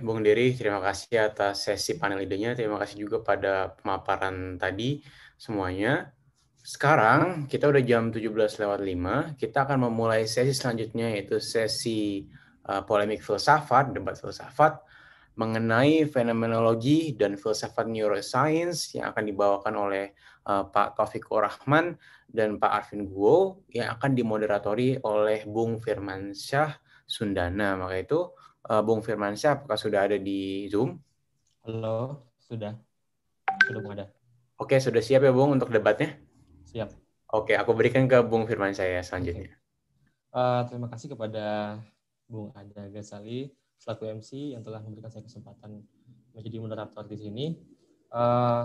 Bung Dery. Terima kasih atas sesi panel idenya. Terima kasih juga pada pemaparan tadi semuanya. Sekarang kita udah jam 17:05. Kita akan memulai sesi selanjutnya, yaitu sesi polemik filsafat, debat filsafat mengenai fenomenologi dan filsafat neuroscience yang akan dibawakan oleh Pak Taufikur Rahman dan Pak Arvin Guo, yang akan dimoderatori oleh Bung Firmansyah Sundana. Maka itu, Bung Firmansyah, apakah sudah ada di Zoom? Halo, sudah ada. Oke, sudah siap ya Bung untuk debatnya? Siap. Oke, aku berikan ke Bung Firmansyah selanjutnya. Terima kasih kepada Bung Ada Ghazali selaku MC yang telah memberikan saya kesempatan menjadi moderator di sini.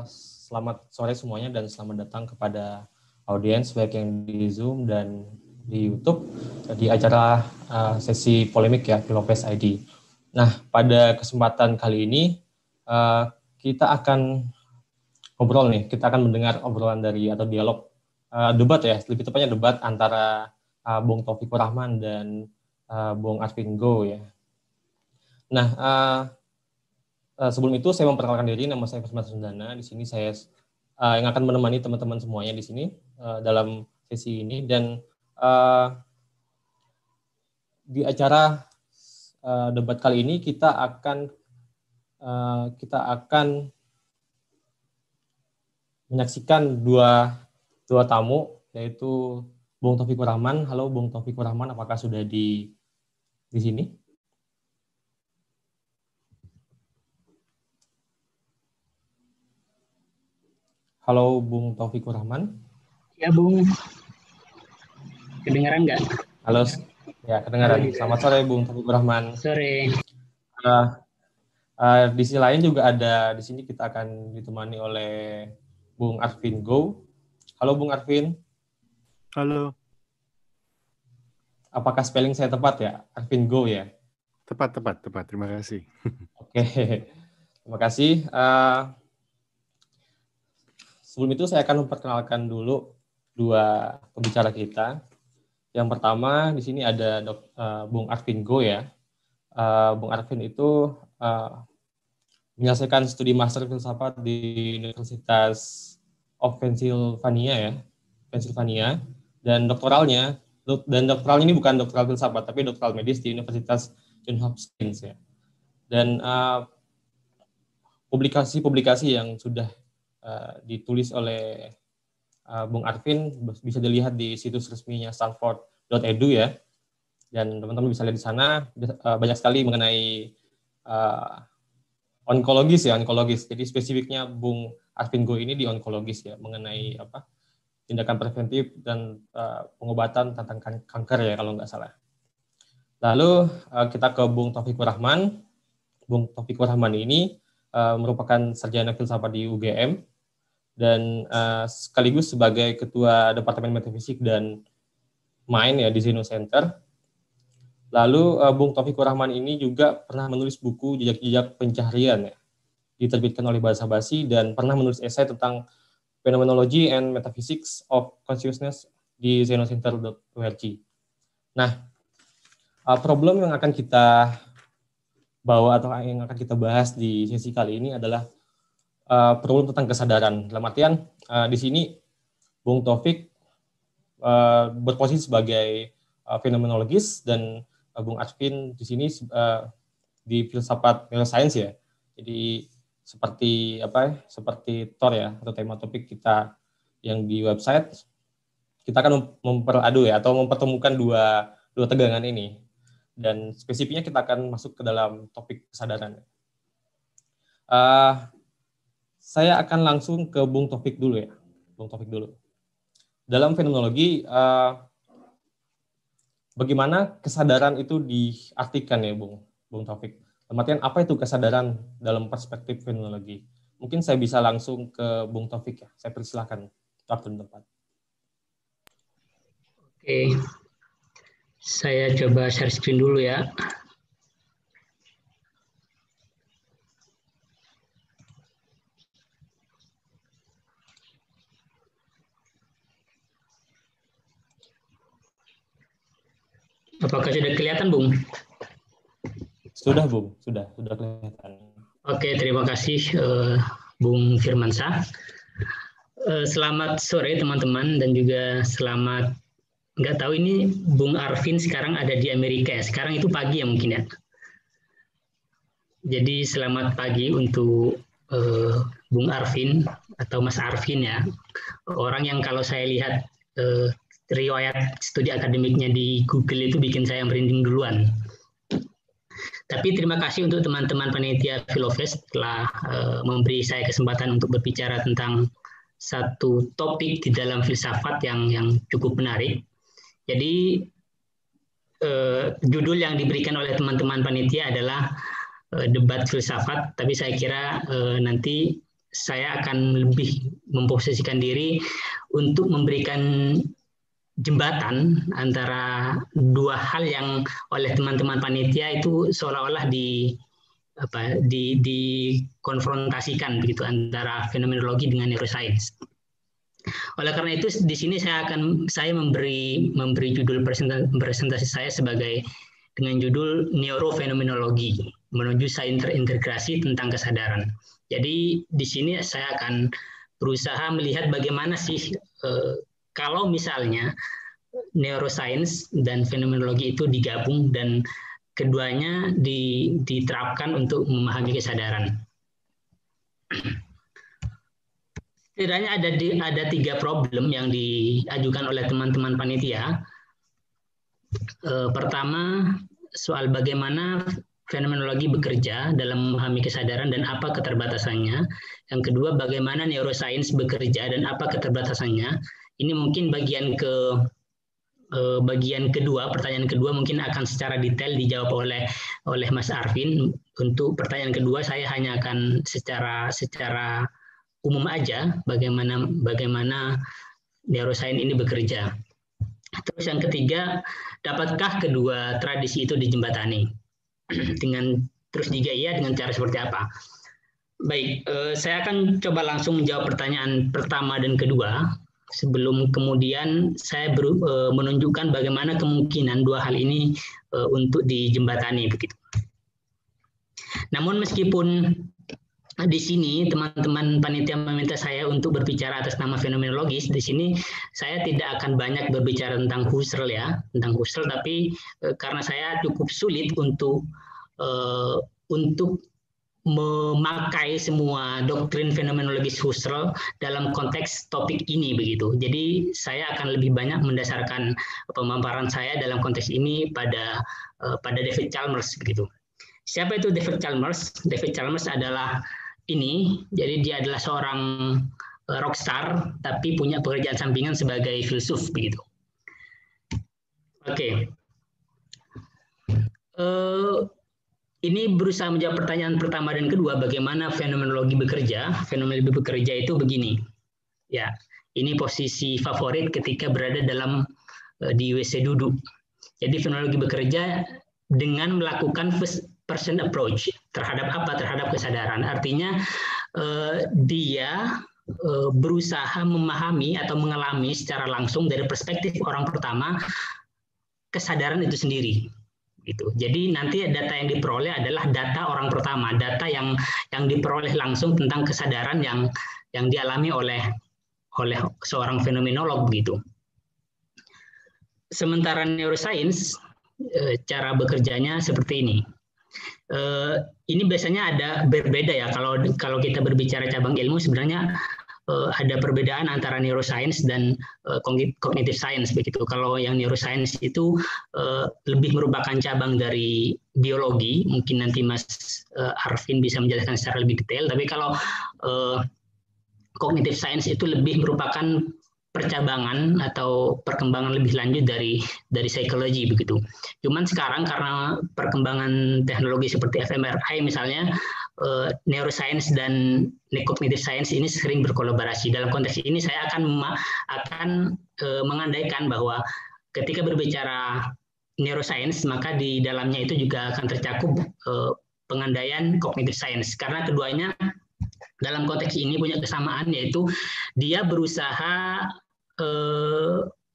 Selamat sore semuanya dan selamat datang kepada audiens baik yang di Zoom dan di YouTube di acara sesi polemik ya Philopes ID. Nah, pada kesempatan kali ini kita akan ngobrol nih, kita akan mendengar obrolan dari atau dialog debat ya, lebih tepatnya debat antara Bung Taufikur Rahman dan Bung Arvin Go ya. Nah, sebelum itu saya memperkenalkan diri, nama saya Firman Sundana. Di sini saya yang akan menemani teman-teman semuanya di sini dalam sesi ini, dan di acara debat kali ini kita akan menyaksikan dua tamu, yaitu Bung Taufikur Rahman. Halo Bung Taufikur Rahman, apakah sudah di sini? Halo Bung Taufikur Rahman. Ya Bung, kedengaran nggak? Halo, ya kedengaran. Selamat sore Bung Taufikur Rahman. Sore. Di sisi lain juga ada, di sini kita akan ditemani oleh Bung Arvin Go. Halo Bung Arvin. Halo. Apakah spelling saya tepat ya? Arvin Go ya? Tepat. Terima kasih. Oke, terima kasih. Sebelum itu saya akan memperkenalkan dulu dua pembicara kita. Yang pertama di sini ada Bung Arvin Go ya. Bung Arvin itu menyelesaikan studi master filsafat di Universitas of Pennsylvania dan doktoralnya ini bukan doktoral filsafat tapi doktoral medis di Universitas Johns Hopkins ya. Dan publikasi-publikasi yang sudah ditulis oleh Bung Arvin bisa dilihat di situs resminya stanford.edu ya. Dan teman-teman bisa lihat di sana banyak sekali mengenai onkologis. Jadi spesifiknya Bung Arvin Go ini di onkologis ya, mengenai tindakan preventif dan pengobatan tentang kanker ya kalau nggak salah. Lalu kita ke Bung Taufikur Rahman. Bung Taufikur Rahman ini merupakan sarjana filsafat di UGM dan sekaligus sebagai ketua Departemen Metafisik dan Main ya di Zeno Center. Lalu Bung Taufikur Rahman ini juga pernah menulis buku Jejak-jejak Pencaharian ya, diterbitkan oleh Bahasa Basi, dan pernah menulis esai tentang Phenomenology and Metaphysics of Consciousness di zenocenter.org. Nah, problem yang akan kita bawa atau yang akan kita bahas di sesi kali ini adalah problem tentang kesadaran. Dalam artian di sini Bung Taufik berposisi sebagai fenomenologis dan Bung Arvin di sini di filsafat neuroscience ya. Jadi seperti Tor ya, atau tema topik kita yang di website, kita akan memperadu ya, atau mempertemukan dua tegangan ini. Dan spesifiknya kita akan masuk ke dalam topik kesadaran. Saya akan langsung ke Bung Taufik dulu ya. Bung Taufik dulu. Dalam fenomenologi, bagaimana kesadaran itu diartikan ya Bung Taufik? Artian apa itu kesadaran dalam perspektif fenomenologi? Mungkin saya bisa langsung ke Bung Taufik ya. Saya persilahkan waktu dan tempat. Oke. Saya coba share screen dulu ya. Apakah sudah kelihatan, Bung? Sudah, Bung. Sudah kelihatan. Oke, terima kasih Bung Firmansyah. Selamat sore teman-teman dan juga selamat, nggak tahu ini Bung Arvin sekarang ada di Amerika ya. Sekarang itu pagi ya mungkin ya. Jadi selamat pagi untuk Bung Arvin atau Mas Arvin ya. Orang yang kalau saya lihat riwayat studi akademiknya di Google itu bikin saya merinding duluan. Tapi terima kasih untuk teman-teman panitia Philofest telah memberi saya kesempatan untuk berbicara tentang satu topik di dalam filsafat yang cukup menarik. Jadi judul yang diberikan oleh teman-teman panitia adalah debat filsafat, tapi saya kira nanti saya akan lebih memposisikan diri untuk memberikan jembatan antara dua hal yang oleh teman-teman panitia itu seolah-olah dikonfrontasikan begitu antara fenomenologi dengan neuroscience. Oleh karena itu di sini saya memberi judul presentasi saya sebagai dengan judul neurofenomenologi menuju sains terintegrasi tentang kesadaran. Jadi di sini saya akan berusaha melihat bagaimana sih kalau misalnya neuroscience dan fenomenologi itu digabung dan keduanya diterapkan untuk memahami kesadaran. Setidaknya ada 3 problem yang diajukan oleh teman-teman panitia. Pertama, soal bagaimana fenomenologi bekerja dalam memahami kesadaran dan apa keterbatasannya. Yang kedua, bagaimana neuroscience bekerja dan apa keterbatasannya. Ini mungkin bagian kedua, pertanyaan kedua mungkin akan secara detail dijawab oleh Mas Arvin. Untuk pertanyaan kedua saya hanya akan secara umum aja bagaimana neuroscience ini bekerja. Terus yang ketiga, dapatkah kedua tradisi itu dijembatani? Terus jika iya, dengan cara seperti apa? Baik, saya akan coba langsung menjawab pertanyaan pertama dan kedua. Sebelum kemudian saya menunjukkan bagaimana kemungkinan dua hal ini untuk dijembatani begitu. Namun meskipun di sini teman-teman panitia meminta saya untuk berbicara atas nama fenomenologis, di sini saya tidak akan banyak berbicara tentang Husserl ya, tapi karena saya cukup sulit untuk memakai semua doktrin fenomenologis Husserl dalam konteks topik ini begitu. Jadi saya akan lebih banyak mendasarkan pemaparan saya dalam konteks ini pada David Chalmers begitu. Siapa itu David Chalmers? David Chalmers adalah jadi dia adalah seorang rockstar tapi punya pekerjaan sampingan sebagai filsuf begitu. Oke. Ini berusaha menjawab pertanyaan pertama dan kedua, bagaimana fenomenologi bekerja. Fenomenologi bekerja itu begini. Ya, ini posisi favorit ketika berada di WC duduk. Jadi fenomenologi bekerja dengan melakukan first person approach terhadap apa? Terhadap kesadaran. Artinya dia berusaha memahami atau mengalami secara langsung dari perspektif orang pertama kesadaran itu sendiri. Gitu. Jadi nanti data yang diperoleh adalah data orang pertama, data yang diperoleh langsung tentang kesadaran yang dialami oleh seorang fenomenolog begitu. Sementara neuroscience cara bekerjanya seperti ini. Ini biasanya ada berbeda ya kalau kita berbicara cabang ilmu sebenarnya ada perbedaan antara neuroscience dan cognitive science begitu. Kalau yang neuroscience itu lebih merupakan cabang dari biologi, mungkin nanti Mas Arvin bisa menjelaskan secara lebih detail. Tapi kalau cognitive science itu lebih merupakan percabangan atau perkembangan lebih lanjut dari psikologi begitu. Cuman sekarang karena perkembangan teknologi seperti fMRI misalnya, neuroscience dan cognitive science ini sering berkolaborasi. Dalam konteks ini saya akan mengandaikan bahwa ketika berbicara neuroscience maka di dalamnya itu juga akan tercakup pengandaian cognitive science karena keduanya dalam konteks ini punya kesamaan, yaitu dia berusaha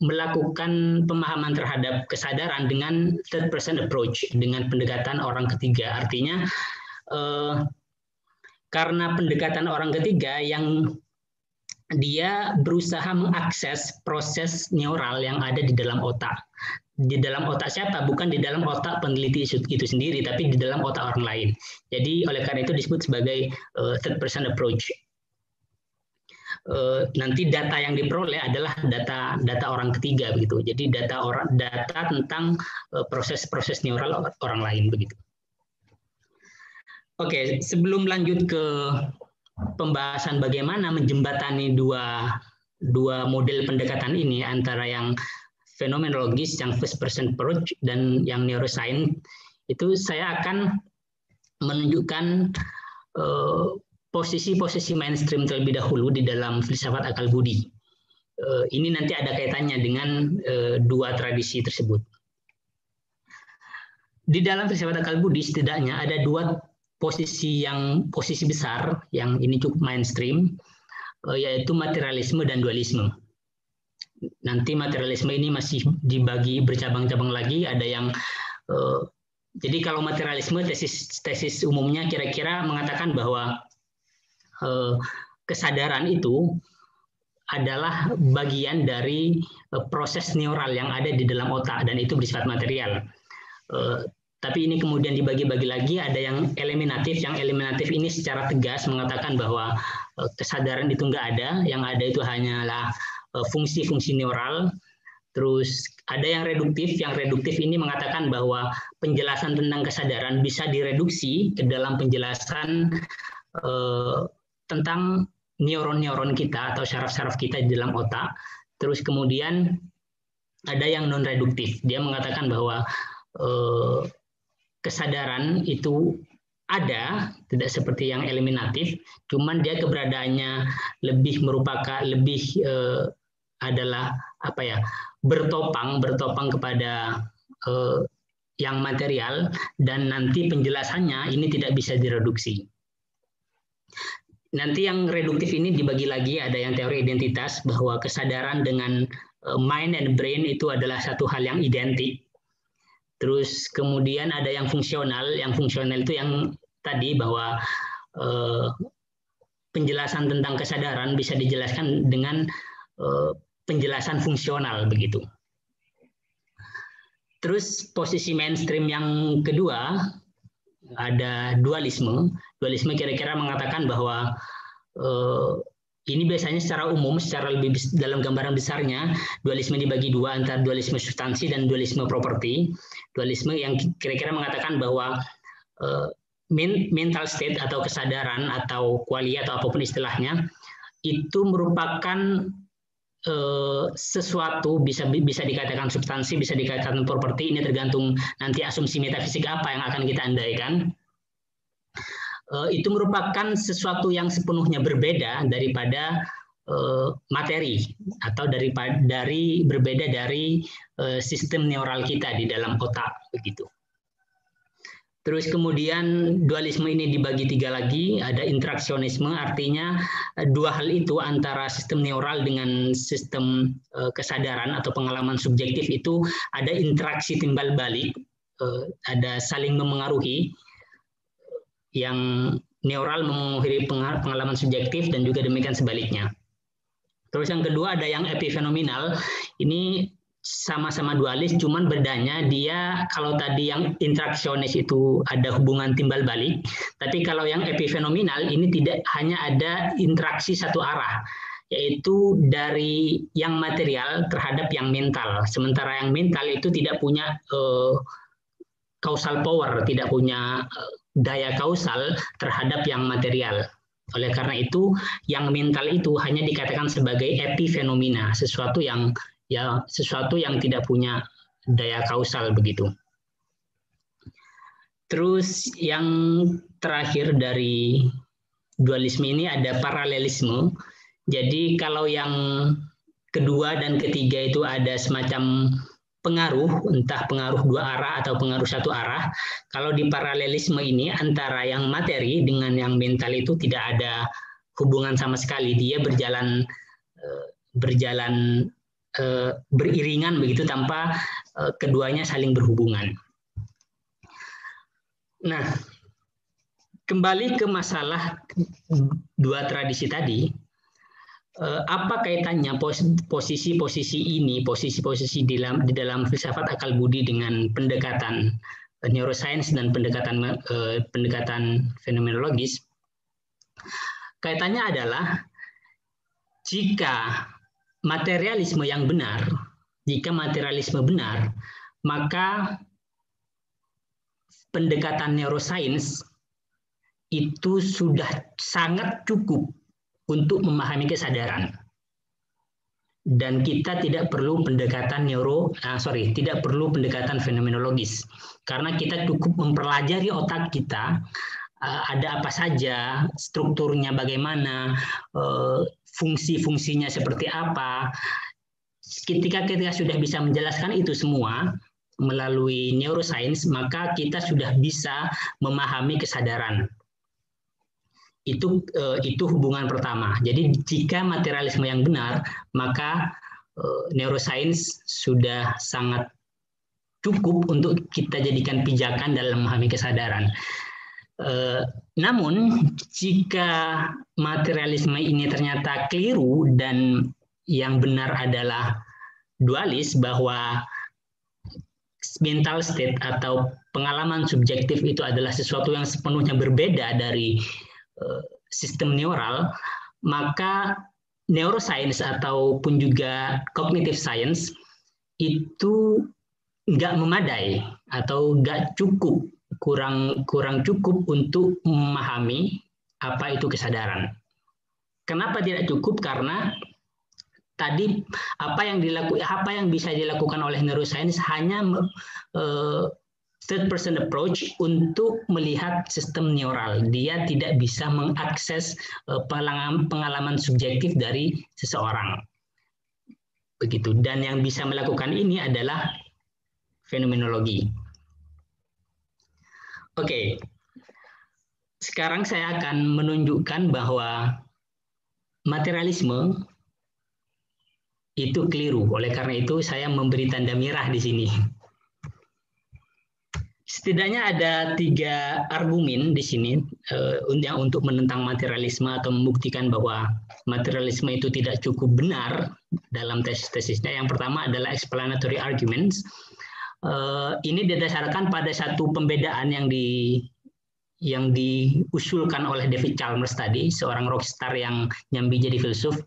melakukan pemahaman terhadap kesadaran dengan third person approach, dengan pendekatan orang ketiga. Artinya karena pendekatan orang ketiga yang dia berusaha mengakses proses neural yang ada di dalam otak. Di dalam otak siapa? Bukan di dalam otak peneliti itu sendiri, tapi di dalam otak orang lain. Jadi oleh karena itu disebut sebagai third person approach. Nanti data yang diperoleh adalah data orang ketiga begitu. Jadi data tentang proses-proses neural orang lain begitu. Oke, sebelum lanjut ke pembahasan bagaimana menjembatani dua model pendekatan ini antara yang fenomenologis, yang first person approach, dan yang neuroscience, itu saya akan menunjukkan posisi-posisi mainstream terlebih dahulu di dalam filsafat akal budi. Ini nanti ada kaitannya dengan dua tradisi tersebut. Di dalam filsafat akal budi setidaknya ada dua posisi besar yang ini cukup mainstream, yaitu materialisme dan dualisme. Nanti materialisme ini masih dibagi bercabang-cabang lagi. Ada yang jadi kalau materialisme tesis umumnya kira-kira mengatakan bahwa kesadaran itu adalah bagian dari proses neural yang ada di dalam otak dan itu bersifat material. Tapi ini kemudian dibagi-bagi lagi, ada yang eliminatif. Yang eliminatif ini secara tegas mengatakan bahwa kesadaran itu nggak ada, yang ada itu hanyalah fungsi-fungsi neural. Terus ada yang reduktif ini mengatakan bahwa penjelasan tentang kesadaran bisa direduksi ke dalam penjelasan tentang neuron-neuron kita atau saraf-saraf kita di dalam otak. Terus kemudian ada yang non-reduktif, dia mengatakan bahwa kesadaran itu ada, tidak seperti yang eliminatif, cuman dia keberadaannya lebih adalah apa ya, bertopang kepada yang material, dan nanti penjelasannya ini tidak bisa direduksi. Nanti yang reduktif ini dibagi lagi, ada yang teori identitas bahwa kesadaran dengan mind and brain itu adalah satu hal yang identik. Terus kemudian ada yang fungsional itu yang tadi bahwa penjelasan tentang kesadaran bisa dijelaskan dengan penjelasan fungsional begitu. Terus posisi mainstream yang kedua ada dualisme. Dualisme kira-kira mengatakan bahwa ini biasanya secara umum, secara lebih dalam gambaran besarnya, dualisme dibagi dua, antara dualisme substansi dan dualisme properti. Dualisme yang kira-kira mengatakan bahwa mental state atau kesadaran atau qualia atau apapun istilahnya, itu merupakan sesuatu, bisa dikatakan substansi, bisa dikatakan properti, ini tergantung nanti asumsi metafisik apa yang akan kita andaikan. Itu merupakan sesuatu yang sepenuhnya berbeda daripada materi atau berbeda dari sistem neural kita di dalam otak begitu. Terus kemudian dualisme ini dibagi tiga lagi, ada interaksionisme, artinya dua hal itu antara sistem neural dengan sistem kesadaran atau pengalaman subjektif itu ada interaksi timbal balik, ada saling memengaruhi, yang neural memengaruhi pengalaman subjektif dan juga demikian sebaliknya. Terus yang kedua ada yang epifenomenal, ini sama-sama dualis, cuman bedanya dia kalau tadi yang interaksionis itu ada hubungan timbal balik, tapi kalau yang epifenomenal ini tidak hanya ada interaksi satu arah, yaitu dari yang material terhadap yang mental. Sementara yang mental itu tidak punya causal power, tidak punya daya kausal terhadap yang material. Oleh karena itu, yang mental itu hanya dikatakan sebagai epifenomena, sesuatu yang tidak punya daya kausal begitu. Terus yang terakhir dari dualisme ini ada paralelisme. Jadi kalau yang kedua dan ketiga itu ada semacam pengaruh, entah pengaruh dua arah atau pengaruh satu arah. Kalau di paralelisme ini antara yang materi dengan yang mental itu tidak ada hubungan sama sekali. Dia berjalan beriringan begitu tanpa keduanya saling berhubungan. Nah, kembali ke masalah dua tradisi tadi, apa kaitannya posisi-posisi ini, posisi-posisi di dalam filsafat akal budi dengan pendekatan neuroscience dan pendekatan fenomenologis? Kaitannya adalah jika materialisme benar, maka pendekatan neuroscience itu sudah sangat cukup untuk memahami kesadaran. Dan kita tidak perlu pendekatan tidak perlu pendekatan fenomenologis. Karena kita cukup mempelajari otak kita, ada apa saja, strukturnya bagaimana, fungsi-fungsinya seperti apa. Ketika sudah bisa menjelaskan itu semua melalui neuroscience, maka kita sudah bisa memahami kesadaran. Itu hubungan pertama. Jadi jika materialisme yang benar, maka neuroscience sudah sangat cukup untuk kita jadikan pijakan dalam memahami kesadaran. Namun jika materialisme ini ternyata keliru dan yang benar adalah dualis, bahwa mental state atau pengalaman subjektif itu adalah sesuatu yang sepenuhnya berbeda dari sistem neural, maka neuroscience ataupun juga cognitive science itu nggak memadai atau nggak cukup, kurang cukup untuk memahami apa itu kesadaran. Kenapa tidak cukup? Karena tadi apa yang bisa dilakukan oleh neuroscience hanya third person approach untuk melihat sistem neural. Dia tidak bisa mengakses pengalaman subjektif dari seseorang. Begitu. Dan yang bisa melakukan ini adalah fenomenologi. Oke. Sekarang saya akan menunjukkan bahwa materialisme itu keliru. Oleh karena itu saya memberi tanda merah di sini. Setidaknya ada 3 argumen di sini untuk menentang materialisme atau membuktikan bahwa materialisme itu tidak cukup benar dalam tesis-tesisnya. Yang pertama adalah explanatory arguments. Ini didasarkan pada satu pembedaan yang diusulkan oleh David Chalmers tadi, seorang rockstar yang nyambi jadi filsuf.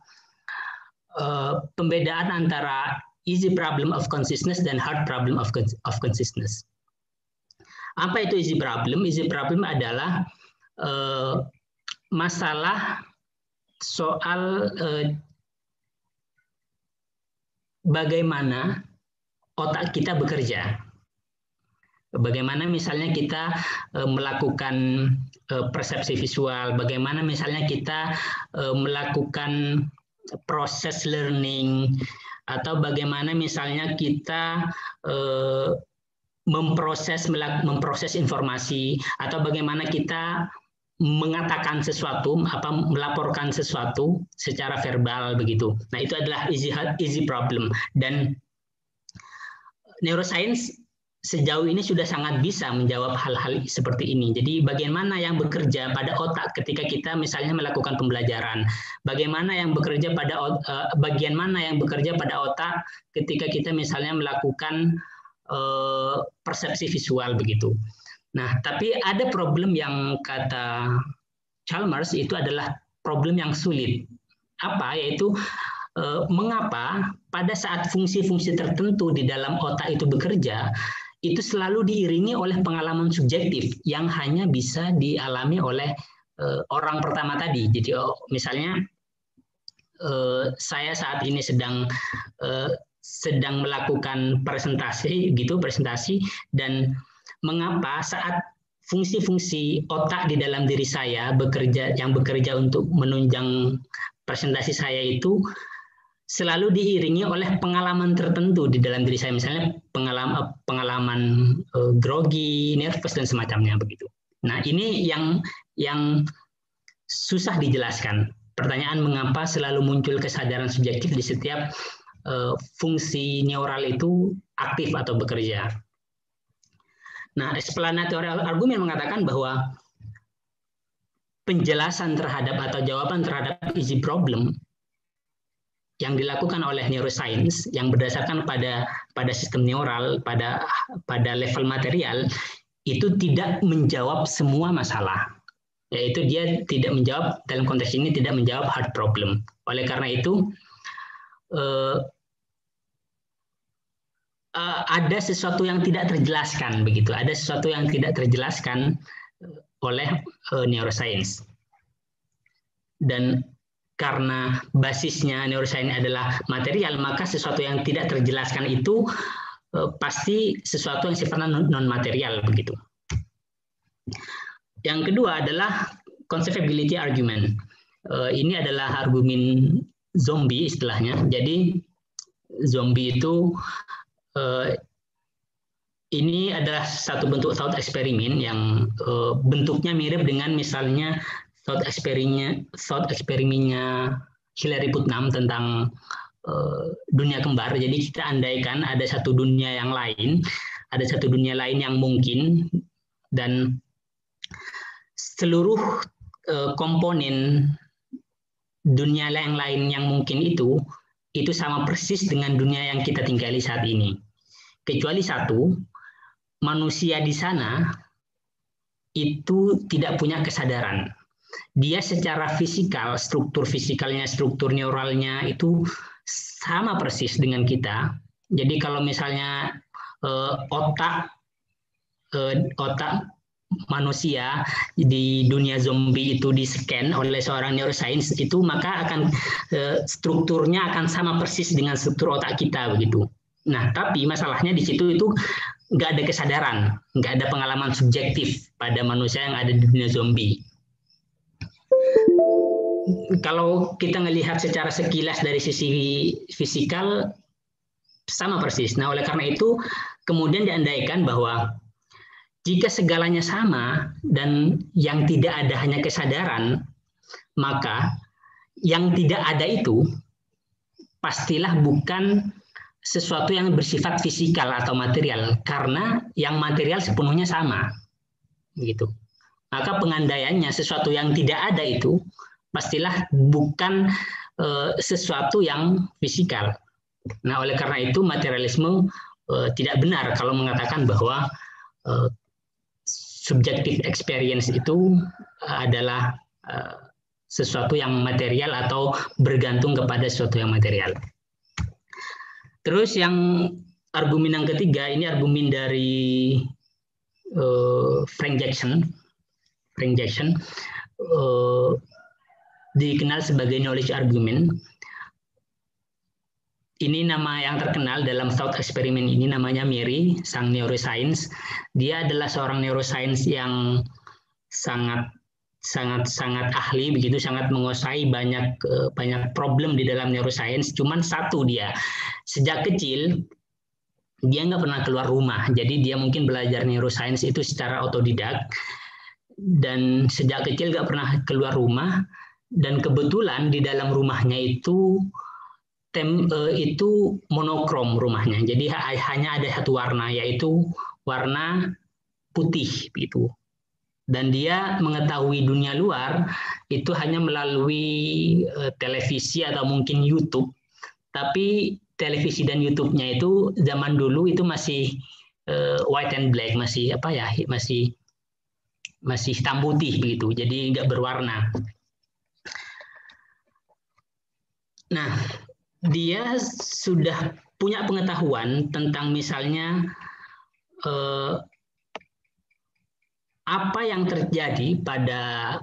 Pembedaan antara easy problem of consciousness dan hard problem of consciousness. Apa itu easy problem? Easy problem adalah masalah soal bagaimana otak kita bekerja. Bagaimana misalnya kita melakukan persepsi visual, bagaimana misalnya kita melakukan proses learning, atau bagaimana misalnya kita memproses informasi, atau bagaimana kita mengatakan sesuatu, melaporkan sesuatu secara verbal begitu. Nah, itu adalah easy problem. Dan neuroscience sejauh ini sudah sangat bisa menjawab hal-hal seperti ini. Jadi bagaimana yang bekerja pada otak ketika kita misalnya melakukan pembelajaran, bagaimana yang bekerja pada bagian mana yang bekerja pada otak ketika kita misalnya melakukan persepsi visual begitu. Nah, tapi ada problem yang kata Chalmers itu adalah problem yang sulit. Apa? Yaitu mengapa pada saat fungsi-fungsi tertentu di dalam otak itu bekerja, itu selalu diiringi oleh pengalaman subjektif yang hanya bisa dialami oleh orang pertama tadi. Jadi misalnya saya saat ini sedang melakukan presentasi dan mengapa saat fungsi-fungsi otak di dalam diri saya yang bekerja untuk menunjang presentasi saya itu selalu diiringi oleh pengalaman tertentu di dalam diri saya, misalnya pengalaman grogi, nervous dan semacamnya begitu. Nah, ini yang susah dijelaskan. Pertanyaan mengapa selalu muncul kesadaran subjektif di setiap fungsi neural itu aktif atau bekerja. Nah, explanatory argument mengatakan bahwa penjelasan terhadap atau jawaban terhadap easy problem yang dilakukan oleh neuroscience yang berdasarkan pada sistem neural, pada level material, itu tidak menjawab semua masalah. Yaitu dia tidak menjawab, dalam konteks ini tidak menjawab hard problem. Oleh karena itu, ada sesuatu yang tidak terjelaskan begitu, ada sesuatu yang tidak terjelaskan oleh neuroscience. Dan karena basisnya neuroscience adalah material, maka sesuatu yang tidak terjelaskan itu pasti sesuatu yang sifatnya non material begitu. Yang kedua adalah conceivability argument. Ini adalah argumen zombie istilahnya. Jadi zombie itu ini adalah satu bentuk thought eksperimen yang bentuknya mirip dengan misalnya thought eksperimennya Hilary Putnam tentang dunia kembar. Jadi kita andaikan ada satu dunia yang lain, ada satu dunia lain yang mungkin, dan seluruh komponen dunia yang lain yang mungkin itu sama persis dengan dunia yang kita tinggali saat ini. Kecuali satu, manusia di sana itu tidak punya kesadaran. Dia secara fisikal, struktur fisikalnya, struktur neuralnya itu sama persis dengan kita. Jadi kalau misalnya otak manusia di dunia zombie itu di-scan oleh seorang neuroscience itu, maka akan strukturnya akan sama persis dengan struktur otak kita begitu. Nah, tapi masalahnya di situ itu nggak ada kesadaran, nggak ada pengalaman subjektif pada manusia yang ada di dunia zombie. Kalau kita melihat secara sekilas dari sisi fisikal sama persis. Nah, oleh karena itu kemudian diandaikan bahwa jika segalanya sama dan yang tidak ada hanya kesadaran, maka yang tidak ada itu pastilah bukan sesuatu yang bersifat fisikal atau material, karena yang material sepenuhnya sama. Begitu. Maka pengandaiannya sesuatu yang tidak ada itu pastilah bukan sesuatu yang fisikal. Nah, oleh karena itu materialisme tidak benar kalau mengatakan bahwa subjective experience itu adalah sesuatu yang material atau bergantung kepada sesuatu yang material. Terus yang argumen yang ketiga, ini argumen dari Frank Jackson. Frank Jackson dikenal sebagai knowledge argument. Ini nama yang terkenal dalam thought eksperimen ini, namanya Mary, sang neuroscience. Dia adalah seorang neuroscience yang sangat ahli begitu, sangat menguasai banyak problem di dalam neuroscience. Cuman satu, dia sejak kecil dia nggak pernah keluar rumah. Jadi dia mungkin belajar neuroscience itu secara otodidak, dan sejak kecil nggak pernah keluar rumah. Dan kebetulan di dalam rumahnya itu monokrom rumahnya. Jadi hanya ada satu warna, yaitu warna putih begitu. Dan dia mengetahui dunia luar itu hanya melalui televisi atau mungkin YouTube. Tapi televisi dan YouTube-nya itu zaman dulu itu masih white and black, masih hitam putih begitu. Jadi nggak berwarna. Nah, dia sudah punya pengetahuan tentang misalnya apa yang terjadi pada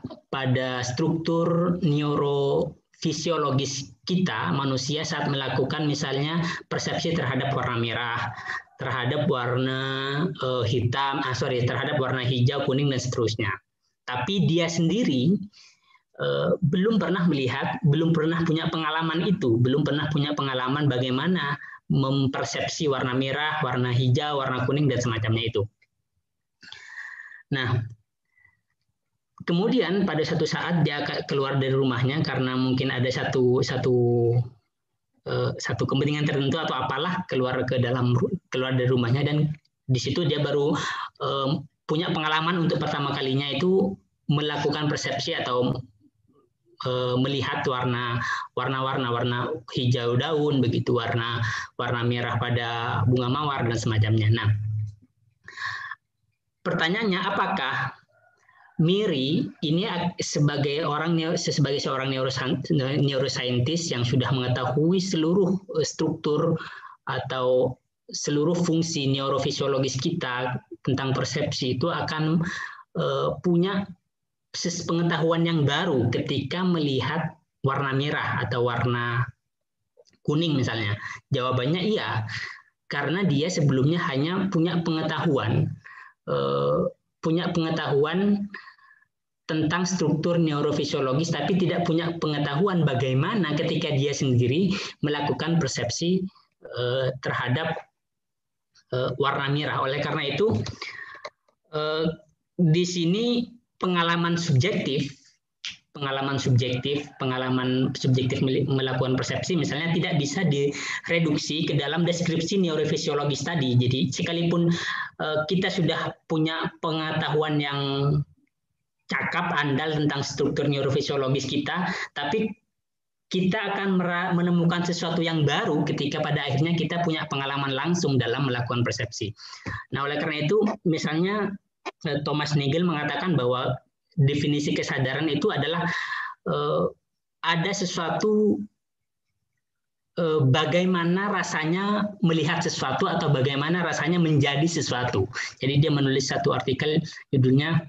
struktur neurofisiologis kita manusia saat melakukan misalnya persepsi terhadap warna merah, terhadap warna terhadap warna hijau, kuning dan seterusnya. Tapi dia sendiri belum pernah melihat, belum pernah punya pengalaman itu, belum pernah punya pengalaman bagaimana mempersepsi warna merah, warna hijau, warna kuning dan semacamnya itu. Nah, kemudian pada satu saat dia keluar dari rumahnya karena mungkin ada satu satu kepentingan tertentu atau apalah keluar dari rumahnya, dan di situ dia baru punya pengalaman untuk pertama kalinya itu melakukan persepsi atau melihat warna hijau daun, begitu warna merah pada bunga mawar dan semacamnya. Nah, pertanyaannya, apakah Miri ini sebagai seorang neuroscientist yang sudah mengetahui seluruh struktur atau seluruh fungsi neurofisiologis kita tentang persepsi itu akan punya pengetahuan yang baru ketika melihat warna merah atau warna kuning misalnya? Jawabannya iya, karena dia sebelumnya hanya punya pengetahuan tentang struktur neurofisiologis, tapi tidak punya pengetahuan bagaimana ketika dia sendiri melakukan persepsi terhadap warna merah. Oleh karena itu, di sini pengalaman subjektif melakukan persepsi misalnya tidak bisa direduksi ke dalam deskripsi neurofisiologis tadi. Jadi sekalipun kita sudah punya pengetahuan yang cakap, andal tentang struktur neurofisiologis kita, tapi kita akan menemukan sesuatu yang baru ketika pada akhirnya kita punya pengalaman langsung dalam melakukan persepsi. Nah, oleh karena itu, misalnya Thomas Nagel mengatakan bahwa definisi kesadaran itu adalah ada sesuatu, bagaimana rasanya melihat sesuatu atau bagaimana rasanya menjadi sesuatu. Jadi dia menulis satu artikel judulnya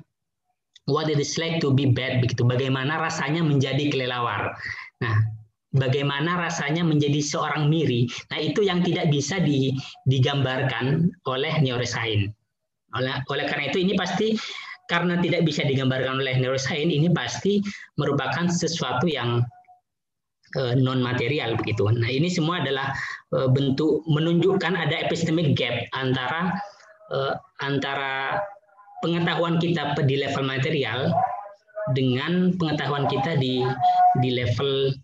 What it is like to be bad, begitu. Bagaimana rasanya menjadi kelelawar. Nah, bagaimana rasanya menjadi seorang Miri. Nah, itu yang tidak bisa digambarkan oleh neuroscience. Oleh karena itu, ini pasti karena tidak bisa digambarkan oleh neuroscience, ini pasti merupakan sesuatu yang non material begitu. Nah, ini semua adalah bentuk menunjukkan ada epistemic gap antara pengetahuan kita di level material dengan pengetahuan kita di level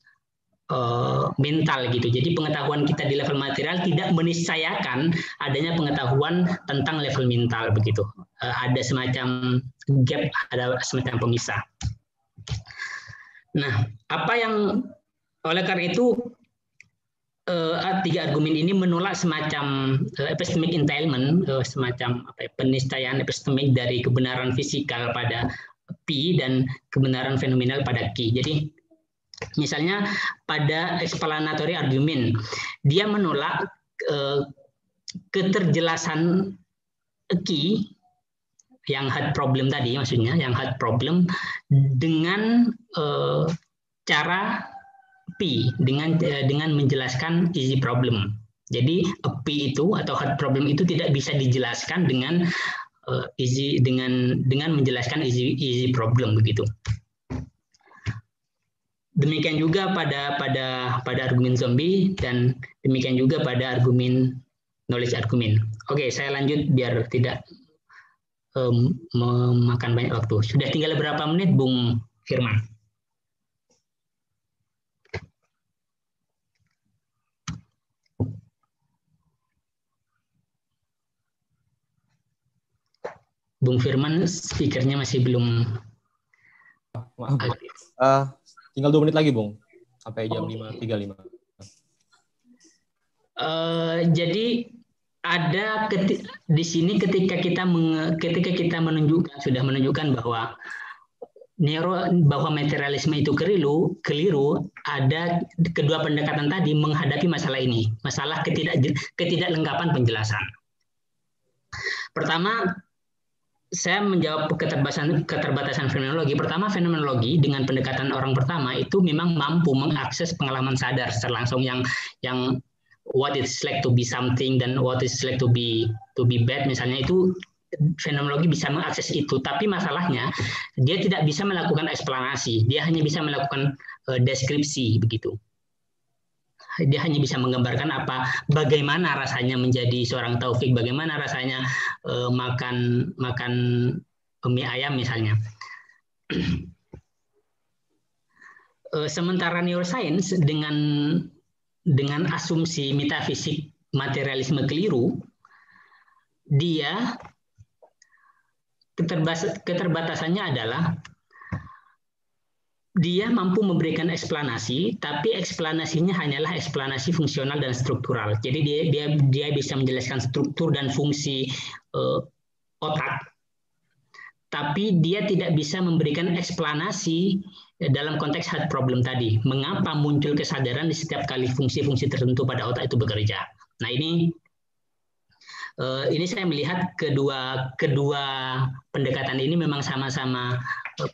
mental gitu. Jadi pengetahuan kita di level material tidak meniscayakan adanya pengetahuan tentang level mental begitu. Ada semacam gap, ada semacam pemisah. Nah, oleh karena itu tiga argumen ini menolak semacam epistemic entailment, semacam peniscayaan epistemik dari kebenaran fisikal pada P dan kebenaran fenomenal pada Q. Jadi misalnya pada explanatory argument, dia menolak keterjelasan Q yang hard problem tadi, maksudnya yang hard problem dengan cara P dengan menjelaskan easy problem. Jadi P itu atau hard problem itu tidak bisa dijelaskan dengan menjelaskan easy problem begitu. Demikian juga pada argumen zombie dan demikian juga pada argumen knowledge argument. Oke, saya lanjut biar tidak memakan banyak waktu. Sudah tinggal berapa menit, Bung Firman? Bung Firman, speakernya masih belum aktif. Tinggal 2 menit lagi, Bung. Sampai jam 5.35. Jadi ada di sini ketika kita sudah menunjukkan bahwa materialisme itu keliru, ada kedua pendekatan tadi menghadapi masalah ini, masalah ketidaklengkapan penjelasan. Pertama, saya menjawab keterbatasan fenomenologi. Pertama, fenomenologi dengan pendekatan orang pertama itu memang mampu mengakses pengalaman sadar secara langsung yang what it's like to be something dan what it's like to be bad misalnya, itu fenomenologi bisa mengakses itu. Tapi masalahnya dia tidak bisa melakukan eksplanasi, dia hanya bisa melakukan deskripsi begitu. Dia hanya bisa menggambarkan bagaimana rasanya menjadi seorang Taufik, bagaimana rasanya makan mie ayam misalnya. Sementara neuroscience dengan asumsi metafisik materialisme keliru, dia keterbatasannya adalah dia mampu memberikan eksplanasi, tapi eksplanasinya hanyalah eksplanasi fungsional dan struktural. Jadi dia bisa menjelaskan struktur dan fungsi otak, tapi dia tidak bisa memberikan eksplanasi dalam konteks hard problem tadi. Mengapa muncul kesadaran di setiap kali fungsi-fungsi tertentu pada otak itu bekerja? Nah, ini saya melihat kedua pendekatan ini memang sama-sama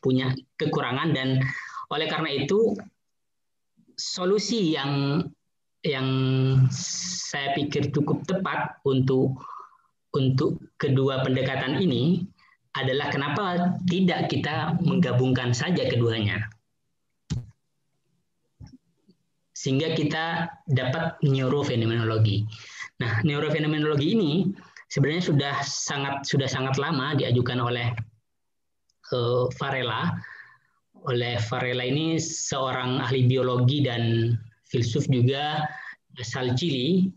punya kekurangan, dan oleh karena itu solusi yang saya pikir cukup tepat untuk kedua pendekatan ini adalah kenapa tidak kita menggabungkan saja keduanya, sehingga kita dapat neurofenomenologi. Nah, neurofenomenologi ini sebenarnya sudah sangat lama diajukan oleh Varela. Varela ini seorang ahli biologi dan filsuf juga, asal Chili.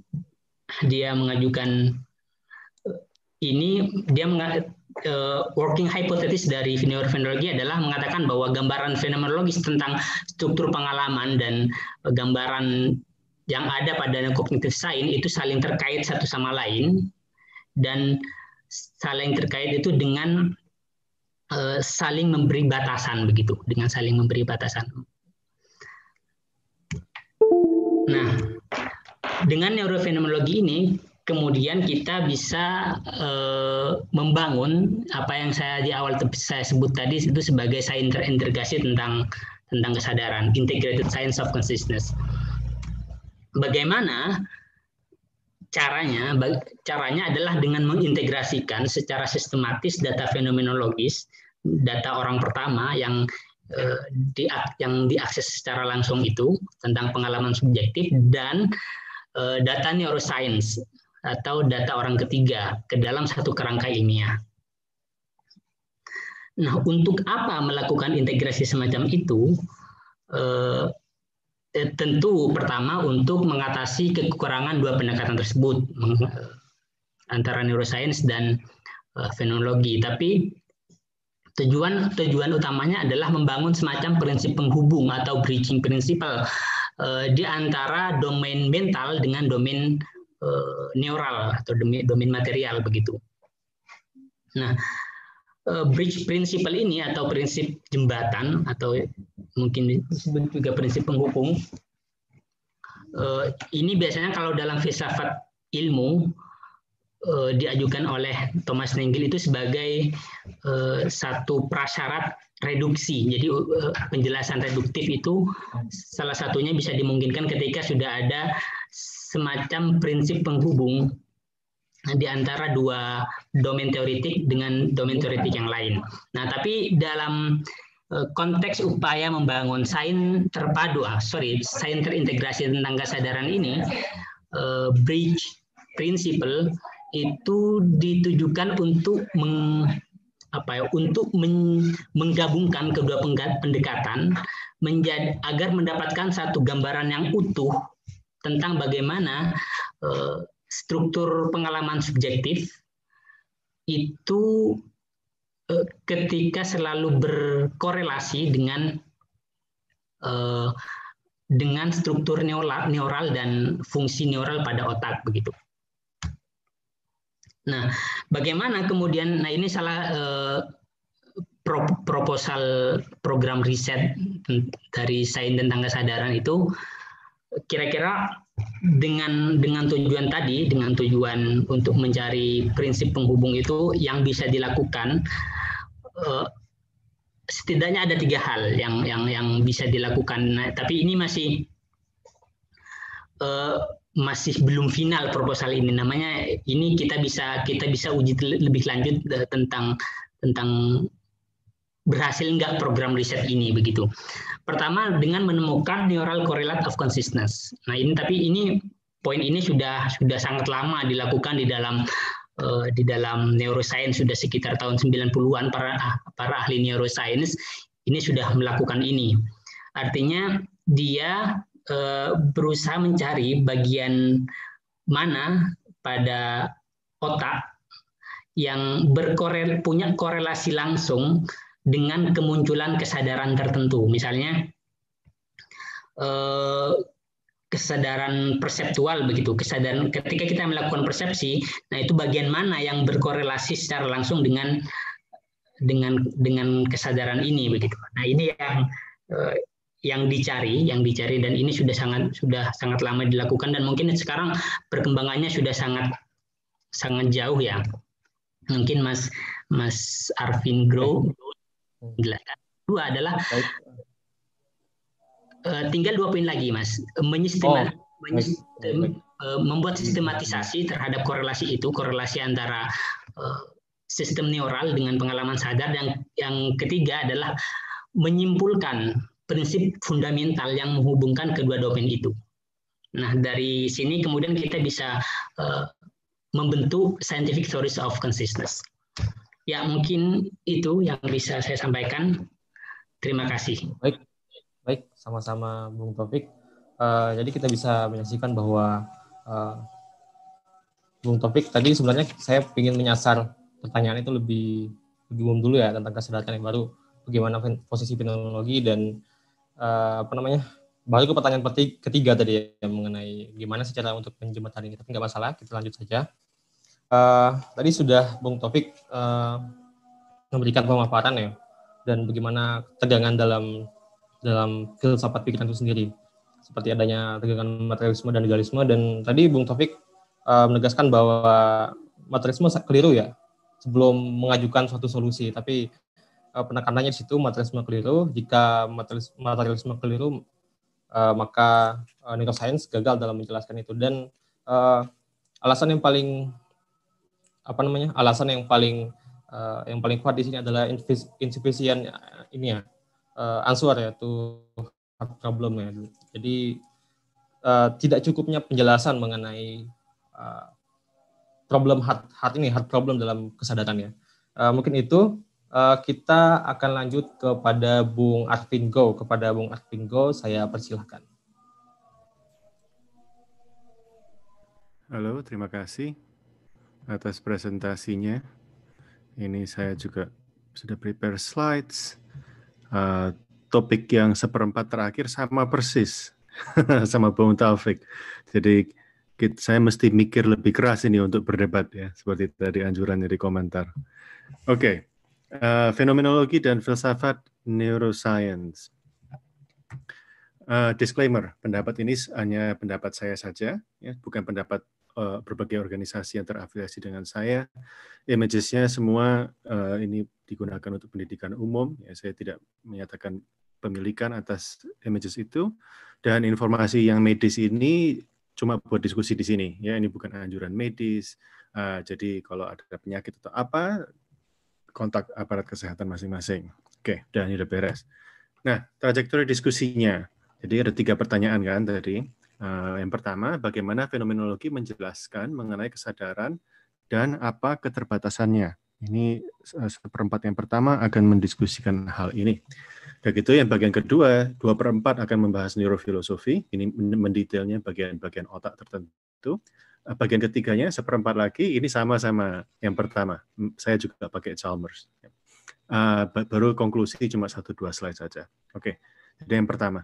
Dia mengajukan ini, working hypothesis dari neurofenomenologi adalah mengatakan bahwa gambaran fenomenologis tentang struktur pengalaman dan gambaran yang ada pada cognitive science itu saling terkait satu sama lain, dan saling terkait itu dengan saling memberi batasan begitu, dengan saling memberi batasan. Nah, dengan neurofenomenologi ini kemudian kita bisa membangun apa yang saya di awal saya sebut tadi itu sebagai sains terintegrasi tentang kesadaran, integrated science of consciousness. Bagaimana caranya? Caranya adalah dengan mengintegrasikan secara sistematis data fenomenologis, data orang pertama yang diakses secara langsung itu tentang pengalaman subjektif, dan data neuroscience atau data orang ketiga ke dalam satu kerangka ilmiah. Nah, untuk apa melakukan integrasi semacam itu? Tentu pertama untuk mengatasi kekurangan dua pendekatan tersebut antara neuroscience dan fenomenologi. Tapi tujuan utamanya adalah membangun semacam prinsip penghubung atau bridging principle di antara domain mental dengan domain neural atau domain material begitu. Nah, bridge principle ini atau prinsip jembatan atau mungkin disebut juga prinsip penghubung, ini biasanya kalau dalam filsafat ilmu diajukan oleh Thomas Nagel itu sebagai satu prasyarat reduksi. Jadi penjelasan reduktif itu salah satunya bisa dimungkinkan ketika sudah ada semacam prinsip penghubung di antara dua domain teoretik dengan domain teoretik yang lain. Nah, tapi dalam konteks upaya membangun sains terintegrasi tentang kesadaran ini, bridge principle itu ditujukan untuk menggabungkan kedua pendekatan agar mendapatkan satu gambaran yang utuh tentang bagaimana struktur pengalaman subjektif itu ketika selalu berkorelasi dengan struktur neural dan fungsi neural pada otak begitu. Nah, bagaimana kemudian? Nah, ini salah proposal program riset dari sains tentang kesadaran itu kira-kira dengan tujuan tadi, dengan tujuan untuk mencari prinsip penghubung itu yang bisa dilakukan, setidaknya ada 3 hal yang bisa dilakukan. Nah, tapi ini masih belum final proposal ini. Namanya ini kita bisa uji lebih lanjut tentang berhasil nggak program riset ini begitu. Pertama dengan menemukan neural correlate of consciousness. Nah, ini poin ini sudah sangat lama dilakukan di dalam neuroscience, sudah sekitar tahun 90-an para ahli neuroscience ini sudah melakukan ini. Artinya dia berusaha mencari bagian mana pada otak yang punya korelasi langsung dengan kemunculan kesadaran tertentu. Misalnya kesadaran perseptual begitu, kesadaran ketika kita melakukan persepsi, nah itu bagian mana yang berkorelasi secara langsung dengan kesadaran ini begitu. Nah ini yang dicari dan ini sudah sangat lama dilakukan dan mungkin sekarang perkembangannya sudah sangat jauh ya. Mungkin Mas Arvin Grow jelaskan. Dua adalah tinggal 2 poin lagi, Mas. Membuat sistematisasi terhadap korelasi itu, korelasi antara sistem neural dengan pengalaman sadar. Dan yang ketiga adalah menyimpulkan prinsip fundamental yang menghubungkan kedua domain itu. Nah, dari sini kemudian kita bisa membentuk scientific theories of consciousness. Ya, mungkin itu yang bisa saya sampaikan. Terima kasih. Baik, sama-sama Bung Taufik. Jadi kita bisa menyaksikan bahwa Bung Taufik tadi sebenarnya saya ingin menyasar pertanyaan itu lebih umum dulu ya tentang kesadaran yang baru, bagaimana posisi fenomenologi dan baru ke pertanyaan ketiga tadi ya, mengenai gimana secara untuk menjembatani ini. Tapi nggak masalah, kita lanjut saja. Tadi sudah Bung Taufik memberikan pemaparan ya, dan bagaimana tegangan dalam filsafat pikiran itu sendiri, seperti adanya tegangan materialisme dan idealisme. Dan tadi Bung Taufik menegaskan bahwa materialisme keliru ya sebelum mengajukan suatu solusi, tapi penekanannya di situ materialisme keliru. Jika materialisme keliru, maka neuroscience gagal dalam menjelaskan itu. Dan alasan yang paling kuat di sini adalah insufficient ini ya, answer ya to hard problem ya. Jadi tidak cukupnya penjelasan mengenai problem hard problem dalam kesadaran ya. Mungkin itu kita akan lanjut kepada Bung Arvin Go. Kepada Bung Arvin Go saya persilahkan. Halo, terima kasih atas presentasinya. Ini saya juga sudah prepare slides. Topik yang seperempat terakhir sama persis sama Bung Taufik. Jadi saya mesti mikir lebih keras ini untuk berdebat ya, seperti tadi anjurannya di komentar. Oke, fenomenologi dan filsafat neuroscience. Disclaimer, pendapat ini hanya pendapat saya saja, ya, bukan pendapat berbagai organisasi yang terafiliasi dengan saya. Images-nya semua ini digunakan untuk pendidikan umum. Ya, saya tidak menyatakan pemilikan atas images itu, dan informasi yang medis ini cuma buat diskusi di sini. Ya, ini bukan anjuran medis. Jadi kalau ada penyakit atau apa, kontak aparat kesehatan masing-masing. Oke, dan ini udah beres. Nah, trajektori diskusinya. Jadi ada 3 pertanyaan kan tadi. Yang pertama, bagaimana fenomenologi menjelaskan mengenai kesadaran dan apa keterbatasannya. Ini seperempat yang pertama akan mendiskusikan hal ini. Begitu yang bagian kedua, 2/4 akan membahas neurofilosofi. Ini mendetailnya bagian-bagian otak tertentu. Bagian ketiganya, 1/4 lagi, ini sama-sama yang pertama. Saya juga pakai Chalmers. Baru konklusi cuma 1-2 slide saja. Oke, jadi yang pertama.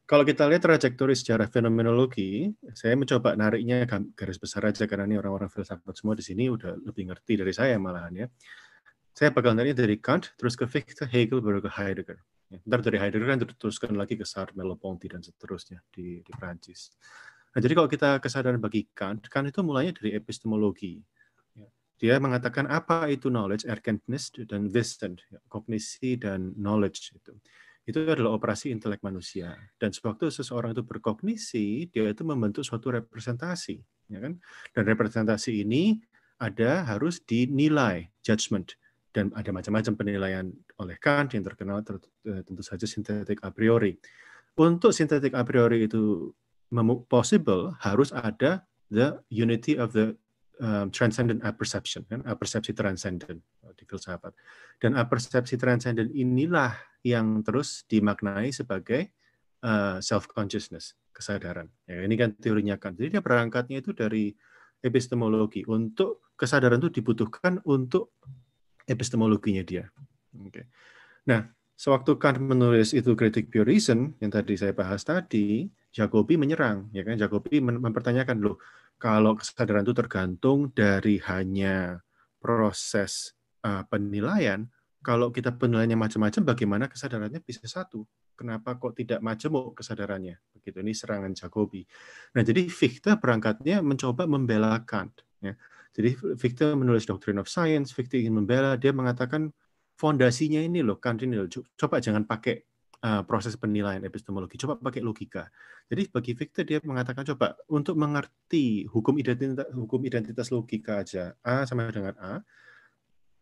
Kalau kita lihat trajektori sejarah fenomenologi, saya mencoba nariknya garis besar aja karena ini orang-orang filsafat semua di sini udah lebih ngerti dari saya malahan ya. Saya bakal nariknya dari Kant, terus ke Fichte, Hegel, baru ke Heidegger. Ntar dari Heidegger kan teruskan lagi ke Sartre, Merleau-Ponty dan seterusnya di Prancis. Nah, jadi kalau kita kesadaran bagi Kant itu mulainya dari epistemologi. Dia mengatakan apa itu knowledge, Erkenntnis dan Wissen, kognisi dan knowledge itu. Itu adalah operasi intelek manusia. Dan sewaktu seseorang itu berkognisi, dia itu membentuk suatu representasi, ya kan? Dan representasi ini harus dinilai, judgment, dan ada macam-macam penilaian oleh Kant yang terkenal tentu saja sintetik a priori. Untuk sintetik a priori itu possible, harus ada the unity of the transcendent apperception, kan? Apersepsi transcendent di filsafat. Dan apersepsi transcendent inilah yang terus dimaknai sebagai self-consciousness. kesadaran. Ya, ini kan teorinya Kant. Jadi dia berangkatnya itu dari epistemologi. Untuk kesadaran itu dibutuhkan untuk epistemologinya dia. Oke. Nah, sewaktu Kant menulis itu Critique Pure Reason yang tadi saya bahas tadi, Jacobi menyerang, ya kan? Jacobi mempertanyakan, loh, kalau kesadaran itu tergantung dari hanya proses penilaian, kalau kita penilaiannya macam-macam, bagaimana kesadarannya bisa satu? Kenapa kok tidak majemuk kesadarannya? Begitu, ini serangan Jacobi. Nah, jadi Fichte berangkatnya mencoba membela Kant. Ya. Jadi Fichte menulis Doctrine of Science, Fichte ingin membela, dia mengatakan fondasinya ini loh, Kant ini loh, coba jangan pakai proses penilaian epistemologi, coba pakai logika. Jadi bagi Fichte dia mengatakan coba untuk mengerti hukum identitas logika aja, A sama dengan A,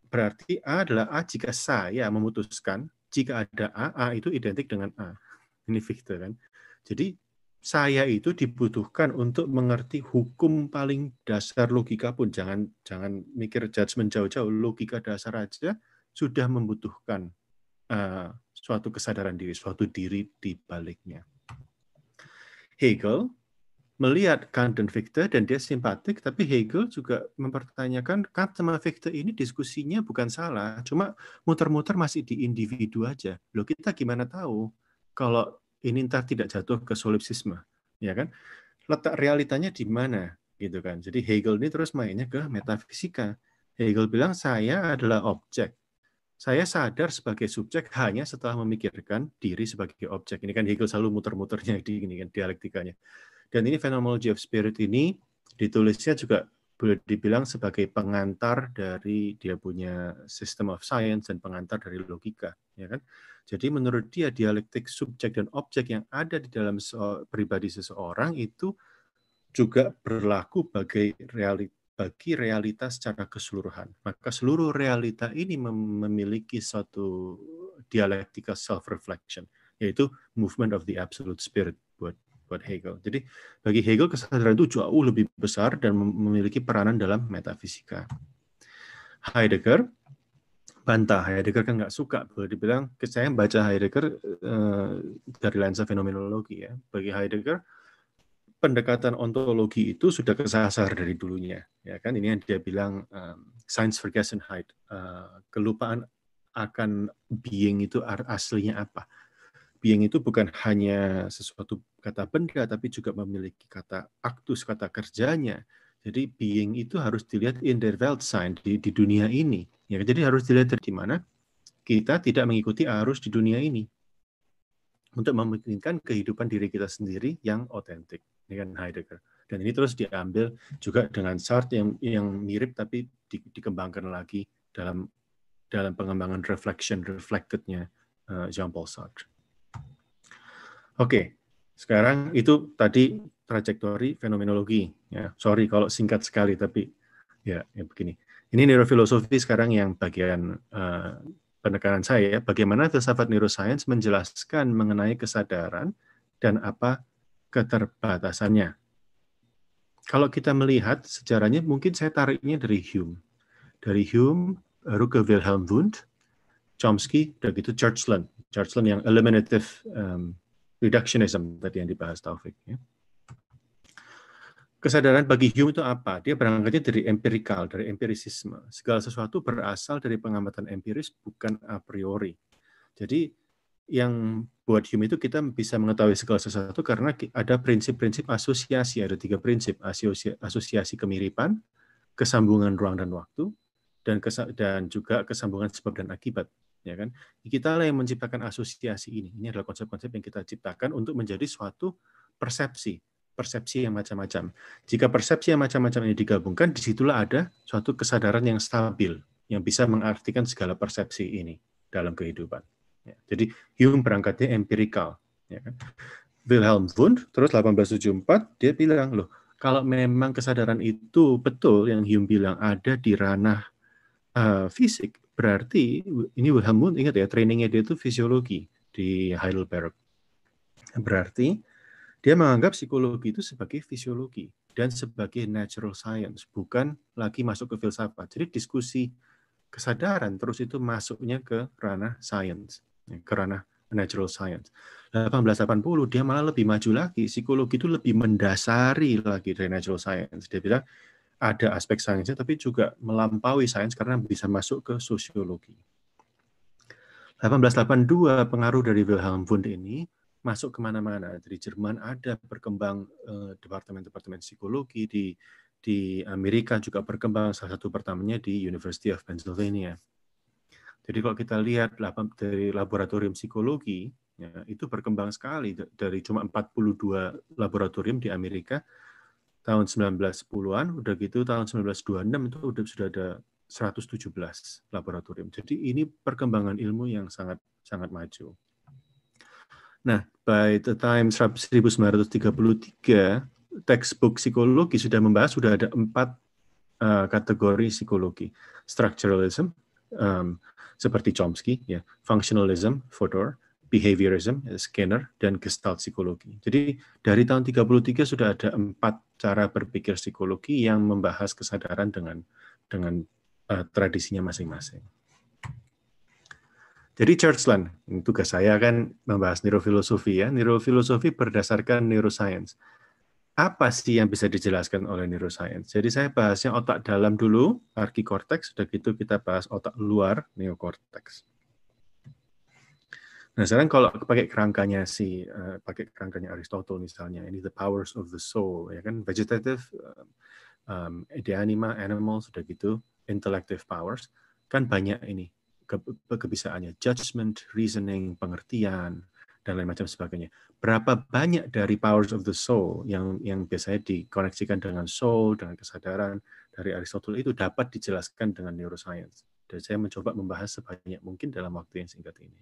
berarti A adalah A jika saya memutuskan, jika ada A itu identik dengan A. Ini Fichte kan. Jadi saya itu dibutuhkan untuk mengerti hukum paling dasar logika pun. Jangan mikir judgement jauh-jauh, logika dasar aja sudah membutuhkan suatu kesadaran diri, suatu diri di baliknya. Hegel melihat Kant dan Fichte dan dia simpatik, tapi Hegel juga mempertanyakan Kant sama Fichte ini diskusinya bukan salah, cuma muter-muter masih di individu aja. Loh, kita gimana tahu kalau ini ntar tidak jatuh ke solipsisme, ya kan? Letak realitanya di mana, gitu kan? Jadi Hegel ini terus mainnya ke metafisika. Hegel bilang saya adalah objek. Saya sadar sebagai subjek hanya setelah memikirkan diri sebagai objek. Ini kan Hegel selalu muter-muternya di ini kan dialektikanya. Dan ini Phenomenology of Spirit ini ditulisnya juga boleh dibilang sebagai pengantar dari dia punya System of Science dan pengantar dari logika, ya kan? Jadi menurut dia dialektik subjek dan objek yang ada di dalam pribadi seseorang itu juga berlaku bagi realitas secara keseluruhan. Maka seluruh realita ini memiliki suatu dialektika self-reflection, yaitu movement of the absolute spirit buat Hegel. Jadi bagi Hegel kesadaran itu jauh lebih besar dan memiliki peranan dalam metafisika. Heidegger bantah. Heidegger kan nggak suka, boleh dibilang, saya membaca Heidegger dari lensa fenomenologi ya. Bagi Heidegger pendekatan ontologi itu sudah kesasar dari dulunya, ya kan? Ini yang dia bilang Seinsvergessenheit, kelupaan akan being itu aslinya apa. Being itu bukan hanya sesuatu kata benda, tapi juga memiliki kata aktus, kata kerjanya. Jadi being itu harus dilihat in der Weltsein, di dunia ini. Ya, jadi harus dilihat dari mana kita tidak mengikuti arus di dunia ini untuk memungkinkan kehidupan diri kita sendiri yang otentik. Ini kan Heidegger. Dan ini terus diambil juga dengan Sartre yang mirip tapi dikembangkan lagi dalam pengembangan reflected-nya Jean-Paul Sartre. Oke, sekarang itu tadi trajektori fenomenologi. Ya, sorry kalau singkat sekali, tapi ya begini. Ini neurofilosofi sekarang yang bagian penekanan saya, bagaimana filsafat neuroscience menjelaskan mengenai kesadaran dan apa keterbatasannya. Kalau kita melihat sejarahnya, mungkin saya tariknya dari Hume. Dari Hume, baru ke Wilhelm Wundt, Chomsky, dan gitu Churchland yang eliminative reductionism tadi yang dibahas Taufik. Ya. Kesadaran bagi Hume itu apa? Dia berangkatnya dari empirikal, dari empirisisme. Segala sesuatu berasal dari pengamatan empiris, bukan a priori. Jadi yang buat Hume itu kita bisa mengetahui segala sesuatu karena ada prinsip-prinsip asosiasi, ada 3 prinsip, asosiasi kemiripan, kesambungan ruang dan waktu, dan juga kesambungan sebab dan akibat. Ya kan? Kitalah yang menciptakan asosiasi ini. Ini adalah konsep-konsep yang kita ciptakan untuk menjadi suatu persepsi yang macam-macam. Jika persepsi yang macam-macam ini digabungkan, disitulah ada suatu kesadaran yang stabil, yang bisa mengartikan segala persepsi ini dalam kehidupan. Ya, jadi Hume berangkatnya empirikal. Ya kan? Wilhelm Wundt, terus 1874, dia bilang, loh, kalau memang kesadaran itu betul yang Hume bilang ada di ranah fisik, berarti ini Wilhelm Wundt, ingat ya, trainingnya dia itu fisiologi di Heidelberg. Berarti dia menganggap psikologi itu sebagai fisiologi dan sebagai natural science, bukan lagi masuk ke filsafat. Jadi diskusi kesadaran terus itu masuknya ke ranah science, ke ranah natural science. 1880 dia malah lebih maju lagi, psikologi itu lebih mendasari lagi dari natural science. Dia bilang ada aspek sainsnya tapi juga melampaui sains karena bisa masuk ke sosiologi. 1882 pengaruh dari Wilhelm Wundt ini masuk kemana-mana. Dari Jerman ada berkembang departemen-departemen psikologi, di Amerika juga berkembang, salah satu pertamanya di University of Pennsylvania. Jadi kalau kita lihat dari laboratorium psikologi, ya, itu berkembang sekali. Dari cuma 42 laboratorium di Amerika, tahun 1910-an, udah gitu tahun 1926 itu sudah ada 117 laboratorium. Jadi ini perkembangan ilmu yang sangat sangat maju. Nah, by the time 1933, textbook psikologi sudah membahas, sudah ada 4 kategori psikologi. Structuralism, seperti Chomsky, ya, functionalism, Fodor, behaviorism, Skinner, dan Gestalt psikologi. Jadi dari tahun 33 sudah ada 4 cara berpikir psikologi yang membahas kesadaran dengan tradisinya masing-masing. Jadi Churchland, tugas saya kan membahas neurofilosofi ya. Neurofilosofi berdasarkan neuroscience. Apa sih yang bisa dijelaskan oleh neuroscience? Jadi saya bahasnya otak dalam dulu, archicortex, sudah gitu kita bahas otak luar, neocortex. Nah sekarang kalau pakai kerangkanya Aristotle misalnya, ini the powers of the soul, ya kan, vegetative, de anima, animal, sudah gitu, intellective powers, kan banyak ini kebisaannya, judgment, reasoning, pengertian, dan lain macam sebagainya. Berapa banyak dari powers of the soul yang biasanya dikoneksikan dengan soul, dengan kesadaran dari Aristotle itu dapat dijelaskan dengan neuroscience. Dan saya mencoba membahas sebanyak mungkin dalam waktu yang singkat ini.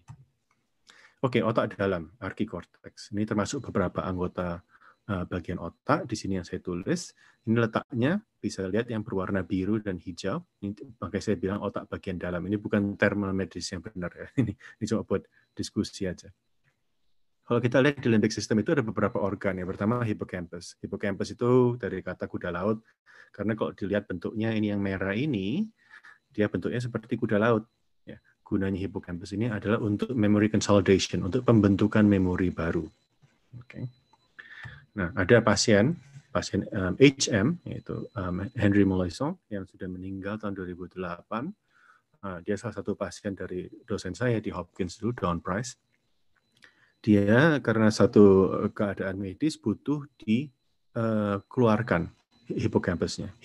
Oke, otak dalam, archicortex. Ini termasuk beberapa anggota bagian otak. Di sini yang saya tulis. Ini letaknya, bisa lihat yang berwarna biru dan hijau. Ini, makanya saya bilang otak bagian dalam. Ini bukan term medis yang benar ya. Ini cuma buat diskusi aja. Kalau kita lihat di limbic system itu ada beberapa organ. Yang pertama hippocampus. Hippocampus itu dari kata kuda laut. Karena kalau dilihat bentuknya ini yang merah ini, dia bentuknya seperti kuda laut. Ya, gunanya hippocampus ini adalah untuk memory consolidation, untuk pembentukan memori baru. Oke. Nah, ada pasien HM, yaitu Henry Molaison, yang sudah meninggal tahun 2008. Dia salah satu pasien dari dosen saya di Hopkins dulu, Don Price. Dia karena satu keadaan medis butuh dikeluarkan hippocampusnya,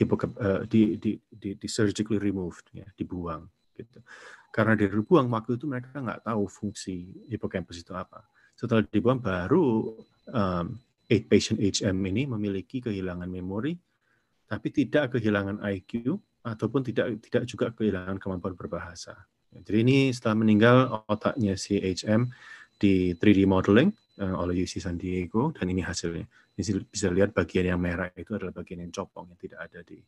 di surgically removed, ya, dibuang. Gitu. Karena dibuang waktu itu mereka nggak tahu fungsi hippocampus itu apa. Setelah dibuang baru 8 patient HM ini memiliki kehilangan memori, tapi tidak kehilangan IQ ataupun tidak juga kehilangan kemampuan berbahasa. Jadi ini setelah meninggal otaknya si HM di 3D modeling oleh UC San Diego, dan ini hasilnya. Ini bisa lihat bagian yang merah itu adalah bagian yang copong yang tidak ada di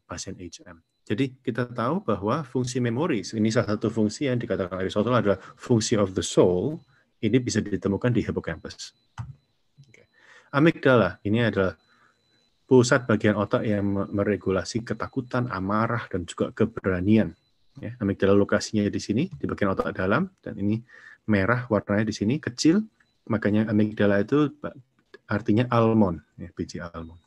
pasien HM. Jadi kita tahu bahwa fungsi memori, ini salah satu fungsi yang dikatakan Aristotle adalah fungsi of the soul, ini bisa ditemukan di hippocampus. Okay. Amigdala, ini adalah pusat bagian otak yang meregulasi ketakutan, amarah, dan juga keberanian. Ya, amigdala lokasinya di sini, di bagian otak dalam, dan ini merah warnanya di sini, kecil, makanya amigdala itu artinya almond, ya, biji almond.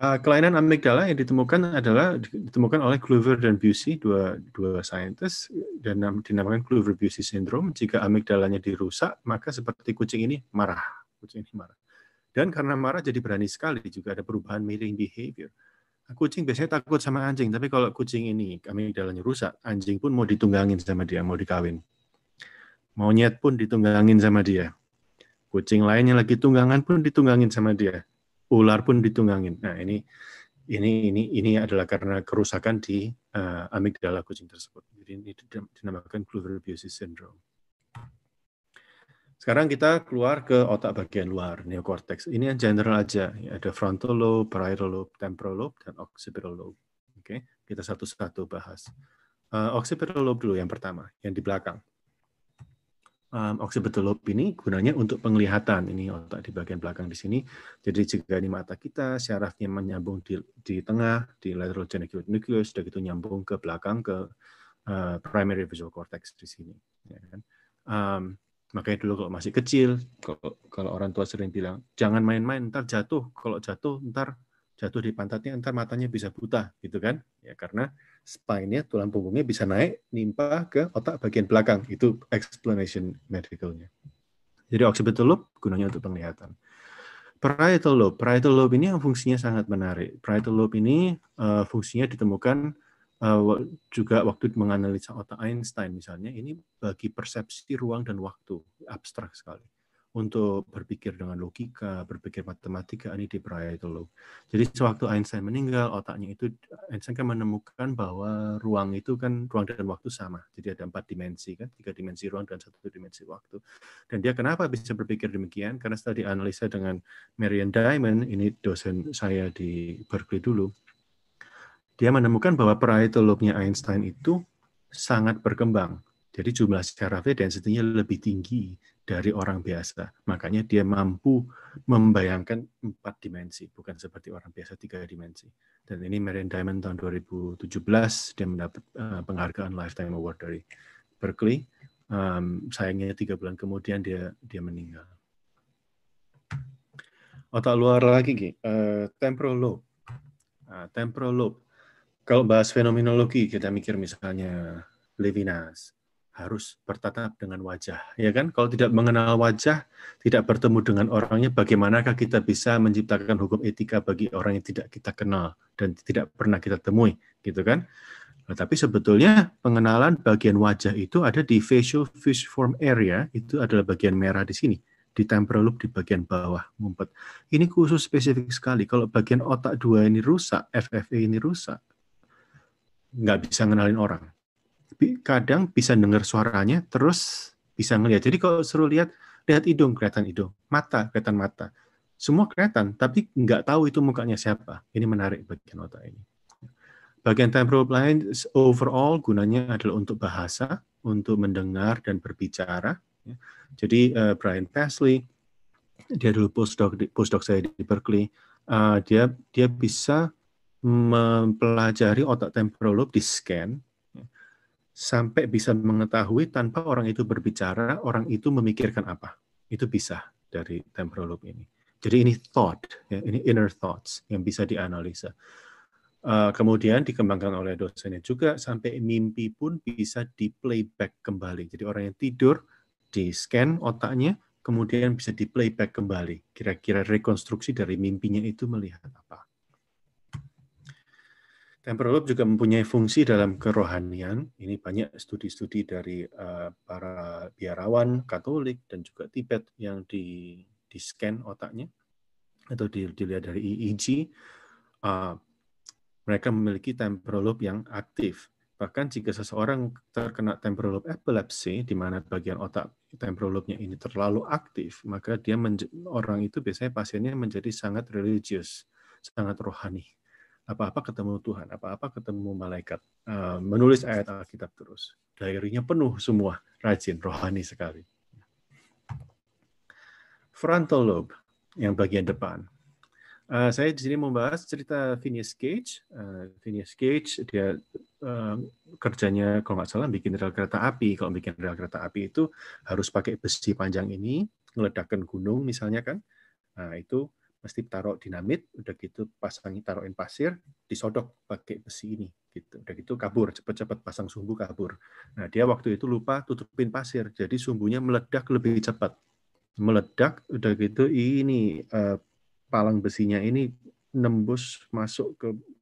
Kelainan amigdala yang ditemukan oleh Kluver dan Bucy, dua saintis, dan dinamakan Kluver-Bucy syndrome. Jika amigdalanya dirusak, maka seperti kucing ini marah. Dan karena marah jadi berani sekali, juga ada perubahan mating behavior. Kucing biasanya takut sama anjing, tapi kalau kucing ini amigdalanya rusak, anjing pun mau ditunggangin sama dia, mau dikawin. Monyet pun ditunggangin sama dia. Kucing lainnya lagi tunggangan pun ditunggangin sama dia. Ular pun ditunggangin. Nah, ini adalah karena kerusakan di amigdala kucing tersebut. Jadi ini dinamakan Kluver-Bucy syndrome. Sekarang kita keluar ke otak bagian luar, neocortex. Ini yang general aja. Ada frontal lobe, parietal lobe, temporal lobe, dan occipital lobe. Oke, kita satu-satu bahas. Occipital lobe dulu yang pertama, yang di belakang. Occipital lobe ini gunanya untuk penglihatan. Ini otak di bagian belakang di sini. Jadi jika ini mata kita, syarafnya menyambung di tengah, di lateral geniculate nucleus, sudah gitu nyambung ke belakang ke primary visual cortex di sini. Ya kan? Makanya dulu kalau masih kecil, kalau orang tua sering bilang, jangan main-main, ntar jatuh. Kalau jatuh, ntar jatuh di pantatnya, ntar matanya bisa buta, gitu kan? Ya karena spine-nya, tulang punggungnya bisa naik, nimpa ke otak bagian belakang. Itu explanation medicalnya. Jadi occipital lobe gunanya untuk penglihatan. Parietal lobe ini yang fungsinya sangat menarik. Parietal lobe ini fungsinya ditemukan juga waktu menganalisa otak Einstein misalnya, ini bagi persepsi ruang dan waktu, abstrak sekali. Untuk berpikir dengan logika, berpikir matematika, ini di parietal lobe. Jadi sewaktu Einstein meninggal, otaknya itu, Einstein kan menemukan bahwa ruang itu kan, ruang dan waktu sama. Jadi ada 4 dimensi kan, 3 dimensi ruang dan 1 dimensi waktu. Dan dia kenapa bisa berpikir demikian? Karena setelah dianalisa dengan Marian Diamond, ini dosen saya di Berkeley dulu, dia menemukan bahwa parietal lobe-nya Einstein itu sangat berkembang. Jadi jumlah syarafnya density-nya lebih tinggi dari orang biasa. Makanya dia mampu membayangkan 4 dimensi, bukan seperti orang biasa 3 dimensi. Dan ini Marian Diamond tahun 2017, dia mendapat penghargaan Lifetime Award dari Berkeley. Sayangnya 3 bulan kemudian dia meninggal. Otak luar lagi, temporal lobe. Temporal lobe. Kalau bahas fenomenologi, kita mikir misalnya Levinas, harus bertatap dengan wajah. Ya kan? Kalau tidak mengenal wajah, tidak bertemu dengan orangnya, bagaimanakah kita bisa menciptakan hukum etika bagi orang yang tidak kita kenal dan tidak pernah kita temui, gitu kan? Nah, tapi sebetulnya pengenalan bagian wajah itu ada di facial fusiform area, itu adalah bagian merah di sini, di temporal lobe di bagian bawah, ngumpet. Ini khusus spesifik sekali. Kalau bagian otak 2 ini rusak, FFA ini rusak, nggak bisa ngenalin orang. Kadang bisa dengar suaranya, terus bisa ngelihat. Jadi kalau suruh lihat hidung, kelihatan hidung. Mata, kelihatan mata. Semua kelihatan, tapi nggak tahu itu mukanya siapa. Ini menarik bagian otak ini. Bagian temporal blind overall gunanya adalah untuk bahasa, untuk mendengar dan berbicara. Jadi Brian Paisley, dia dulu postdoc saya di Berkeley, dia bisa mempelajari otak temporal lobe di scan sampai bisa mengetahui tanpa orang itu berbicara, orang itu memikirkan apa. Itu bisa dari temporal lobe ini. Jadi ini thought, ya, ini inner thoughts yang bisa dianalisa. Kemudian dikembangkan oleh dosennya juga sampai mimpi pun bisa di playback kembali. Jadi orang yang tidur di scan otaknya, kemudian bisa di playback kembali. Kira-kira rekonstruksi dari mimpinya itu melihat apa. Temporal lobe juga mempunyai fungsi dalam kerohanian. Ini banyak studi-studi dari para biarawan Katolik dan juga Tibet yang di scan otaknya atau dilihat dari EEG. Mereka memiliki temporal lobe yang aktif. Bahkan jika seseorang terkena temporal lobe epilepsy, di mana bagian otak temporal lobe-nya ini terlalu aktif, maka orang itu biasanya pasiennya menjadi sangat religius, sangat rohani. Apa-apa ketemu Tuhan, apa-apa ketemu malaikat. Menulis ayat Alkitab terus. Diary-nya penuh semua, rajin, rohani sekali. Frontal lobe, yang bagian depan. Saya di sini membahas cerita Phineas Gage. Phineas Gage, dia kerjanya, kalau nggak salah, bikin rel kereta api. Kalau bikin rel kereta api itu harus pakai besi panjang ini, meledakkan gunung misalnya kan. Nah, itu mesti taruh dinamit, udah gitu taruhin pasir, disodok pakai besi ini, gitu. Udah gitu kabur, cepat-cepat pasang sumbu kabur. Nah, dia waktu itu lupa tutupin pasir, jadi sumbunya meledak lebih cepat. Meledak, udah gitu ini palang besinya ini nembus masuk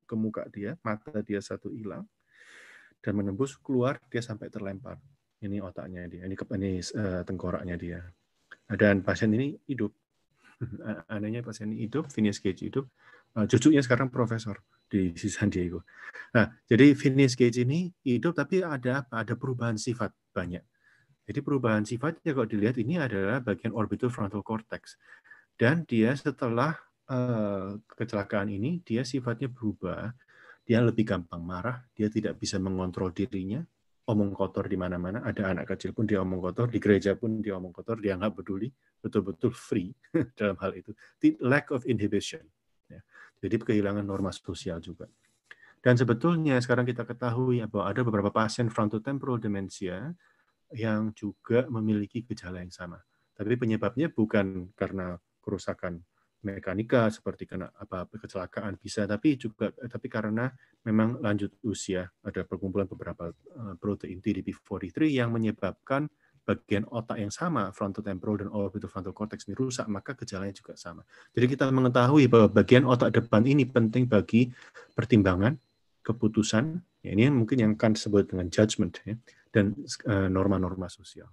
ke muka dia, mata dia satu hilang, dan menembus keluar dia sampai terlempar. Ini otaknya dia, ini tengkoraknya dia. Dan pasien ini hidup. Anehnya pasien ini hidup, Phineas Gage hidup, cucunya sekarang profesor di San Diego. Nah, jadi Phineas Gage ini hidup, tapi ada perubahan sifat banyak. Jadi perubahan sifatnya kalau dilihat ini adalah bagian orbital frontal cortex. Dan dia setelah kecelakaan ini, dia sifatnya berubah. Dia lebih gampang marah, dia tidak bisa mengontrol dirinya, omong kotor di mana-mana, ada anak kecil pun dia omong kotor, di gereja pun dia omong kotor, dia nggak peduli, betul-betul free dalam hal itu. The lack of inhibition. Ya. Jadi kehilangan norma sosial juga. Dan sebetulnya sekarang kita ketahui bahwa ada beberapa pasien frontotemporal dementia yang juga memiliki gejala yang sama. Tapi penyebabnya bukan karena kerusakan mekanika seperti kena kecelakaan bisa, tapi karena memang lanjut usia, ada perkumpulan beberapa protein TDP-43 yang menyebabkan bagian otak yang sama, frontotemporal dan orbitofrontal cortex ini rusak, maka gejalanya juga sama. Jadi kita mengetahui bahwa bagian otak depan ini penting bagi pertimbangan, keputusan, ya ini mungkin yang akan disebut dengan judgment, ya, dan norma-norma sosial.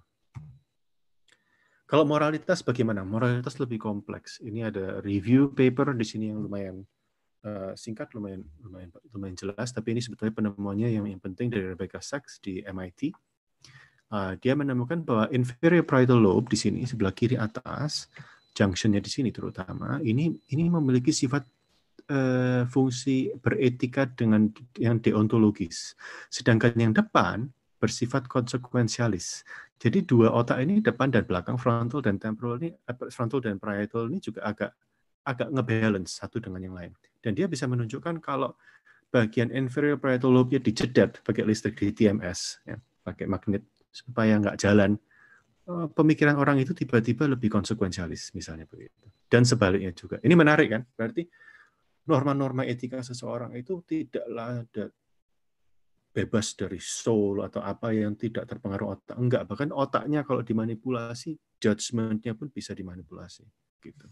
Kalau moralitas bagaimana? Moralitas lebih kompleks. Ini ada review paper di sini yang lumayan singkat, lumayan jelas, tapi ini sebetulnya penemuannya yang penting dari Rebecca Sachs di MIT. Dia menemukan bahwa inferior parietal lobe di sini sebelah kiri atas, junctionnya di sini terutama, ini memiliki sifat fungsi beretika dengan yang deontologis. Sedangkan yang depan bersifat konsekuensialis. Jadi dua otak ini, depan dan belakang, frontal dan temporal ini, frontal dan parietal ini juga agak ngebalance satu dengan yang lain. Dan dia bisa menunjukkan kalau bagian inferior parietal lobe-nya dicedet pakai listrik di TMS, ya, pakai magnet supaya nggak jalan, pemikiran orang itu tiba-tiba lebih konsekuensialis, misalnya begitu. Dan sebaliknya juga. Ini menarik kan? Berarti norma-norma etika seseorang itu tidaklah ada bebas dari soul atau apa yang tidak terpengaruh otak. Enggak, bahkan otaknya kalau dimanipulasi, judgment-nya pun bisa dimanipulasi. Gitu.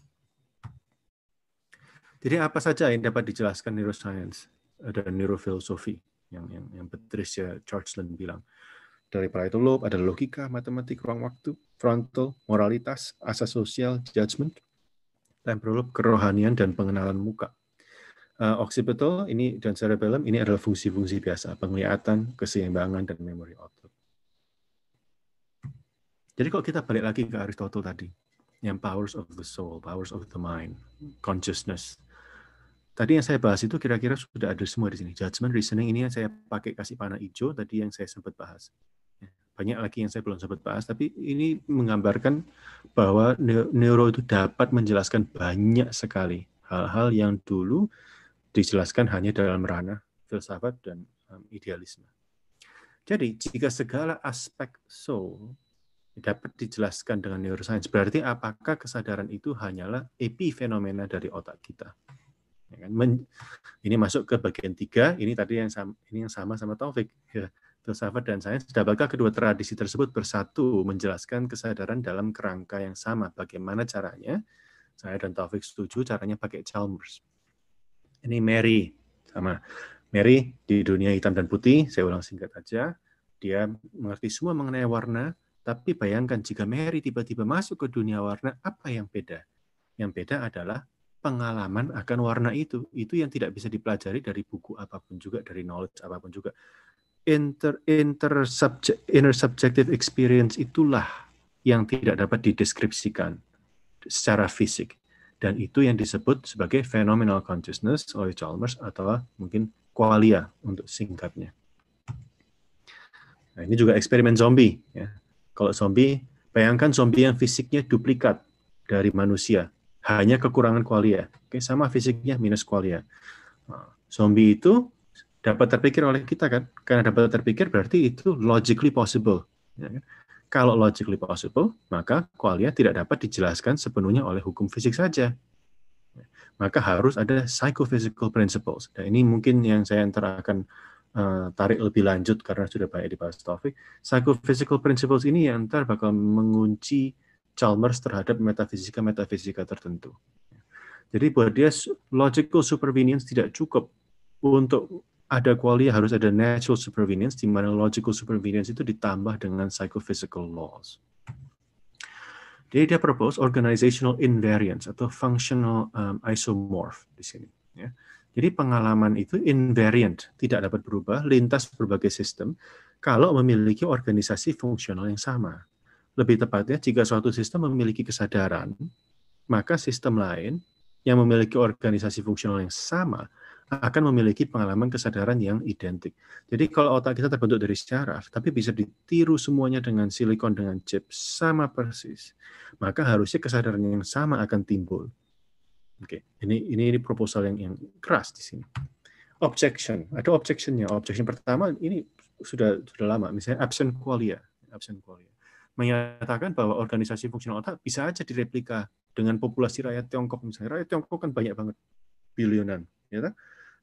Jadi apa saja yang dapat dijelaskan neuroscience dan neurofilosofi yang Patricia Churchland bilang. Dari parietal lobe ada logika, matematik, ruang waktu, frontal, moralitas, asas sosial, judgment, temporal lobe, kerohanian dan pengenalan muka. Occipital ini dan cerebellum ini adalah fungsi-fungsi biasa, penglihatan, keseimbangan dan memory output. Jadi kalau kita balik lagi ke Aristotle tadi, yang powers of the soul, powers of the mind, consciousness. Tadi yang saya bahas itu kira-kira sudah ada semua di sini. Judgment, reasoning ini yang saya pakai kasih panah hijau tadi yang saya sempat bahas. Banyak lagi yang saya belum sempat bahas, tapi ini menggambarkan bahwa neuro itu dapat menjelaskan banyak sekali hal-hal yang dulu dijelaskan hanya dalam ranah filsafat dan idealisme. Jadi, jika segala aspek soul dapat dijelaskan dengan neuroscience, berarti apakah kesadaran itu hanyalah epifenomena dari otak kita? Ini masuk ke bagian 3, ini tadi yang sama Taufik. Ya. Filsafat dan sains, dapatkah kedua tradisi tersebut bersatu menjelaskan kesadaran dalam kerangka yang sama? Bagaimana caranya? Saya dan Taufik setuju caranya pakai Chalmers. Ini Mary, sama. Mary di dunia hitam dan putih, saya ulang singkat aja, dia mengerti semua mengenai warna, tapi bayangkan jika Mary tiba-tiba masuk ke dunia warna, apa yang beda? Yang beda adalah pengalaman akan warna itu yang tidak bisa dipelajari dari buku apapun juga, dari knowledge apapun juga. Intersubjective experience itulah yang tidak dapat dideskripsikan secara fisik, dan itu yang disebut sebagai phenomenal consciousness oleh Chalmers atau mungkin qualia untuk singkatnya. Nah, ini juga eksperimen zombie. Ya. Kalau zombie, bayangkan zombie yang fisiknya duplikat dari manusia, hanya kekurangan qualia. Oke, sama fisiknya minus qualia. Nah, zombie itu dapat terpikir oleh kita kan, karena dapat terpikir berarti itu logically possible. Ya, kan? Kalau logically possible, maka qualia tidak dapat dijelaskan sepenuhnya oleh hukum fisik saja. Maka harus ada psychophysical principles. Dan ini mungkin yang saya akan tarik lebih lanjut karena sudah banyak dibahas Taufik. Psychophysical principles ini yang ntar bakal mengunci Chalmers terhadap metafisika tertentu. Jadi buat dia logical supervenience tidak cukup untuk ada qualia, harus ada natural supervenience, di mana logical supervenience itu ditambah dengan psychophysical laws. Jadi dia propose organizational invariance atau functional isomorph di sini. Ya. Jadi pengalaman itu invariant, tidak dapat berubah, lintas berbagai sistem, kalau memiliki organisasi fungsional yang sama. Lebih tepatnya, jika suatu sistem memiliki kesadaran, maka sistem lain yang memiliki organisasi fungsional yang sama akan memiliki pengalaman kesadaran yang identik. Jadi kalau otak kita terbentuk dari syaraf, tapi bisa ditiru semuanya dengan silikon, dengan chip, sama persis, maka harusnya kesadaran yang sama akan timbul. Oke, ini proposal yang keras di sini. Objection, ada objectionnya. Objection pertama ini sudah lama, misalnya absent qualia. absen qualia, menyatakan bahwa organisasi fungsional otak bisa aja direplika dengan populasi rakyat Tiongkok misalnya. Rakyat Tiongkok kan banyak banget, bilionan, ya kan?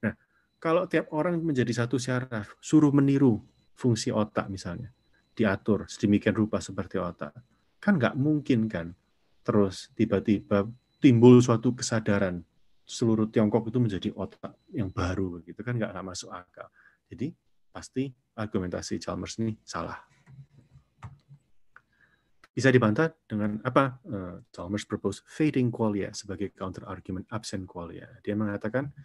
Nah, kalau tiap orang menjadi satu syaraf, suruh meniru fungsi otak misalnya, diatur sedemikian rupa seperti otak, kan nggak mungkin kan terus tiba-tiba timbul suatu kesadaran seluruh Tiongkok itu menjadi otak yang baru, gitu kan nggak masuk akal. Jadi pasti argumentasi Chalmers ini salah. Bisa dibantah dengan apa? Chalmers propose fading qualia sebagai counter argument absent qualia. Dia mengatakan,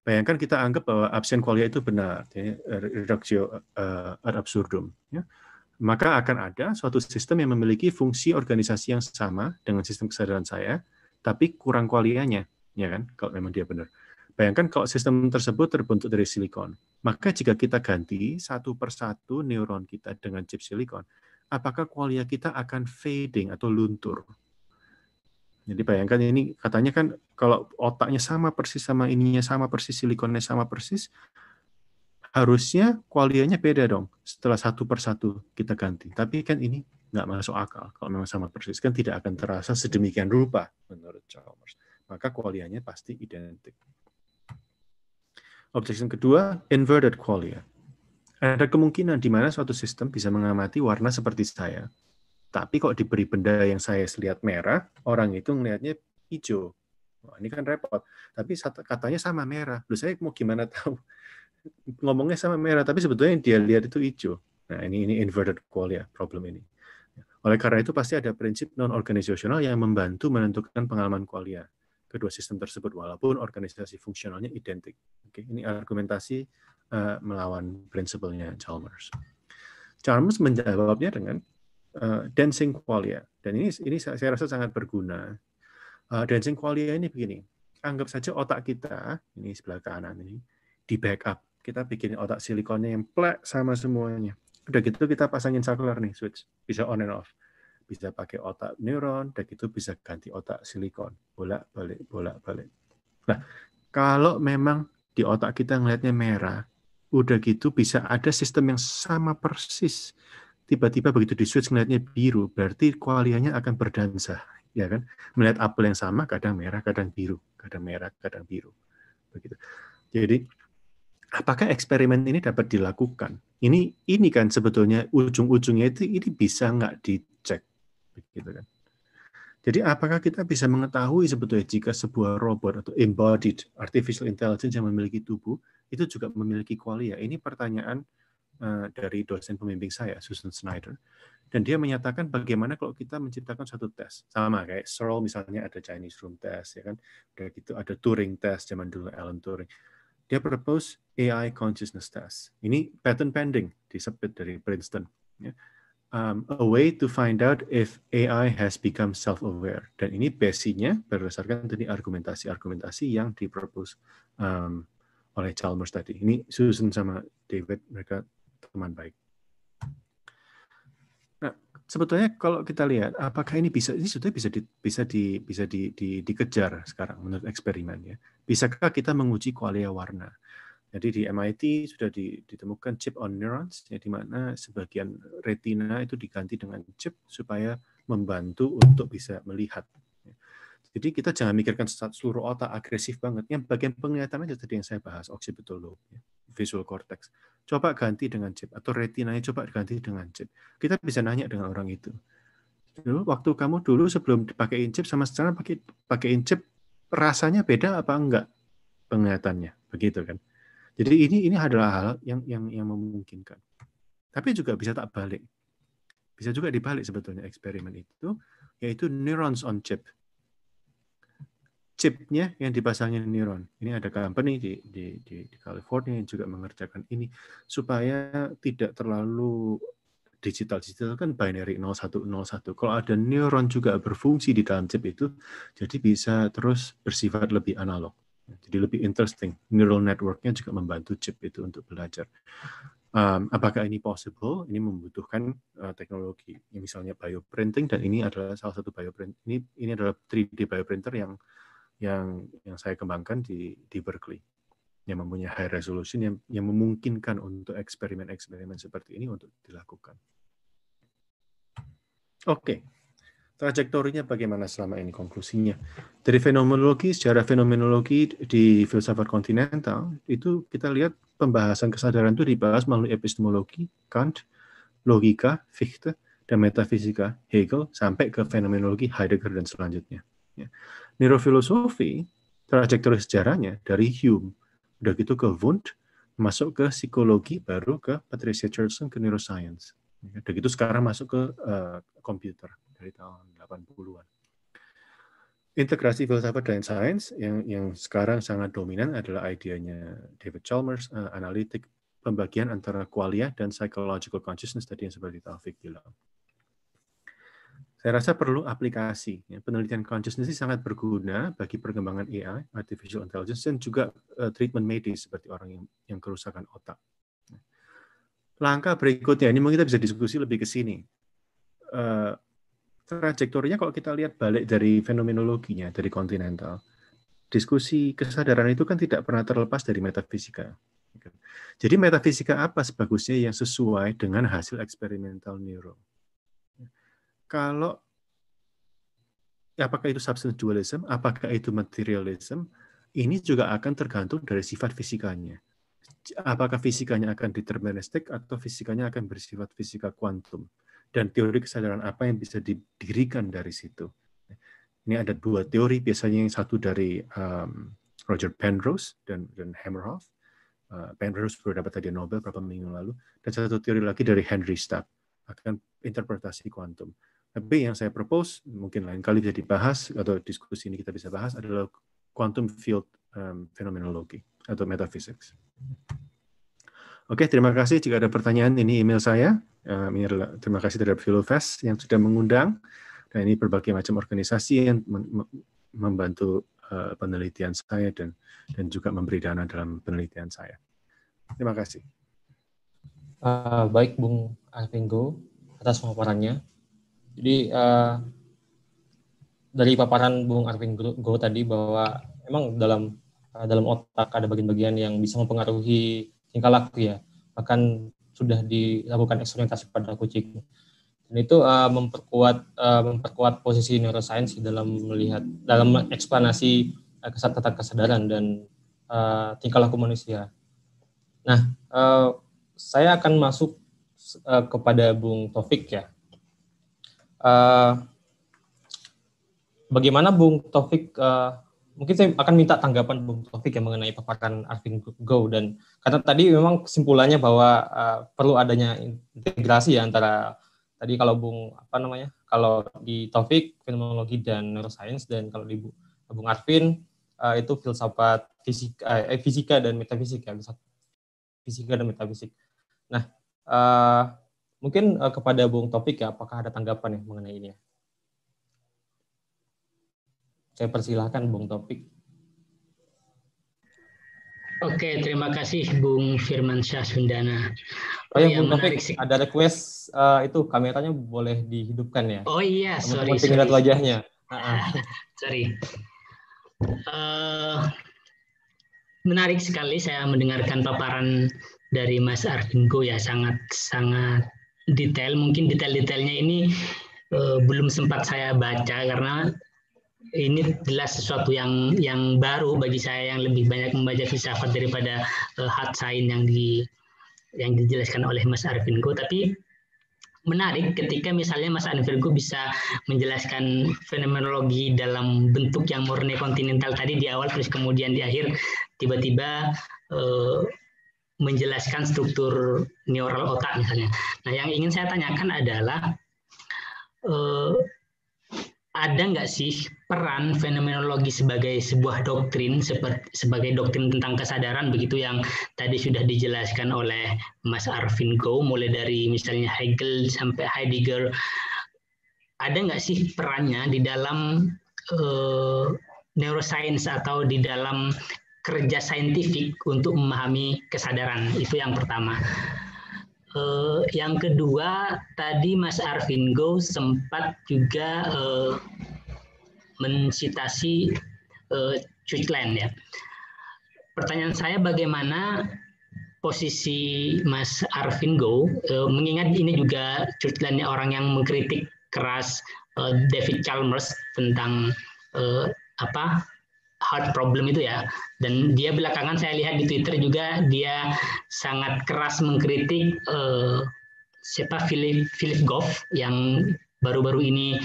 bayangkan kita anggap bahwa absent qualia itu benar, ya, reductio ad absurdum. Ya. Maka akan ada suatu sistem yang memiliki fungsi organisasi yang sama dengan sistem kesadaran saya, tapi kurang qualianya, ya kan? Kalau memang dia benar. Bayangkan kalau sistem tersebut terbentuk dari silikon, maka jika kita ganti satu persatu neuron kita dengan chip silikon, apakah qualia kita akan fading atau luntur? Jadi bayangkan ini katanya kan kalau otaknya sama persis sama ininya sama persis, silikonnya sama persis, harusnya qualianya beda dong setelah satu persatu kita ganti. Tapi kan ini nggak masuk akal. Kalau memang sama persis kan tidak akan terasa sedemikian rupa menurut Chalmers. Maka qualianya pasti identik. Objection kedua, inverted qualia. Ada kemungkinan di mana suatu sistem bisa mengamati warna seperti saya. Tapi kok diberi benda yang saya lihat merah, orang itu ngelihatnya hijau. Wah, ini kan repot. Tapi katanya sama merah. Loh, saya mau gimana tahu? Ngomongnya sama merah, tapi sebetulnya yang dia lihat itu hijau. Nah, ini inverted qualia problem ini. Oleh karena itu pasti ada prinsip non-organisasional yang membantu menentukan pengalaman qualia kedua sistem tersebut, walaupun organisasi fungsionalnya identik. Oke, ini argumentasi melawan prinsipnya Chalmers. Chalmers menjawabnya dengan dancing qualia, dan ini saya rasa sangat berguna. Dancing qualia ini begini, anggap saja otak kita ini sebelah kanan ini di backup, kita bikin otak silikonnya yang plek sama semuanya. Udah gitu kita pasangin saklar nih, switch, bisa on and off. Bisa pakai otak neuron, dan gitu bisa ganti otak silikon, bolak-balik. Nah, kalau memang di otak kita ngelihatnya merah, udah gitu bisa ada sistem yang sama persis. Tiba-tiba begitu di switch ngelihatnya biru, berarti qualianya akan berdansa, ya kan? Melihat apel yang sama, kadang merah, kadang biru, kadang merah, kadang biru, begitu. Jadi, apakah eksperimen ini dapat dilakukan? Ini kan sebetulnya ujung-ujungnya itu ini bisa nggak dicek, begitu kan? Jadi apakah kita bisa mengetahui sebetulnya jika sebuah robot atau embodied artificial intelligence yang memiliki tubuh itu juga memiliki qualia? Ini pertanyaan dari dosen pembimbing saya, Susan Snyder, dan dia menyatakan bagaimana kalau kita menciptakan satu tes sama kayak Searle misalnya ada Chinese room test, ya kan? Kayak gitu ada Turing test zaman dulu Alan Turing. Dia propose AI consciousness test. Ini patent pending, disebut dari Princeton. Ya. A way to find out if AI has become self-aware. Dan ini basic-nya berdasarkan tadi argumentasi yang dipropose oleh Chalmers tadi. Ini Susan sama David, mereka teman baik. Nah, sebetulnya kalau kita lihat, apakah ini sebetulnya bisa dikejar sekarang menurut eksperimen ya? Bisakah kita menguji qualia warna? Jadi di MIT sudah ditemukan chip on neurons, ya, di mana sebagian retina itu diganti dengan chip supaya membantu untuk bisa melihat. Jadi kita jangan mikirkan seluruh otak agresif banget. Yang bagian penglihatan aja tadi yang saya bahas, occipital lobe, visual cortex. Coba ganti dengan chip, atau retinanya coba ganti dengan chip. Kita bisa nanya dengan orang itu. Dulu, waktu kamu dulu sebelum dipakein chip sama sekarang pakein chip, rasanya beda apa enggak penglihatannya? Begitu kan. Jadi ini adalah hal yang memungkinkan. Tapi juga bisa tak balik. Bisa juga dibalik sebetulnya eksperimen itu, yaitu neurons on chip. Chipnya yang dipasangin neuron. Ini ada company di California yang juga mengerjakan ini supaya tidak terlalu digital kan binary 0101. Kalau ada neuron juga berfungsi di dalam chip itu, jadi bisa terus bersifat lebih analog. Jadi lebih interesting. Neural network-nya juga membantu chip itu untuk belajar. Apakah ini possible? Ini membutuhkan teknologi, misalnya bioprinting, dan ini adalah salah satu bioprint. Ini adalah 3D bioprinter yang saya kembangkan di Berkeley, yang mempunyai high resolution yang memungkinkan untuk eksperimen-eksperimen seperti ini untuk dilakukan. Oke. Trajektorinya bagaimana selama ini konklusinya? Dari fenomenologi, sejarah fenomenologi di filsafat kontinental, itu kita lihat pembahasan kesadaran itu dibahas melalui epistemologi, Kant, logika, Fichte, dan metafisika, Hegel, sampai ke fenomenologi, Heidegger, dan selanjutnya. Neurofilosofi, trajektori sejarahnya dari Hume, udah gitu ke Wundt, masuk ke psikologi, baru ke Patricia Churchson ke neuroscience. Udah gitu sekarang masuk ke komputer dari tahun 80-an. Integrasi filsafat dan sains yang sekarang sangat dominan adalah idenya David Chalmers, analitik pembagian antara qualia dan psychological consciousness tadi yang seperti Taufik bilang. Saya rasa perlu aplikasi. Penelitian consciousness ini sangat berguna bagi perkembangan AI, artificial intelligence, dan juga treatment medis seperti orang yang kerusakan otak. Langkah berikutnya, ini mungkin kita bisa diskusi lebih ke sini. Trajektorinya kalau kita lihat balik dari fenomenologinya, dari kontinental, diskusi kesadaran itu kan tidak pernah terlepas dari metafisika. Jadi metafisika apa sebagusnya yang sesuai dengan hasil eksperimental neuro? Kalau apakah itu substance dualism, apakah itu materialism, ini juga akan tergantung dari sifat fisikanya. Apakah fisikanya akan deterministik atau fisikanya akan bersifat fisika kuantum. Dan teori kesadaran apa yang bisa didirikan dari situ. Ini ada dua teori, biasanya yang satu dari Roger Penrose dan Hammerhoff. Penrose baru dapat hadiah Nobel beberapa minggu lalu. Dan satu teori lagi dari Henry Stapp, akan interpretasi kuantum. Tapi yang saya propose, mungkin lain kali bisa dibahas, atau diskusi ini kita bisa bahas, adalah quantum field phenomenology atau metaphysics. Oke, terima kasih. Jika ada pertanyaan, ini email saya. Ini adalah terima kasih terhadap Philofest yang sudah mengundang. Dan ini berbagai macam organisasi yang membantu penelitian saya dan juga memberi dana dalam penelitian saya. Terima kasih. Baik, Bung Arvin Go, atas pemaparannya. Jadi dari paparan Bung Arvin Go tadi bahwa memang dalam otak ada bagian-bagian yang bisa mempengaruhi tingkah laku ya, bahkan sudah dilakukan eksperimentasi pada kucing. Dan itu memperkuat posisi neuroscience dalam eksplanasi tentang kesadaran dan tingkah laku manusia. Nah, saya akan masuk kepada Bung Taufik ya. Bagaimana Bung Taufik? Mungkin saya akan minta tanggapan Bung Taufik yang mengenai paparan Arvin Go, dan karena tadi memang kesimpulannya bahwa perlu adanya integrasi ya antara tadi kalau kalau di Taufik fenomenologi dan neuroscience, dan kalau di Bung Arvin itu filsafat fisika dan metafisika, fisika dan metafisik. Nah, mungkin kepada Bung Taufik ya, apakah ada tanggapan ya mengenai ini ya? Saya persilahkan Bung Taufik. Oke, terima kasih Bung Firmansyah Sundana. Oh ya, Bung Taufik, ada request itu kameranya boleh dihidupkan ya? Oh iya, sorry. Lihat wajahnya. Sorry. Menarik sekali saya mendengarkan paparan dari Mas Arvin Go ya, sangat detail. Mungkin detail-detailnya ini belum sempat saya baca karena ini jelas sesuatu yang baru bagi saya, yang lebih banyak membaca filsafat daripada hard science yang dijelaskan oleh Mas Arvin Go. Tapi menarik ketika misalnya Mas Arvin Go bisa menjelaskan fenomenologi dalam bentuk yang murni kontinental tadi di awal, terus kemudian di akhir tiba-tiba menjelaskan struktur neural otak misalnya. Nah, yang ingin saya tanyakan adalah ada nggak sih peran fenomenologi sebagai sebuah doktrin, sebagai doktrin tentang kesadaran begitu yang tadi sudah dijelaskan oleh Mas Arvin Go, mulai dari misalnya Hegel sampai Heidegger. Ada nggak sih perannya di dalam neuroscience atau di dalam kerja saintifik untuk memahami kesadaran? Itu yang pertama. Yang kedua, tadi Mas Arvin Go sempat juga mensitasi Churchland ya. Pertanyaan saya, bagaimana posisi Mas Arvin Go, mengingat ini juga Churchland orang yang mengkritik keras David Chalmers tentang hard problem itu ya. Dan dia belakangan saya lihat di Twitter juga dia sangat keras mengkritik Philip Goff yang baru-baru ini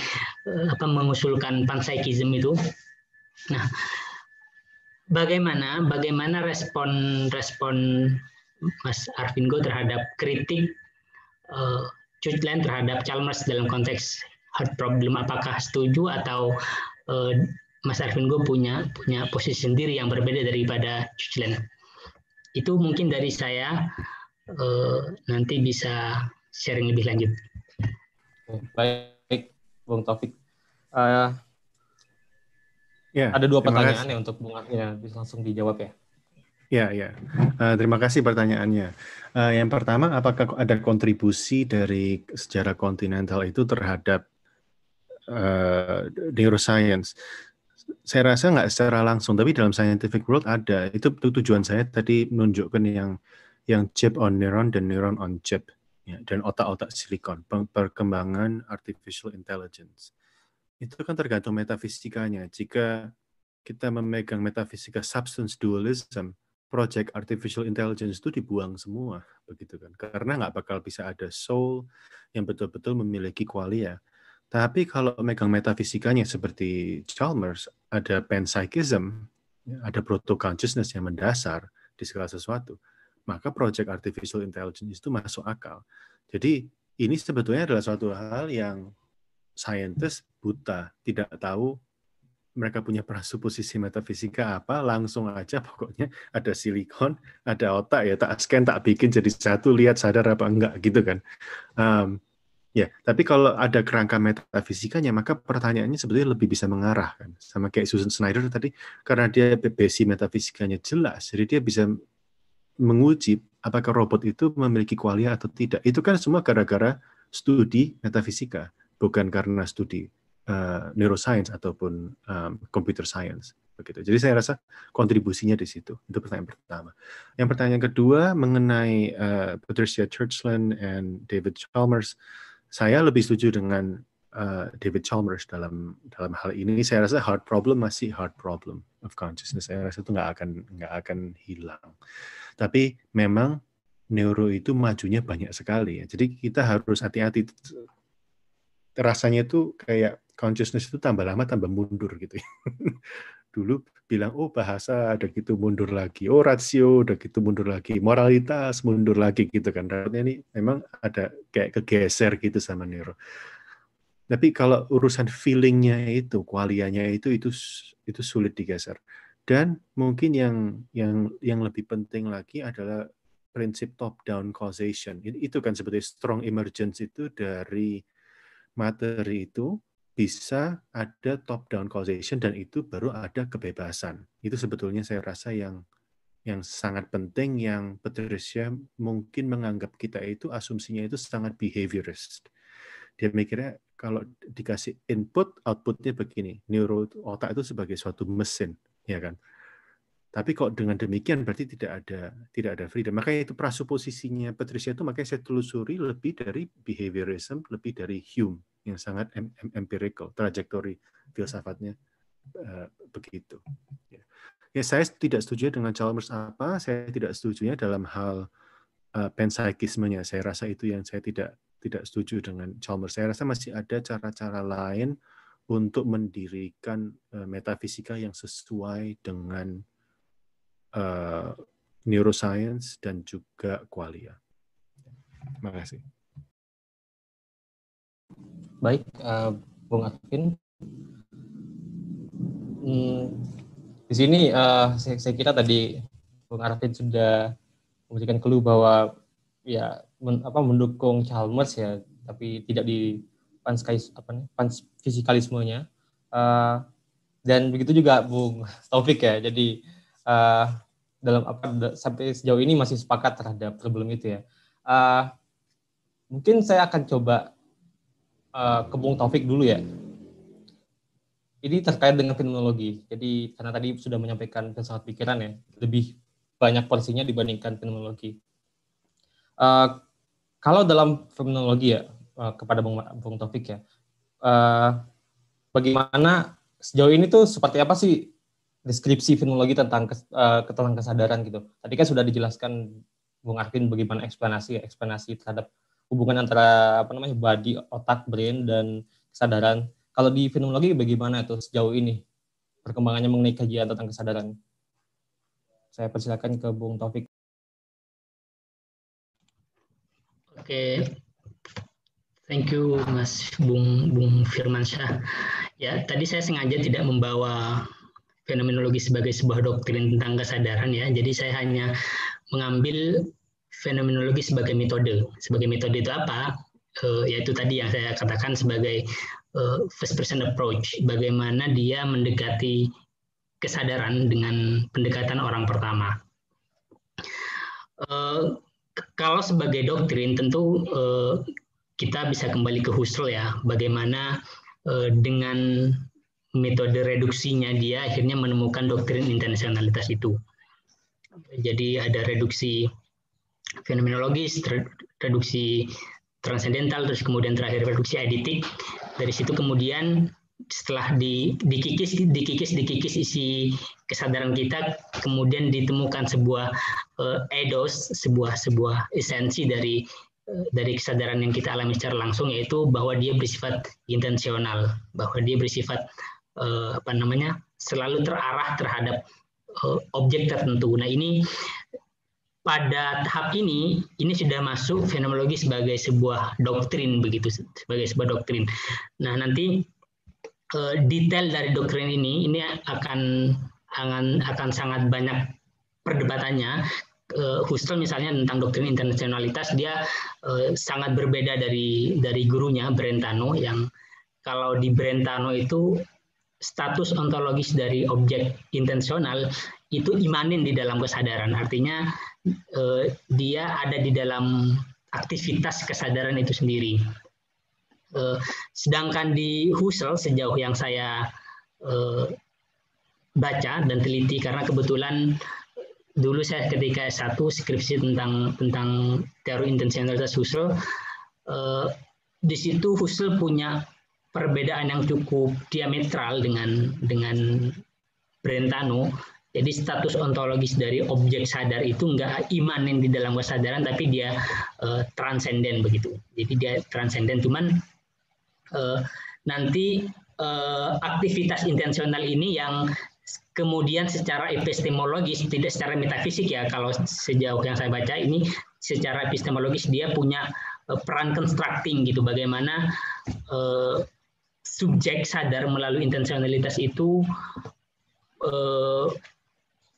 mengusulkan panpsychism itu. Nah, bagaimana respon Mas Arvin Go terhadap kritik Churchland terhadap Chalmers dalam konteks hard problem? Apakah setuju atau Mas Arvin Go punya posisi sendiri yang berbeda daripada Churchland? Itu mungkin dari saya, nanti bisa sharing lebih lanjut. Baik, Bung Taufik. Ya, ada 2 pertanyaan ya untuk Bung Arvin, ya, bisa langsung dijawab ya. Ya. Terima kasih pertanyaannya. Yang pertama, apakah ada kontribusi dari sejarah kontinental itu terhadap neuroscience? Saya rasa nggak secara langsung, tapi dalam scientific world ada. Itu tujuan saya tadi menunjukkan yang chip on neuron dan neuron on chip, ya, dan otak-otak silikon, perkembangan artificial intelligence. Itu kan tergantung metafisikanya. Jika kita memegang metafisika substance dualism, project artificial intelligence itu dibuang semua, begitu kan? Karena nggak bakal bisa ada soul yang betul-betul memiliki qualia. Tapi kalau megang metafisikanya seperti Chalmers, ada panpsychism, ada proto-consciousness yang mendasar di segala sesuatu, maka project artificial intelligence itu masuk akal. Jadi ini sebetulnya adalah suatu hal yang saintis buta, tidak tahu mereka punya prasuposisi metafisika apa, langsung aja pokoknya ada silikon, ada otak, ya tak scan, tak bikin jadi satu, lihat sadar apa enggak, gitu kan. Ya, tapi kalau ada kerangka metafisikanya, maka pertanyaannya sebetulnya lebih bisa mengarah kan, sama kayak Susan Snyder tadi, karena dia basic metafisikanya jelas, jadi dia bisa menguji apakah robot itu memiliki qualia atau tidak. Itu kan semua gara-gara studi metafisika, bukan karena studi neuroscience ataupun computer science. Begitu. Jadi saya rasa kontribusinya di situ. Itu pertanyaan pertama. Yang pertanyaan kedua mengenai Patricia Churchland and David Chalmers. Saya lebih setuju dengan David Chalmers dalam hal ini. Saya rasa hard problem masih hard problem of consciousness. Saya rasa itu nggak akan hilang. Tapi memang neuro itu majunya banyak sekali. Ya. Jadi kita harus hati-hati. Rasanya itu kayak consciousness itu tambah lama tambah mundur gitu. Dulu bilang, oh bahasa ada gitu mundur lagi, oh rasio udah gitu mundur lagi, moralitas mundur lagi gitu kan. Artinya ini memang ada kayak kegeser gitu sama neuro. Tapi kalau urusan feelingnya itu, qualianya itu sulit digeser. Dan mungkin yang lebih penting lagi adalah prinsip top down causation. Itu kan seperti strong emergence itu dari materi itu bisa ada top down causation dan itu baru ada kebebasan. Itu sebetulnya saya rasa yang sangat penting, yang Patricia mungkin menganggap kita itu asumsinya itu sangat behaviorist. Dia mikirnya kalau dikasih input, outputnya begini. Neuro otak itu sebagai suatu mesin, ya kan? Tapi kok dengan demikian berarti tidak ada freedom. Makanya itu prasuposisinya Patricia itu makanya saya telusuri lebih dari behaviorism, lebih dari Hume yang sangat empirical, trajektori filsafatnya begitu. Ya, saya tidak setuju dengan Chalmers apa, saya tidak setujunya dalam hal panpsychismenya. Saya rasa itu yang saya tidak setuju dengan Chalmers. Saya rasa masih ada cara-cara lain untuk mendirikan metafisika yang sesuai dengan neuroscience dan juga qualia. Terima kasih. Baik, Bung Arvin. Di sini saya kira tadi Bung Arvin sudah memberikan clue bahwa ya mendukung Chalmers ya, tapi tidak di panfisikalismenya. Dan begitu juga Bung Taufik ya. Jadi sampai sejauh ini masih sepakat terhadap problem itu ya. Mungkin saya akan coba ke Bung Taufik dulu ya. Ini terkait dengan fenomenologi. Jadi karena tadi sudah menyampaikan filsafat pikiran ya, lebih banyak porsinya dibandingkan fenomenologi. Kalau dalam fenomenologi ya, kepada Bung Taufik ya, bagaimana sejauh ini tuh seperti apa sih deskripsi fenomenologi tentang kesadaran gitu. Tadi kan sudah dijelaskan Bung Arvin bagaimana eksplanasi terhadap hubungan antara body, otak, brain dan kesadaran. Kalau di fenomenologi bagaimana tuh sejauh ini perkembangannya mengenai kajian tentang kesadaran? Saya persilakan ke Bung Taufik. Oke, thank you Mas Bung Firmansyah. Ya, tadi saya sengaja tidak membawa fenomenologi sebagai sebuah doktrin tentang kesadaran ya. Jadi saya hanya mengambil fenomenologi sebagai metode. Sebagai metode itu apa? Yaitu tadi yang saya katakan sebagai first person approach. Bagaimana dia mendekati kesadaran dengan pendekatan orang pertama. Kalau sebagai doktrin tentu kita bisa kembali ke Husserl ya, bagaimana dengan metode reduksinya dia akhirnya menemukan doktrin intensionalitas itu. Jadi ada reduksi fenomenologis, reduksi transendental, terus kemudian terakhir reduksi eidetik. Dari situ kemudian setelah dikikis isi kesadaran kita, kemudian ditemukan sebuah eidos, sebuah esensi dari kesadaran yang kita alami secara langsung, yaitu bahwa dia bersifat intensional, bahwa dia bersifat selalu terarah terhadap objek tertentu. Nah, ini pada tahap ini sudah masuk fenomenologi sebagai sebuah doktrin, begitu, sebagai sebuah doktrin. Nah, nanti detail dari doktrin ini akan sangat banyak perdebatannya. Husserl misalnya tentang doktrin intensionalitas, dia sangat berbeda dari gurunya Brentano, yang kalau di Brentano itu status ontologis dari objek intensional itu imanen di dalam kesadaran, artinya dia ada di dalam aktivitas kesadaran itu sendiri. Sedangkan di Husserl, sejauh yang saya baca dan teliti, karena kebetulan dulu saya ketika S1 skripsi tentang teori intensionalitas Husserl, di situ Husserl punya perbedaan yang cukup diametral dengan Brentano. Jadi status ontologis dari objek sadar itu nggak imanen di dalam kesadaran, tapi dia transenden begitu. Jadi dia transenden, cuman nanti aktivitas intensional ini yang kemudian secara epistemologis, tidak secara metafisik ya, kalau sejauh yang saya baca ini secara epistemologis dia punya peran constructing gitu, bagaimana subjek sadar melalui intensionalitas itu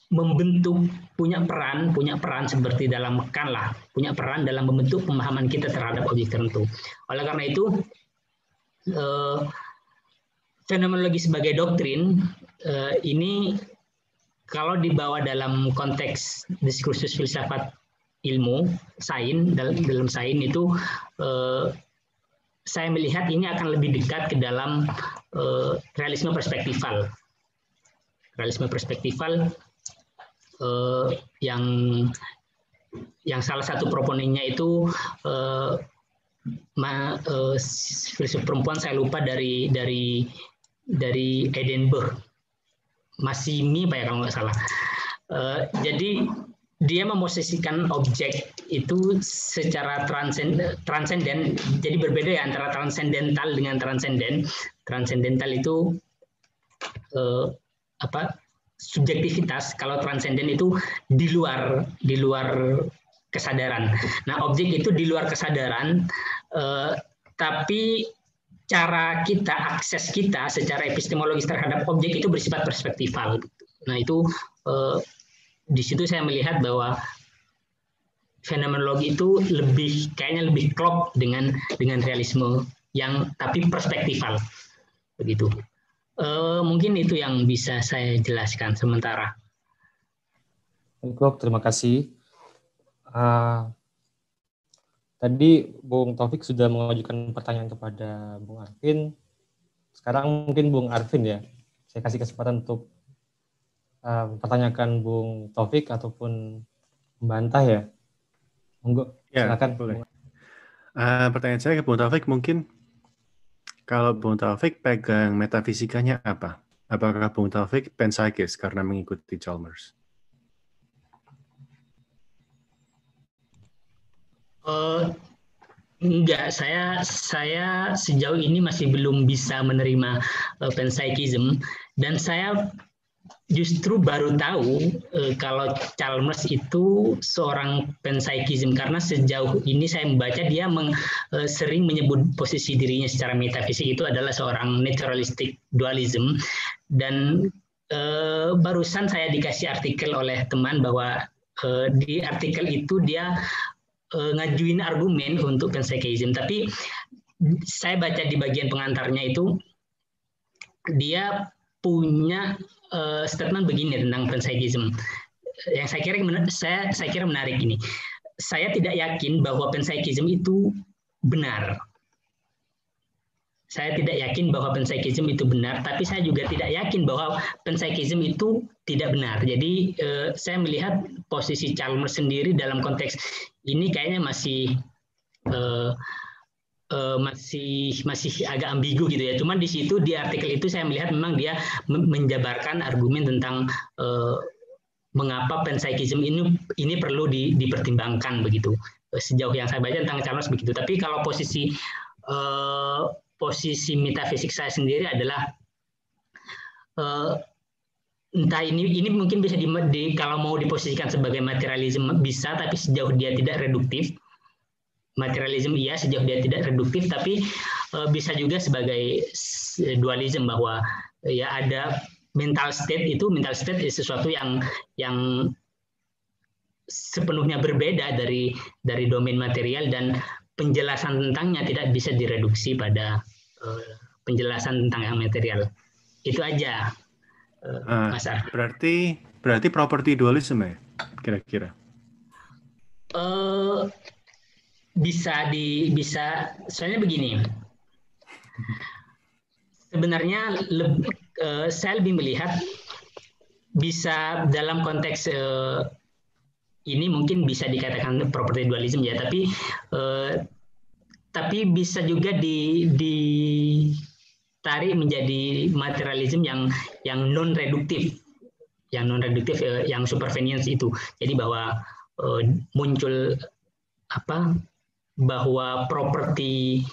membentuk, punya peran seperti dalam Kant lah, punya peran dalam membentuk pemahaman kita terhadap objek tertentu. Oleh karena itu fenomenologi sebagai doktrin ini kalau dibawa dalam konteks diskursus filsafat ilmu, sains, dalam sains itu saya melihat ini akan lebih dekat ke dalam realisme perspektifal. Realisme perspektifal yang salah satu proponennya itu filsuf perempuan, saya lupa, dari Edinburgh, Massimi apa ya kalau nggak salah. Jadi dia memosisikan objek itu secara transenden. Jadi berbeda ya antara transendental dengan transenden. Transendental itu subjektivitas, kalau transenden itu di luar kesadaran. Nah, objek itu di luar kesadaran, tapi cara kita, akses kita secara epistemologis terhadap objek itu bersifat perspektifal. Nah, itu di situ saya melihat bahwa fenomenologi itu kayaknya lebih klop dengan realisme yang tapi perspektifal, begitu. Mungkin itu yang bisa saya jelaskan sementara. Klop, terima kasih. Tadi Bung Taufik sudah mengajukan pertanyaan kepada Bung Arvin. Sekarang mungkin Bung Arvin ya, saya kasih kesempatan untuk pertanyakan Bung Taufik ataupun membantah ya. Monggo, silakan. Boleh. Pertanyaan saya ke Bung Taufik mungkin, Kalau Bung Taufik pegang metafisikanya apa? Apakah Bung Taufik panpsychist karena mengikuti Chalmers? Enggak, saya sejauh ini masih belum bisa menerima panpsychism, dan saya justru baru tahu kalau Chalmers itu seorang panpsychism, karena sejauh ini saya membaca dia sering menyebut posisi dirinya secara metafisik itu adalah seorang naturalistic dualism, dan barusan saya dikasih artikel oleh teman bahwa di artikel itu dia ngajuin argumen untuk panpsychism, tapi saya baca di bagian pengantarnya itu dia punya statement begini tentang panpsychism yang saya kira menarik ini. Saya tidak yakin bahwa panpsychism itu benar. Saya tidak yakin bahwa panpsychism itu benar, tapi saya juga tidak yakin bahwa panpsychism itu tidak benar. Jadi saya melihat posisi Chalmers sendiri dalam konteks ini kayaknya masih agak ambigu gitu ya. Cuman di situ di artikel itu saya melihat memang dia menjabarkan argumen tentang mengapa panpsychism ini perlu dipertimbangkan begitu. Sejauh yang saya baca tentang Chalmers begitu. Tapi kalau posisi metafisik saya sendiri adalah entah ini mungkin bisa kalau mau diposisikan sebagai materialisme bisa, tapi sejauh dia tidak reduktif. Materialisme iya sejauh dia tidak reduktif, tapi bisa juga sebagai dualisme, bahwa ya ada mental state itu sesuatu yang sepenuhnya berbeda dari domain material, dan penjelasan tentangnya tidak bisa direduksi pada penjelasan tentang yang material. Itu aja, Mas Ar. Berarti property dualism ya, kira-kira? Bisa. Soalnya begini. Sebenarnya saya lebih melihat bisa dalam konteks ini mungkin bisa dikatakan property dualism ya, tapi bisa juga ditarik menjadi materialism yang non reduktif, yang supervenience itu. Jadi bahwa muncul bahwa properti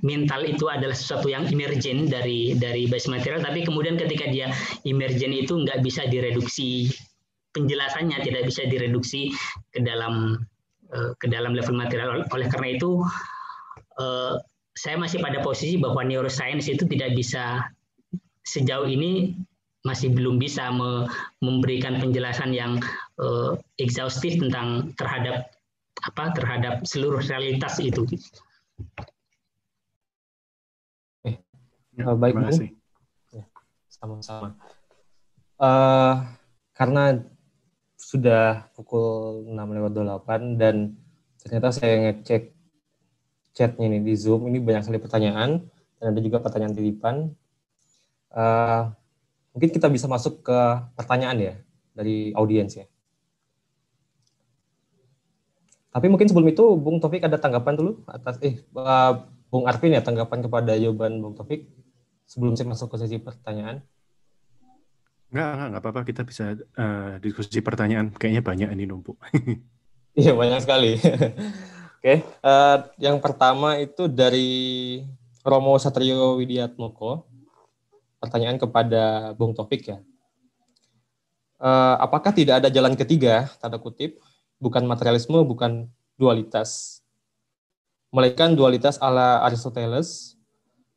mental itu adalah sesuatu yang emergen dari base material, tapi kemudian ketika dia emergen itu nggak bisa direduksi, penjelasannya tidak bisa direduksi ke dalam level material. Oleh karena itu saya masih pada posisi bahwa neuroscience itu tidak bisa, sejauh ini masih belum bisa memberikan penjelasan yang exhaustif terhadap seluruh realitas itu. Baik, terima kasih. Ya, sama-sama. Karena sudah pukul 6:08 dan ternyata saya ngecek chatnya ini di Zoom, ini banyak sekali pertanyaan dan ada juga pertanyaan titipan. Mungkin kita bisa masuk ke pertanyaan ya dari audiens ya. Tapi mungkin sebelum itu Bung Taufik ada tanggapan dulu atas Bung Arvin ya, tanggapan kepada jawaban Bung Taufik sebelum saya masuk ke sesi pertanyaan. Enggak apa-apa, kita bisa diskusi pertanyaan. Kayaknya banyak ini numpuk. Iya, banyak sekali. Oke, yang pertama itu dari Romo Satrio Widiatmoko. Pertanyaan kepada Bung Taufik ya. Apakah tidak ada jalan ketiga, tanda kutip, bukan materialisme, bukan dualitas, melainkan dualitas ala Aristoteles,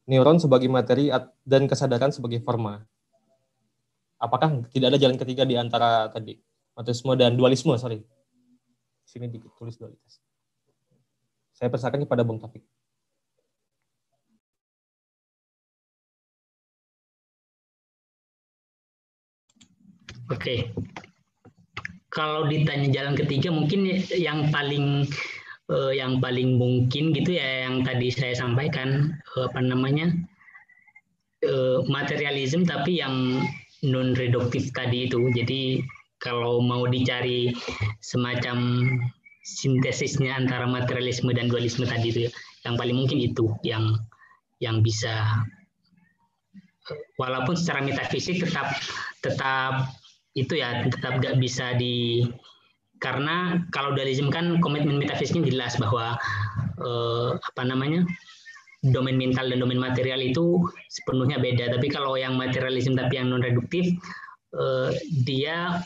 neuron sebagai materi dan kesadaran sebagai forma? Apakah tidak ada jalan ketiga di antara tadi materialisme dan dualisme? Sorry, sini ditulis dualitas. Saya persilakan kepada Bung Taufik. Oke. Kalau ditanya jalan ketiga, mungkin yang paling mungkin gitu ya, yang tadi saya sampaikan, materialism tapi yang non reduktif tadi itu. Jadi kalau mau dicari semacam sintesisnya antara materialisme dan dualisme tadi itu, yang paling mungkin itu yang bisa, walaupun secara metafisik tetap itu ya, tetap nggak bisa karena kalau dualisme kan komitmen metafisiknya jelas bahwa domain mental dan domain material itu sepenuhnya beda. Tapi kalau yang materialisme tapi yang non reduktif, dia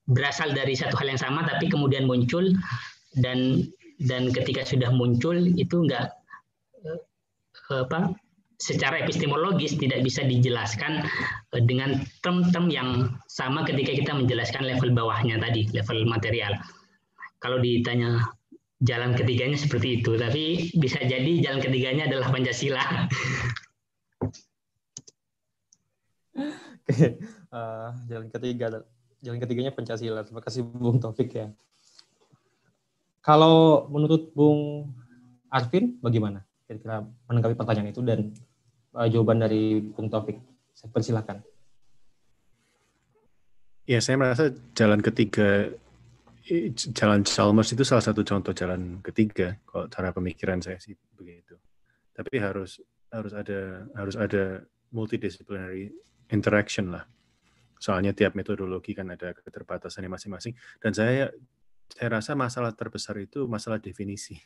berasal dari satu hal yang sama tapi kemudian muncul, dan ketika sudah muncul itu nggak secara epistemologis tidak bisa dijelaskan dengan term-term yang sama ketika kita menjelaskan level bawahnya tadi, level material. Kalau ditanya jalan ketiganya seperti itu, tapi bisa jadi jalan ketiganya adalah Pancasila. Oke, jalan ketiganya Pancasila. Terima kasih Bung Taufik ya. Kalau menurut Bung Arvin bagaimana kira-kira menanggapi pertanyaan itu dan jawaban dari Bung Taufik? Saya persilakan. Ya, saya merasa jalan ketiga, jalan Chalmers itu salah satu contoh jalan ketiga. Kalau cara pemikiran saya sih begitu. Tapi harus ada multidisciplinary interaction lah. Soalnya tiap metodologi kan ada keterbatasannya masing-masing. Dan saya rasa masalah terbesar itu masalah definisi.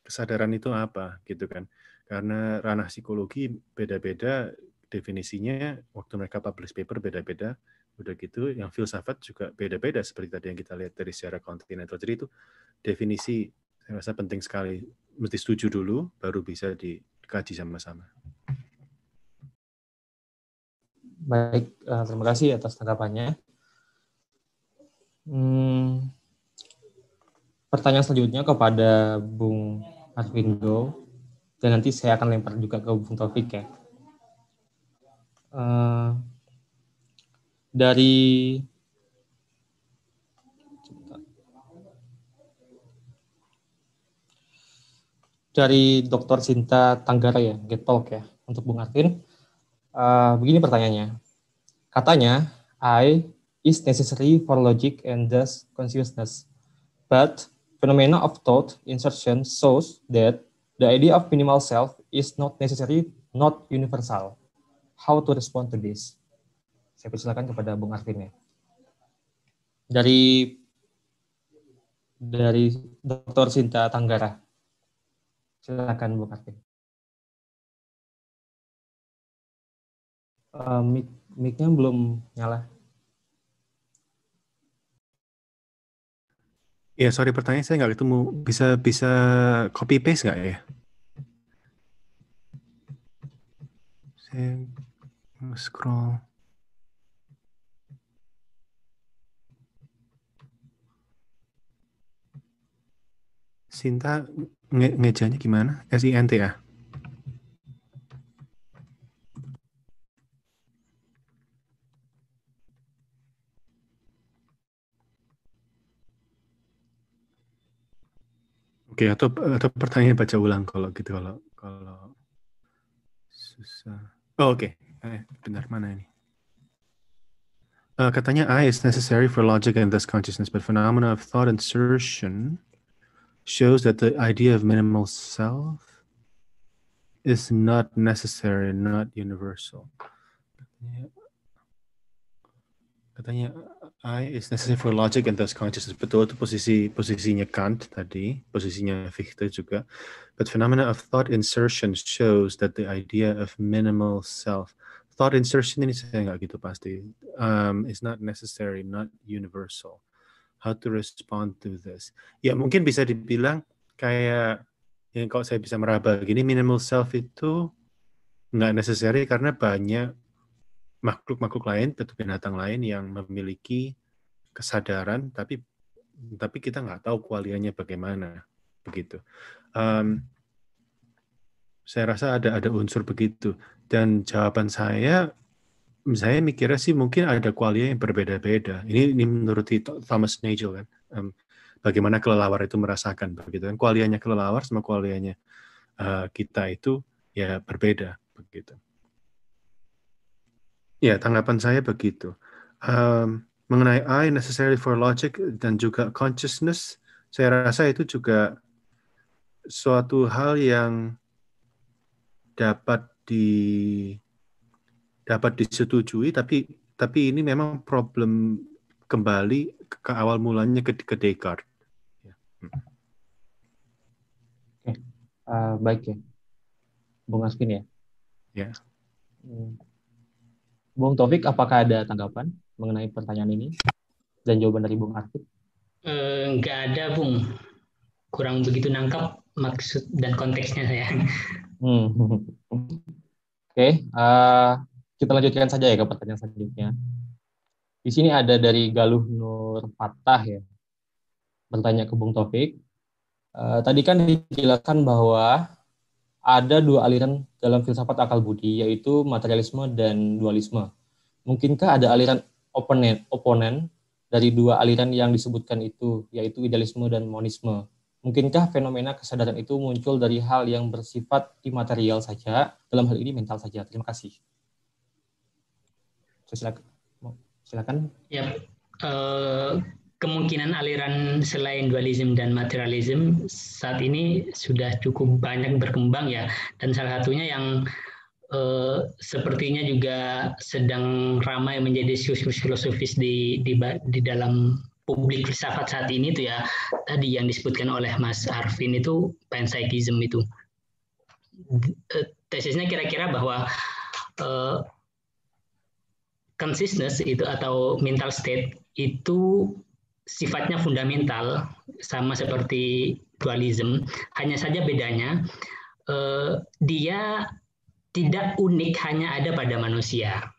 Kesadaran itu apa gitu kan? Karena ranah psikologi beda-beda definisinya, waktu mereka publish paper beda-beda. Udah gitu, yang filsafat juga beda-beda seperti tadi yang kita lihat dari secara kontinental. Jadi itu definisi saya rasa penting sekali. Mesti setuju dulu, baru bisa dikaji sama-sama. Baik, terima kasih atas tanggapannya. Pertanyaan selanjutnya kepada Bung Arvindo, dan nanti saya akan lempar juga ke Bung Taufik ya. Dari Dr. Sinta Tanggara ya, Get Talk ya, untuk Bung Arvin. Begini pertanyaannya. Katanya, I is necessary for logic and thus consciousness. But phenomena of thought insertion shows that the idea of minimal self is not necessary, not universal. How to respond to this? Saya persilakan kepada Bung Arvin ya. Dari Dr. Sinta Tanggara. Silakan Bung Arvin. Mic-nya belum nyala. Ya, sorry, pertanyaan saya nggak ketemu. Bisa copy paste nggak ya? Saya scroll. Sinta ngejanya gimana? SINTA. Oke, atau pertanyaan baca ulang kalau gitu, kalau susah. Oh, oke. Benar, mana ini? Katanya I is necessary for logic and thus consciousness, but phenomena of thought insertion shows that the idea of minimal self is not necessary, not universal. Katanya I is necessary for logic and thus consciousness. Betul, itu posisinya Kant tadi, posisinya Fichte juga. But phenomena of thought insertion shows that the idea of minimal self. Thought insertion ini saya nggak gitu pasti. Is not necessary, not universal. How to respond to this? Ya mungkin bisa dibilang kayak, yang kalau saya bisa meraba gini, minimal self itu nggak necessary karena banyak makhluk-makhluk lain, bentuk binatang lain yang memiliki kesadaran, tapi kita nggak tahu kualiannya bagaimana, begitu. Saya rasa ada unsur begitu, dan jawaban saya mikirnya sih mungkin ada kualia yang berbeda-beda. Ini menurut Thomas Nagel kan, bagaimana kelelawar itu merasakan, begitu kan? Kualianya kelelawar sama kualianya kita itu ya berbeda, begitu. Ya, tanggapan saya begitu. mengenai I necessary for logic dan juga consciousness, saya rasa itu juga suatu hal yang dapat disetujui, tapi ini memang problem kembali ke awal mulanya ke Descartes. Baik ya, Bung Asvin ya. Ya. Bung Taufik, apakah ada tanggapan mengenai pertanyaan ini dan jawaban dari Bung Asvin? Nggak ada, Bung. Kurang begitu nangkap maksud dan konteksnya saya. Oke, kita lanjutkan saja ya ke pertanyaan selanjutnya. Di sini ada dari Galuh Nur Fatah ya, bertanya ke Bung Taufik. Tadi kan dijelaskan bahwa ada dua aliran dalam filsafat akal budi, yaitu materialisme dan dualisme. Mungkinkah ada aliran oponen dari dua aliran yang disebutkan itu, yaitu idealisme dan monisme? Mungkinkah fenomena kesadaran itu muncul dari hal yang bersifat imaterial saja, dalam hal ini mental saja? Terima kasih. Silakan. Ya, kemungkinan aliran selain dualisme dan materialisme saat ini sudah cukup banyak berkembang ya, dan salah satunya yang sepertinya juga sedang ramai menjadi diskursus filosofis di dalam publik filsafat saat ini itu ya, tadi yang disebutkan oleh Mas Arvin itu panpsychism itu. Tesisnya kira-kira bahwa consciousness itu atau mental state itu sifatnya fundamental sama seperti dualisme, hanya saja bedanya dia tidak unik hanya ada pada manusia.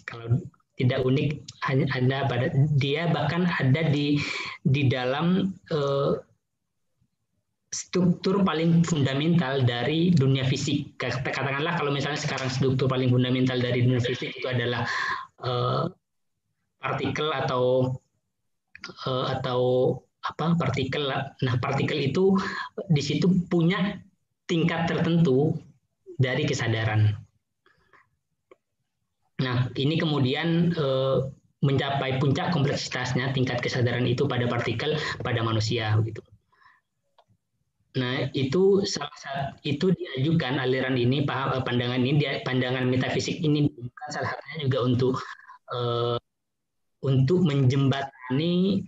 Kalau tidak unik hanya ada pada dia, bahkan ada di dalam struktur paling fundamental dari dunia fisik. Katakanlah kalau misalnya sekarang struktur paling fundamental dari dunia fisik itu adalah partikel atau partikel. Nah, partikel itu di situ punya tingkat tertentu dari kesadaran. Nah, ini kemudian mencapai puncak kompleksitasnya tingkat kesadaran itu pada partikel, pada manusia begitu. Nah, itu itu diajukan aliran ini, pandangan ini, pandangan metafisik ini bukan salah satunya juga untuk menjembatani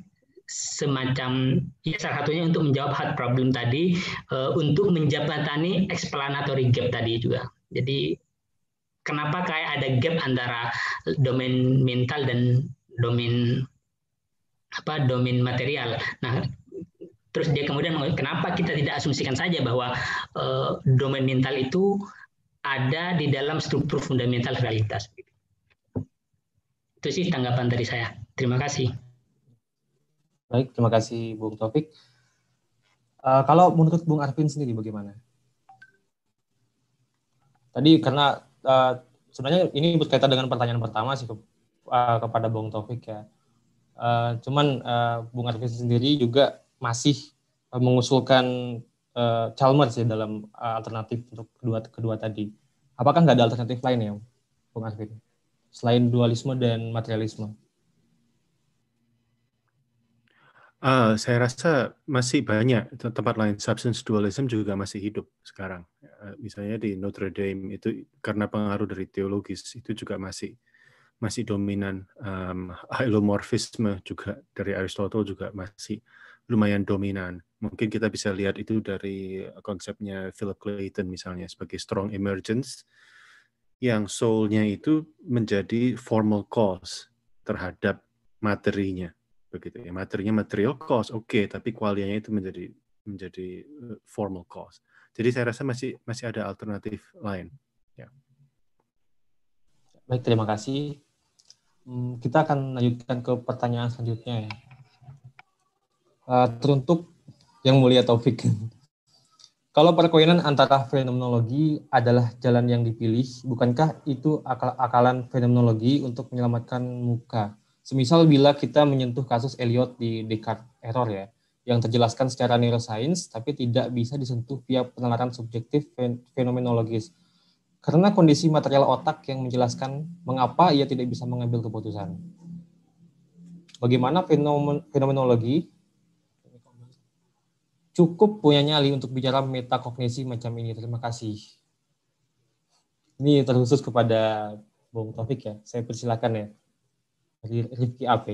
semacam, ya salah satunya untuk menjawab hard problem tadi, untuk menjembatani explanatory gap tadi juga. Jadi kenapa kayak ada gap antara domain mental dan domain material. Nah, terus dia kemudian kenapa kita tidak asumsikan saja bahwa domain mental itu ada di dalam struktur fundamental realitas. Itu sih tanggapan dari saya. Terima kasih. Baik, terima kasih Bung Taufik. Kalau menurut Bung Arvin sendiri bagaimana? Tadi karena sebenarnya ini berkaitan dengan pertanyaan pertama sih kepada Bung Taufik ya. Cuman Bung Arvin sendiri juga masih mengusulkan Chalmers ya dalam alternatif untuk kedua tadi. Apakah nggak ada alternatif lain ya, Bung Arvin, selain dualisme dan materialisme? Saya rasa masih banyak tempat lain. Substance dualism juga masih hidup sekarang. Misalnya di Notre Dame itu karena pengaruh dari teologis itu juga masih dominan. Hylomorphisme juga dari Aristotle juga masih lumayan dominan. Mungkin kita bisa lihat itu dari konsepnya Philip Clayton misalnya sebagai strong emergence, yang soul-nya itu menjadi formal cause terhadap materinya. Begitu ya, materinya material cause, oke, tapi qualia-nya itu menjadi formal cause. Jadi saya rasa masih ada alternatif lain. Ya. Baik, terima kasih. Kita akan lanjutkan ke pertanyaan selanjutnya ya. Teruntuk Yang Mulia Taufik. Kalau perkainan antara fenomenologi adalah jalan yang dipilih, bukankah itu akal-akalan fenomenologi untuk menyelamatkan muka? Semisal bila kita menyentuh kasus Eliot di Descartes error ya, yang terjelaskan secara neuroscience, tapi tidak bisa disentuh via penalaran subjektif fenomenologis. Karena kondisi material otak yang menjelaskan mengapa ia tidak bisa mengambil keputusan. bagaimana fenomenologi cukup punya nyali untuk bicara metakognisi macam ini. Terima kasih. Ini terkhusus kepada Bung Taufik ya. Saya persilakan ya. Dari Rifki AP.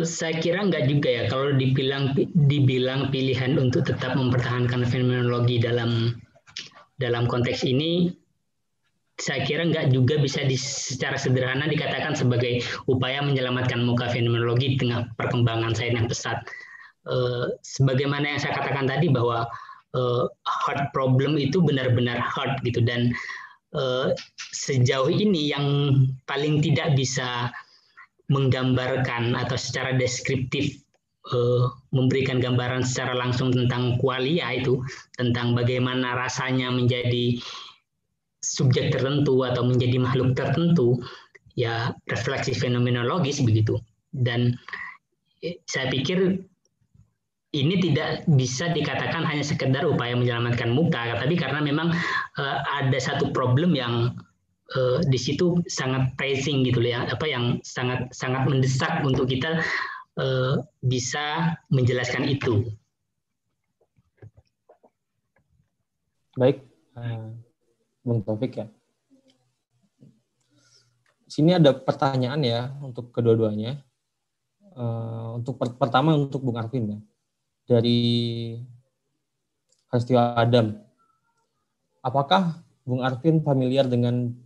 Saya kira enggak juga ya kalau dibilang pilihan untuk tetap mempertahankan fenomenologi dalam konteks ini. Saya kira enggak juga bisa secara sederhana dikatakan sebagai upaya menyelamatkan muka fenomenologi di tengah perkembangan sains yang pesat. Sebagaimana yang saya katakan tadi bahwa hard problem itu benar-benar hard gitu, dan sejauh ini yang paling tidak bisa menggambarkan atau secara deskriptif memberikan gambaran secara langsung tentang qualia itu, tentang bagaimana rasanya menjadi subjek tertentu atau menjadi makhluk tertentu, ya refleksi fenomenologis begitu. Dan saya pikir ini tidak bisa dikatakan hanya sekedar upaya menyelamatkan muka, tapi karena memang ada satu problem yang di situ sangat pressing gitu ya, yang sangat mendesak untuk kita bisa menjelaskan itu. Baik, Bung Taufik ya. Sini ada pertanyaan ya untuk kedua-duanya. Untuk pertama untuk Bung Arvin ya. Dari Hastio Adam. Apakah Bung Arvin familiar dengan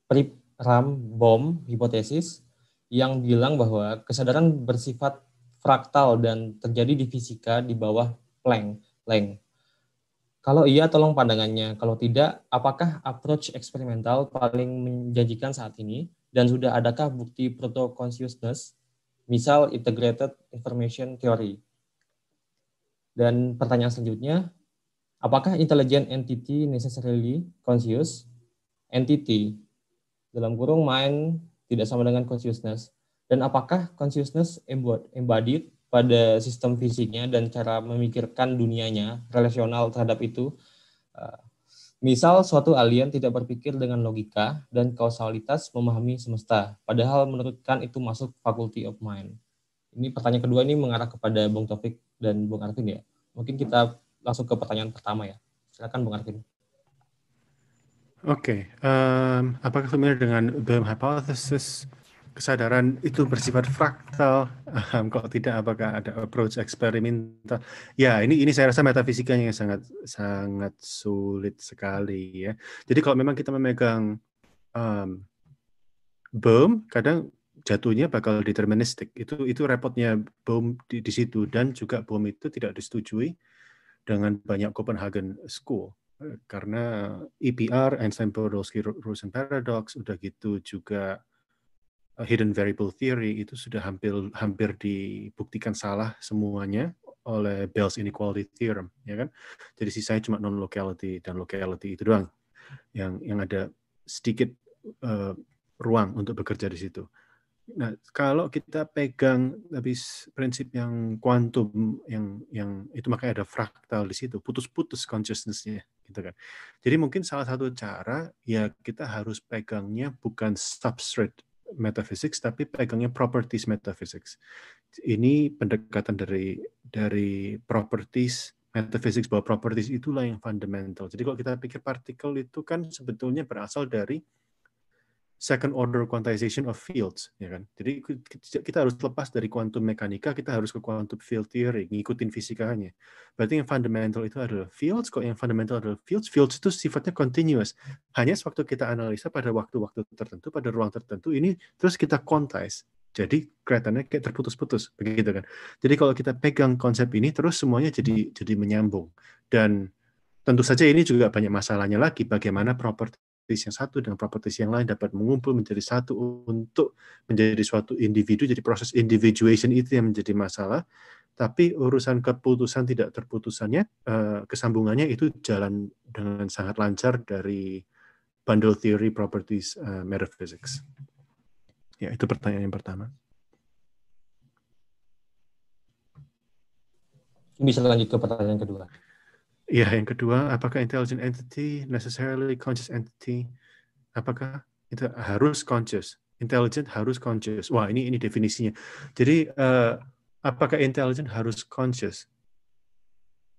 Pribram-Bohm hipotesis yang bilang bahwa kesadaran bersifat fraktal dan terjadi di fisika di bawah Planck? Kalau iya, tolong pandangannya. Kalau tidak, apakah approach eksperimental paling menjanjikan saat ini? Dan sudah adakah bukti proto-consciousness, misal integrated information theory? Dan pertanyaan selanjutnya, apakah intelligent entity necessarily conscious? Entity, dalam kurung mind, tidak sama dengan consciousness. Dan apakah consciousness embodied pada sistem fisiknya dan cara memikirkan dunianya, relasional terhadap itu? Misal suatu alien tidak berpikir dengan logika dan kausalitas memahami semesta, padahal menurut Kant itu masuk faculty of mind. Ini pertanyaan kedua ini mengarah kepada Bung Taufik dan Bung Arvin ya. Mungkin kita langsung ke pertanyaan pertama ya. Silakan Bung Arvin. Oke, apakah familiar dengan Bohm hypothesis? Kesadaran itu bersifat fraktal. Kalau tidak, apakah ada approach eksperimental? Ya, ini saya rasa metafisikanya yang sangat sulit sekali ya. Jadi kalau memang kita memegang Bohm, kadang jatuhnya bakal deterministik. Itu repotnya Bohm di situ, dan juga Bohm itu tidak disetujui dengan banyak Copenhagen School. Karena EPR, Einstein-Podolsky-Rosen paradox, udah gitu juga hidden variable theory itu sudah hampir dibuktikan salah semuanya oleh Bell's inequality theorem, ya kan? Jadi sisanya cuma non-locality dan locality itu doang yang ada sedikit ruang untuk bekerja di situ. Nah, kalau kita pegang habis prinsip yang kuantum yang itu, makanya ada fraktal di situ, putus-putus consciousness-nya gitu kan. Jadi mungkin salah satu cara ya kita harus pegangnya bukan substrate metaphysics tapi pegangnya properties metaphysics. Ini pendekatan dari properties metaphysics, bahwa properties itulah yang fundamental. Jadi kalau kita pikir partikel itu kan sebetulnya berasal dari second order quantization of fields, ya kan? Jadi kita harus lepas dari kuantum mekanika, kita harus ke quantum field theory, ngikutin fisikanya. Berarti yang fundamental itu adalah fields, kok yang fundamental adalah fields itu sifatnya continuous. Hanya sewaktu kita analisa pada waktu-waktu tertentu, pada ruang tertentu, ini terus kita quantize. Jadi kelihatannya kayak terputus-putus, begitu kan? Jadi kalau kita pegang konsep ini, terus semuanya jadi menyambung. Dan tentu saja ini juga banyak masalahnya lagi, bagaimana properti yang satu dengan properties yang lain dapat mengumpul menjadi satu untuk menjadi suatu individu. Jadi proses individuation itu yang menjadi masalah. Tapi urusan keputusan tidak terputusannya, kesambungannya itu jalan dengan sangat lancar dari bundle theory properties metaphysics. Ya, itu pertanyaan yang pertama. Bisa lanjut ke pertanyaan kedua. Ya, yang kedua, apakah intelligent entity necessarily conscious entity? Apakah Itu harus conscious. Intelligent harus conscious. Wah, ini definisinya. Jadi apakah intelligent harus conscious?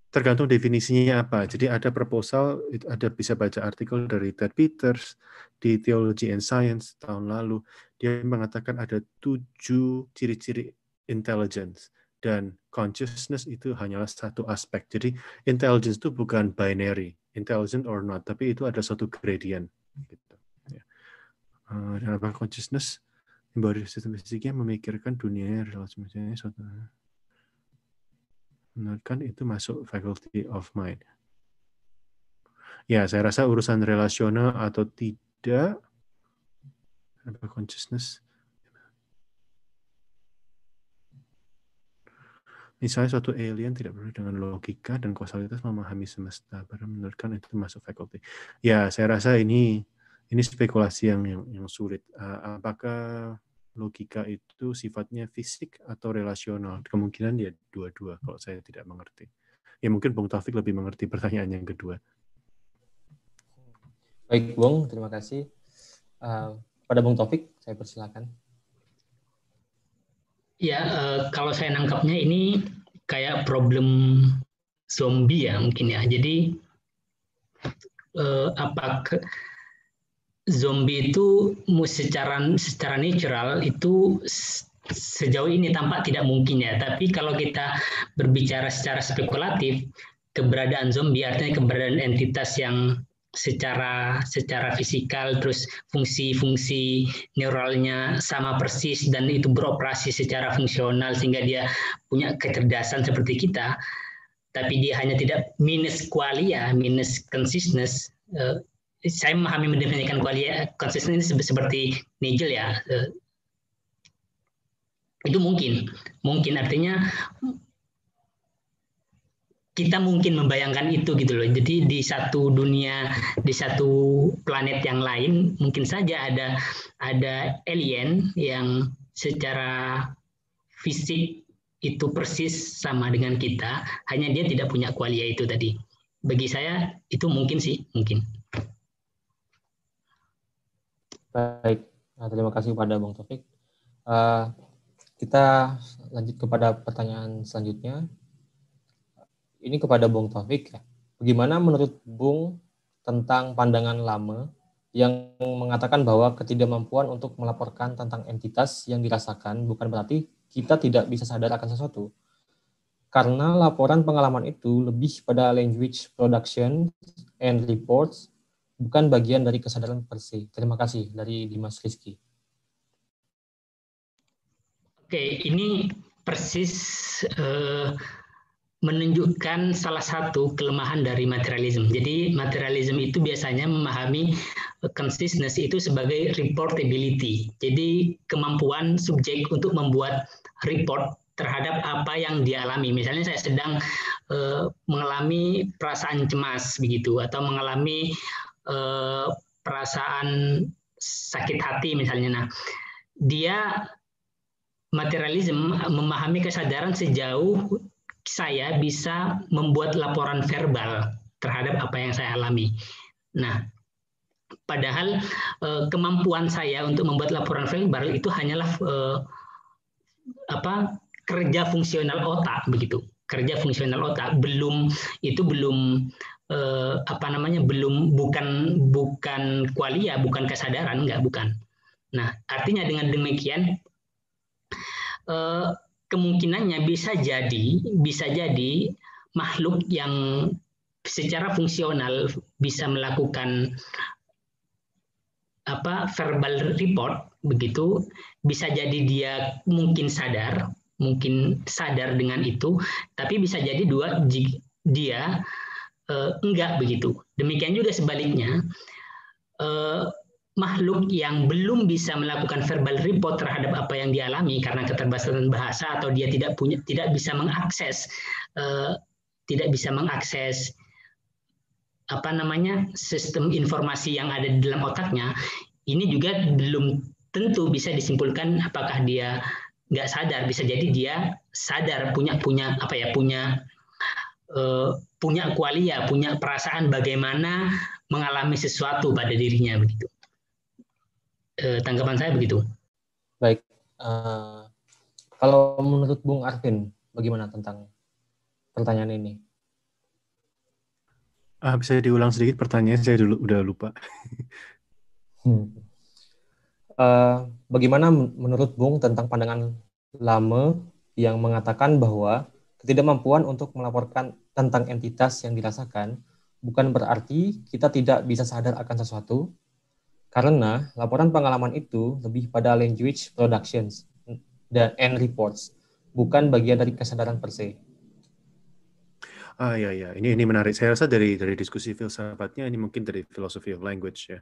Tergantung definisinya apa. Jadi ada proposal, ada bisa baca artikel dari Ted Peters di Theology and Science tahun lalu. Dia mengatakan ada 7 ciri-ciri intelligence dan consciousness itu hanyalah satu aspek. Jadi intelligence itu bukan binary, intelligent or not, tapi itu ada suatu gradient. Gitu. Ya. Dan apa consciousness? Embodied sistem fisiknya memikirkan dunia relasinya suatu. Kan itu masuk faculty of mind. Ya, saya rasa urusan relasional atau tidak, apa consciousness. Misalnya suatu alien tidak perlu dengan logika dan kausalitas memahami semesta, pada menurutkan itu masuk faculty. Ya, saya rasa ini spekulasi yang sulit. Apakah logika itu sifatnya fisik atau relasional? Kemungkinan dia dua-dua kalau saya tidak mengerti. Ya mungkin Bung Taufik lebih mengerti pertanyaan yang kedua. Baik Bung, terima kasih. Pada Bung Taufik, saya persilakan. Ya, kalau saya nangkapnya ini kayak problem zombie ya mungkin ya. Jadi apakah zombie itu secara natural itu sejauh ini tampak tidak mungkin ya. Tapi kalau kita berbicara secara spekulatif, keberadaan zombie artinya keberadaan entitas yang secara fisikal, terus fungsi-fungsi neuralnya sama persis dan itu beroperasi secara fungsional sehingga dia punya kecerdasan seperti kita. Tapi dia hanya tidak minus qualia, minus consciousness. Saya memahami mendefinisikan qualia consciousness ini seperti Nigel ya. Itu mungkin artinya kita mungkin membayangkan itu gitu loh. Jadi di satu dunia, di satu planet yang lain mungkin saja ada alien yang secara fisik itu persis sama dengan kita, hanya dia tidak punya qualia itu tadi. Bagi saya itu mungkin sih, mungkin. Baik, terima kasih kepada Bung Taufik. Kita lanjut kepada pertanyaan selanjutnya. Ini kepada Bung Taufik. Bagaimana menurut Bung tentang pandangan lama yang mengatakan bahwa ketidakmampuan untuk melaporkan tentang entitas yang dirasakan bukan berarti kita tidak bisa sadar akan sesuatu? Karena laporan pengalaman itu lebih pada language production and reports, bukan bagian dari kesadaran per se. Terima kasih dari Dimas Rizky. Oke, ini persis menunjukkan salah satu kelemahan dari materialism. Jadi materialism itu biasanya memahami consciousness itu sebagai reportability. Jadi kemampuan subjek untuk membuat report terhadap apa yang dialami. Misalnya saya sedang mengalami perasaan cemas begitu, atau mengalami perasaan sakit hati misalnya. Nah, dia materialism memahami kesadaran sejauh saya bisa membuat laporan verbal terhadap apa yang saya alami. Nah, padahal kemampuan saya untuk membuat laporan verbal itu hanyalah kerja fungsional otak begitu. Kerja fungsional otak belum bukan qualia, bukan kesadaran, bukan. Nah, artinya dengan demikian kemungkinannya bisa jadi makhluk yang secara fungsional bisa melakukan verbal report begitu, bisa jadi dia mungkin sadar dengan itu, tapi bisa jadi dia enggak begitu. Demikian juga sebaliknya, makhluk yang belum bisa melakukan verbal report terhadap apa yang dialami karena keterbatasan bahasa atau dia tidak bisa mengakses sistem informasi yang ada di dalam otaknya, ini juga belum tentu bisa disimpulkan apakah dia nggak sadar. Bisa jadi dia sadar, punya qualia, punya perasaan bagaimana mengalami sesuatu pada dirinya begitu. Tanggapan saya begitu. Baik, kalau menurut Bung Arvin, bagaimana tentang pertanyaan ini? Bisa diulang sedikit pertanyaannya, saya udah lupa. Bagaimana menurut Bung tentang pandangan Lame yang mengatakan bahwa ketidakmampuan untuk melaporkan tentang entitas yang dirasakan bukan berarti kita tidak bisa sadar akan sesuatu, karena laporan pengalaman itu lebih pada language productions and reports, bukan bagian dari kesadaran per se. Ya, ini menarik. Saya rasa dari diskusi filsafatnya ini mungkin dari philosophy of language ya,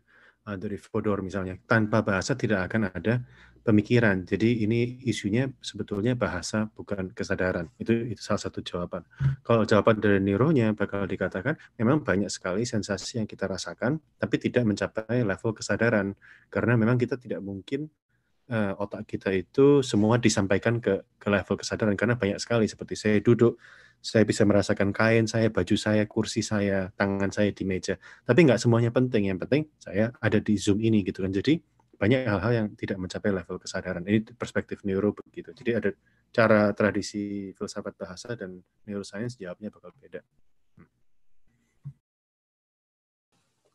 dari Fodor misalnya. Tanpa bahasa tidak akan ada pemikiran. Jadi ini isunya sebetulnya bahasa bukan kesadaran. Itu salah satu jawaban. Kalau jawaban dari neuronya bakal dikatakan memang banyak sekali sensasi yang kita rasakan, tapi tidak mencapai level kesadaran karena memang kita tidak mungkin otak kita itu semua disampaikan ke level kesadaran karena banyak sekali, seperti saya duduk, saya bisa merasakan kain saya, baju saya, kursi saya, tangan saya di meja. Tapi nggak semuanya penting. Yang penting saya ada di Zoom ini gitu kan. Jadi banyak hal-hal yang tidak mencapai level kesadaran. Ini perspektif neuro begitu. Jadi ada cara tradisi filsafat bahasa dan neuroscience jawabnya bakal beda.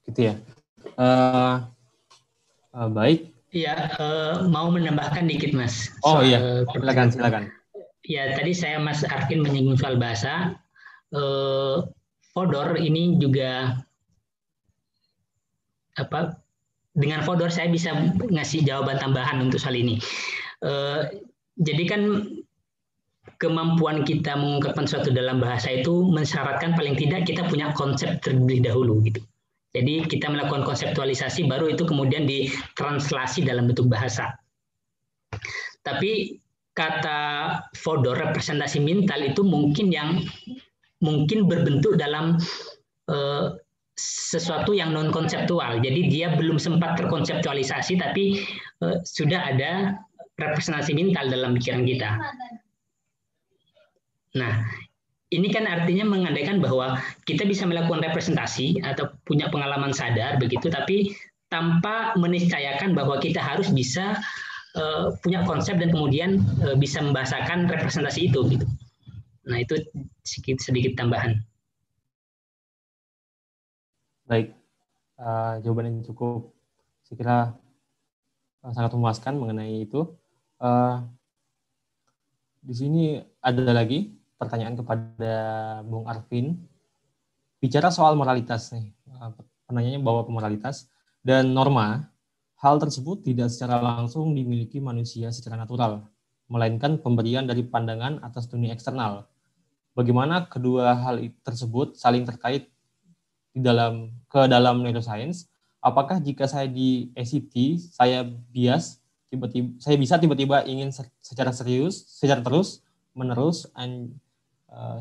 Gitu ya. Baik. Ya, mau menambahkan dikit Mas. Oh iya, silakan. Ya, tadi Mas Arvin menyinggung soal bahasa. Fodor ini juga dengan Fodor saya bisa ngasih jawaban tambahan untuk soal ini. Jadi kan kemampuan kita mengungkapkan sesuatu dalam bahasa itu mensyaratkan paling tidak kita punya konsep terlebih dahulu gitu. Jadi kita melakukan konseptualisasi, baru itu kemudian ditranslasi dalam bentuk bahasa. Tapi kata Fodor, representasi mental itu mungkin berbentuk dalam sesuatu yang non konseptual. Jadi dia belum sempat terkonseptualisasi, tapi sudah ada representasi mental dalam pikiran kita. Nah, ini kan artinya mengandaikan bahwa kita bisa melakukan representasi atau punya pengalaman sadar begitu, tapi tanpa meniscayakan bahwa kita harus bisa punya konsep dan kemudian bisa membahasakan representasi itu gitu. Nah, itu sedikit tambahan. Baik, jawaban yang cukup saya kira sangat memuaskan mengenai itu. Di sini ada lagi pertanyaan kepada Bung Arvin. Bicara soal moralitas nih, penanyanya bahwa moralitas dan norma, hal tersebut tidak secara langsung dimiliki manusia secara natural, melainkan pemberian dari pandangan atas dunia eksternal. Bagaimana kedua hal tersebut saling terkait ke dalam neuroscience? Apakah jika saya di ACT, saya bisa tiba-tiba ingin secara terus menerus.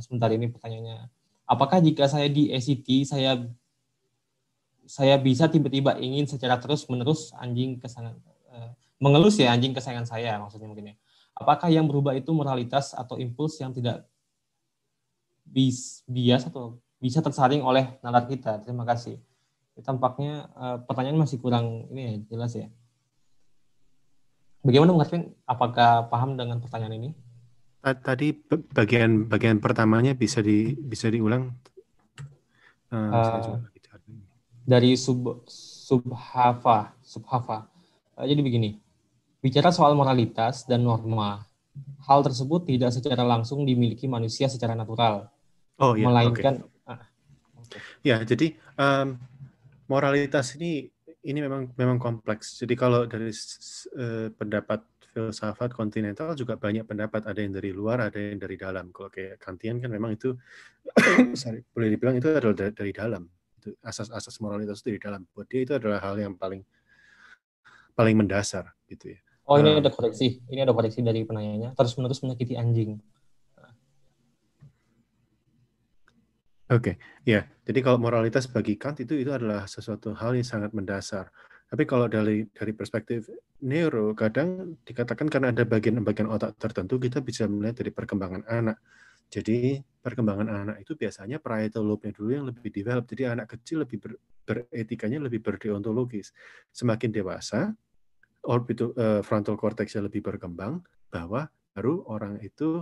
Sebentar, ini pertanyaannya. Apakah jika saya di ACT, saya bisa tiba-tiba ingin secara terus menerus mengelus ya anjing kesayangan saya, maksudnya mungkin ya. Apakah yang berubah itu moralitas atau impuls yang tidak bias atau bisa tersaring oleh nalar kita? Terima kasih. Tampaknya pertanyaan masih kurang ini ya, jelas ya. Bagaimana Bung Arvin? Apakah paham dengan pertanyaan ini? Tadi bagian pertamanya bisa diulang. Saya juga dari Subhava. Jadi begini, bicara soal moralitas dan norma, hal tersebut tidak secara langsung dimiliki manusia secara natural, melainkan. Ya, jadi moralitas ini memang kompleks. Jadi kalau dari pendapat filsafat kontinental juga banyak pendapat, ada yang dari luar, ada yang dari dalam. Kalau kayak Kantian kan memang itu boleh dibilang itu adalah dari dalam. Itu asas moralitas itu dari dalam. Buat dia itu adalah hal yang paling mendasar gitu ya. Oh, ini ada koreksi. Ini ada koreksi dari penanyanya. Terus-menerus menyakiti anjing. Oke, ya. Jadi kalau moralitas bagi Kant itu adalah sesuatu hal yang sangat mendasar. Tapi kalau dari perspektif neuro, kadang dikatakan karena ada bagian-bagian otak tertentu, kita bisa melihat dari perkembangan anak. Jadi perkembangan anak itu biasanya parietal lobe-nya dulu yang lebih develop. Jadi anak kecil lebih beretikanya lebih berdeontologis. Semakin dewasa, frontal cortex-nya lebih berkembang, bahwa baru orang itu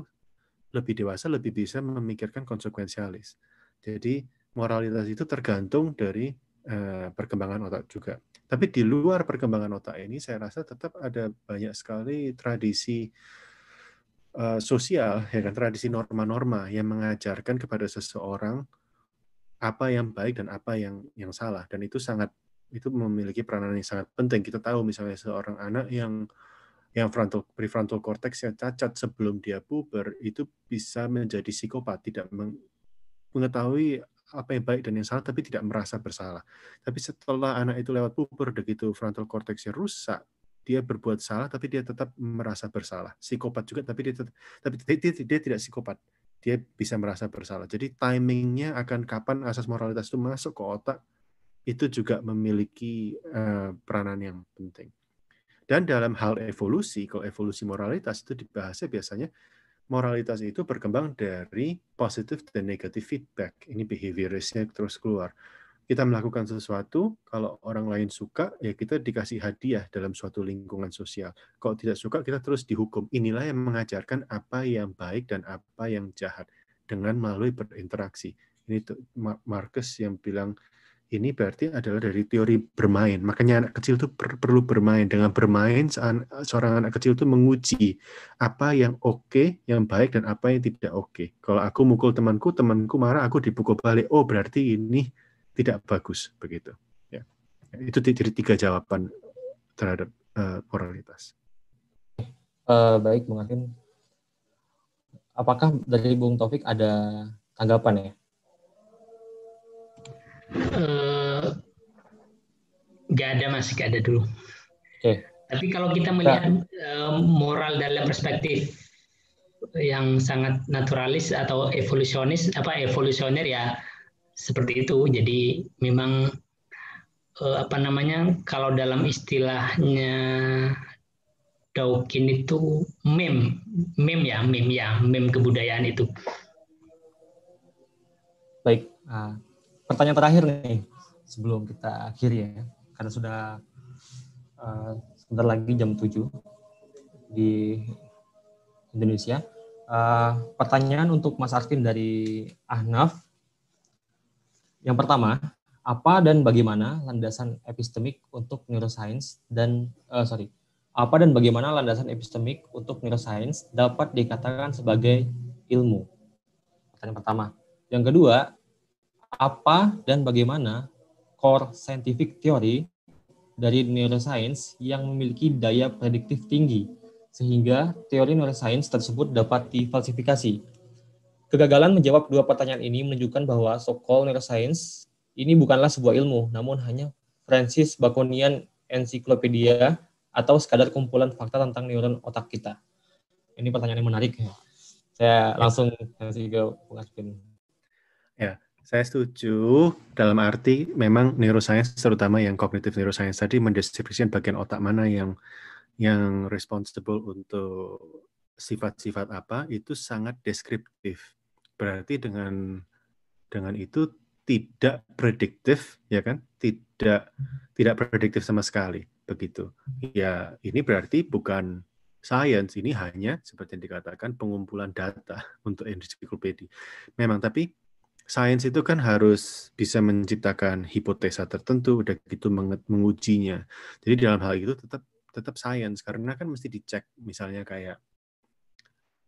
lebih dewasa, lebih bisa memikirkan konsekuensialis. Jadi moralitas itu tergantung dari perkembangan otak juga. Tapi di luar perkembangan otak ini, saya rasa tetap ada banyak sekali tradisi sosial, ya kan, tradisi norma-norma yang mengajarkan kepada seseorang apa yang baik dan apa yang salah. Dan itu memiliki peranan yang sangat penting. Kita tahu misalnya seorang anak yang prefrontal cortex yang cacat sebelum dia puber itu bisa menjadi psikopat, tidak mengetahui apa yang baik dan yang salah, tapi tidak merasa bersalah. Tapi setelah anak itu lewat puber, begitu frontal cortex-nya rusak, dia berbuat salah, tapi dia tetap merasa bersalah. Psikopat juga, tapi dia tidak psikopat. Dia bisa merasa bersalah. Jadi timingnya akan kapan asas moralitas itu masuk ke otak, itu juga memiliki peranan yang penting. Dan dalam hal evolusi, kalau evolusi moralitas itu dibahasnya biasanya moralitas itu berkembang dari positive dan negative feedback. Ini behaviorisnya terus keluar. Kita melakukan sesuatu, kalau orang lain suka, ya kita dikasih hadiah dalam suatu lingkungan sosial. Kalau tidak suka, kita terus dihukum. Inilah yang mengajarkan apa yang baik dan apa yang jahat dengan melalui berinteraksi. Ini Marcus yang bilang, ini berarti adalah dari teori bermain. Makanya anak kecil itu perlu bermain. Dengan bermain, seorang anak kecil itu menguji apa yang oke, yang baik, dan apa yang tidak oke. Kalau aku mukul temanku marah, aku dipukul balik. Oh, berarti ini tidak bagus. Begitu. Ya. Itu jadi 3 jawaban terhadap moralitas. Baik, Bung Arvin. Apakah dari Bung Taufik ada tanggapan ya? Nggak ada, Mas, nggak ada dulu. Oke. Tapi kalau kita melihat moral dalam perspektif yang sangat naturalis atau evolusioner ya seperti itu. Jadi memang kalau dalam istilahnya Dawkins itu meme kebudayaan itu. Baik, pertanyaan terakhir nih sebelum kita akhiri ya, karena sudah sebentar lagi jam 7 di Indonesia. Pertanyaan untuk Mas Arvin dari Ahnaf. Yang pertama, apa dan bagaimana landasan epistemik untuk neuroscience bagaimana landasan epistemik untuk neuroscience dapat dikatakan sebagai ilmu? Pertanyaan pertama. Yang kedua, apa dan bagaimana core scientific theory dari neuroscience yang memiliki daya prediktif tinggi, sehingga teori neuroscience tersebut dapat difalsifikasi? Kegagalan menjawab 2 pertanyaan ini menunjukkan bahwa so-called neuroscience ini bukanlah sebuah ilmu, namun hanya Francis Baconian ensiklopedia atau sekadar kumpulan fakta tentang neuron otak kita. Ini pertanyaan yang menarik. Saya langsung kasih ke Bung Arvin. Ya, saya setuju dalam arti memang neuroscience, terutama yang cognitive neuroscience tadi, mendeskripsikan bagian otak mana yang responsible untuk sifat-sifat apa, itu sangat deskriptif. Berarti dengan itu tidak prediktif, ya kan? Tidak prediktif sama sekali, begitu. Ya, ini berarti bukan science, ini hanya seperti yang dikatakan pengumpulan data untuk ensiklopedia. Memang, tapi sains itu kan harus bisa menciptakan hipotesa tertentu, udah gitu mengujinya. Jadi dalam hal itu tetap sains, karena kan mesti dicek. Misalnya kayak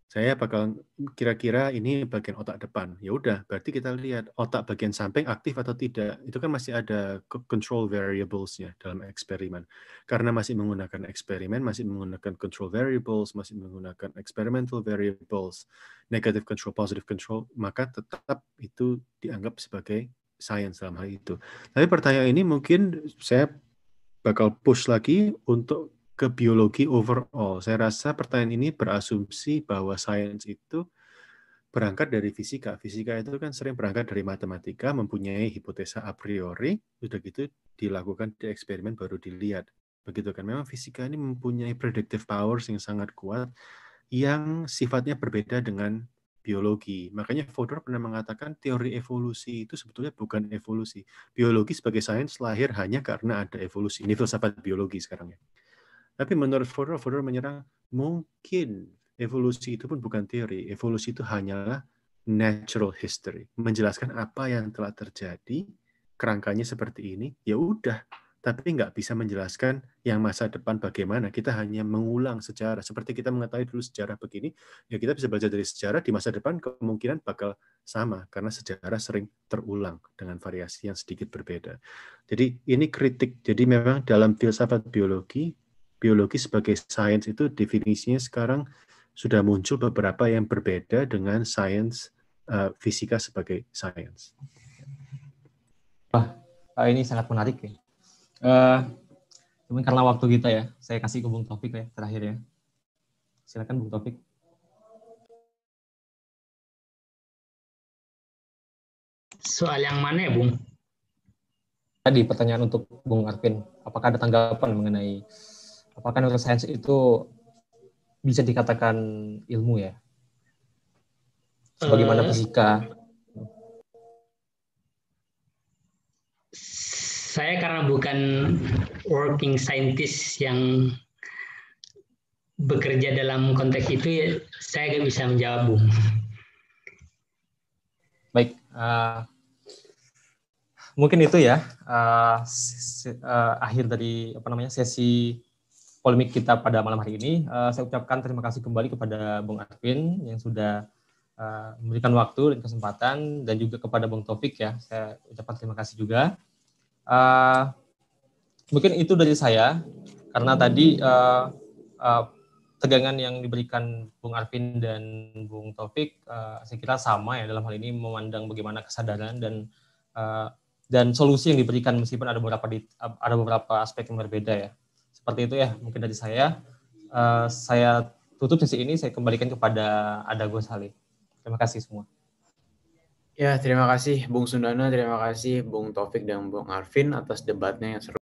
saya bakal kira-kira ini bagian otak depan. Ya udah, berarti kita lihat otak bagian samping aktif atau tidak. Itu kan masih ada control variables-nya dalam eksperimen. Karena masih menggunakan eksperimen, masih menggunakan control variables, masih menggunakan experimental variables, negative control, positive control, maka tetap itu dianggap sebagai science dalam hal itu. Tapi pertanyaan ini mungkin saya bakal push lagi untuk ke biologi overall. Saya rasa pertanyaan ini berasumsi bahwa sains itu berangkat dari fisika. Fisika itu kan sering berangkat dari matematika, mempunyai hipotesa a priori, sudah gitu dilakukan di eksperimen baru dilihat. Begitu kan, memang fisika ini mempunyai predictive powers yang sangat kuat, yang sifatnya berbeda dengan biologi. Makanya Fodor pernah mengatakan teori evolusi itu sebetulnya bukan evolusi. Biologi sebagai sains lahir hanya karena ada evolusi. Ini filsafat biologi sekarang ya. Tapi menurut Fodor menyerang mungkin evolusi itu pun bukan teori. Evolusi itu hanyalah natural history, menjelaskan apa yang telah terjadi, kerangkanya seperti ini, ya udah. Tapi nggak bisa menjelaskan yang masa depan bagaimana. Kita hanya mengulang sejarah. Seperti kita mengetahui dulu sejarah begini, ya kita bisa belajar dari sejarah, di masa depan kemungkinan bakal sama, karena sejarah sering terulang dengan variasi yang sedikit berbeda. Jadi ini kritik. Jadi memang dalam filsafat biologi sebagai sains itu definisinya sekarang sudah muncul beberapa yang berbeda dengan sains fisika sebagai sains. Ini sangat menarik ya. Cuman karena waktu kita ya, saya kasih ke Bung Taufik ya terakhir ya. Silakan Bung Taufik. Soal yang mana ya, Bung? Tadi pertanyaan untuk Bung Arvin, apakah ada tanggapan mengenai apakah neuroscience itu bisa dikatakan ilmu ya? Sebagaimana fisika. Saya karena bukan working scientist yang bekerja dalam konteks itu, ya, saya nggak bisa menjawab, Bung. Baik, mungkin itu ya akhir dari sesi polemik kita pada malam hari ini. Saya ucapkan terima kasih kembali kepada Bung Arvin yang sudah memberikan waktu dan kesempatan, dan juga kepada Bung Taufik ya. Saya ucapkan terima kasih juga. Mungkin itu dari saya, karena tadi tegangan yang diberikan Bung Arvin dan Bung Taufik saya kira sama ya, dalam hal ini memandang bagaimana kesadaran dan solusi yang diberikan, meskipun ada beberapa aspek yang berbeda ya. Seperti itu ya mungkin dari saya. Saya tutup sesi ini, saya kembalikan kepada Ada Gosali. Terima kasih semua. Ya, terima kasih Bung Sundana, terima kasih Bung Taufik dan Bung Arvin atas debatnya yang seru.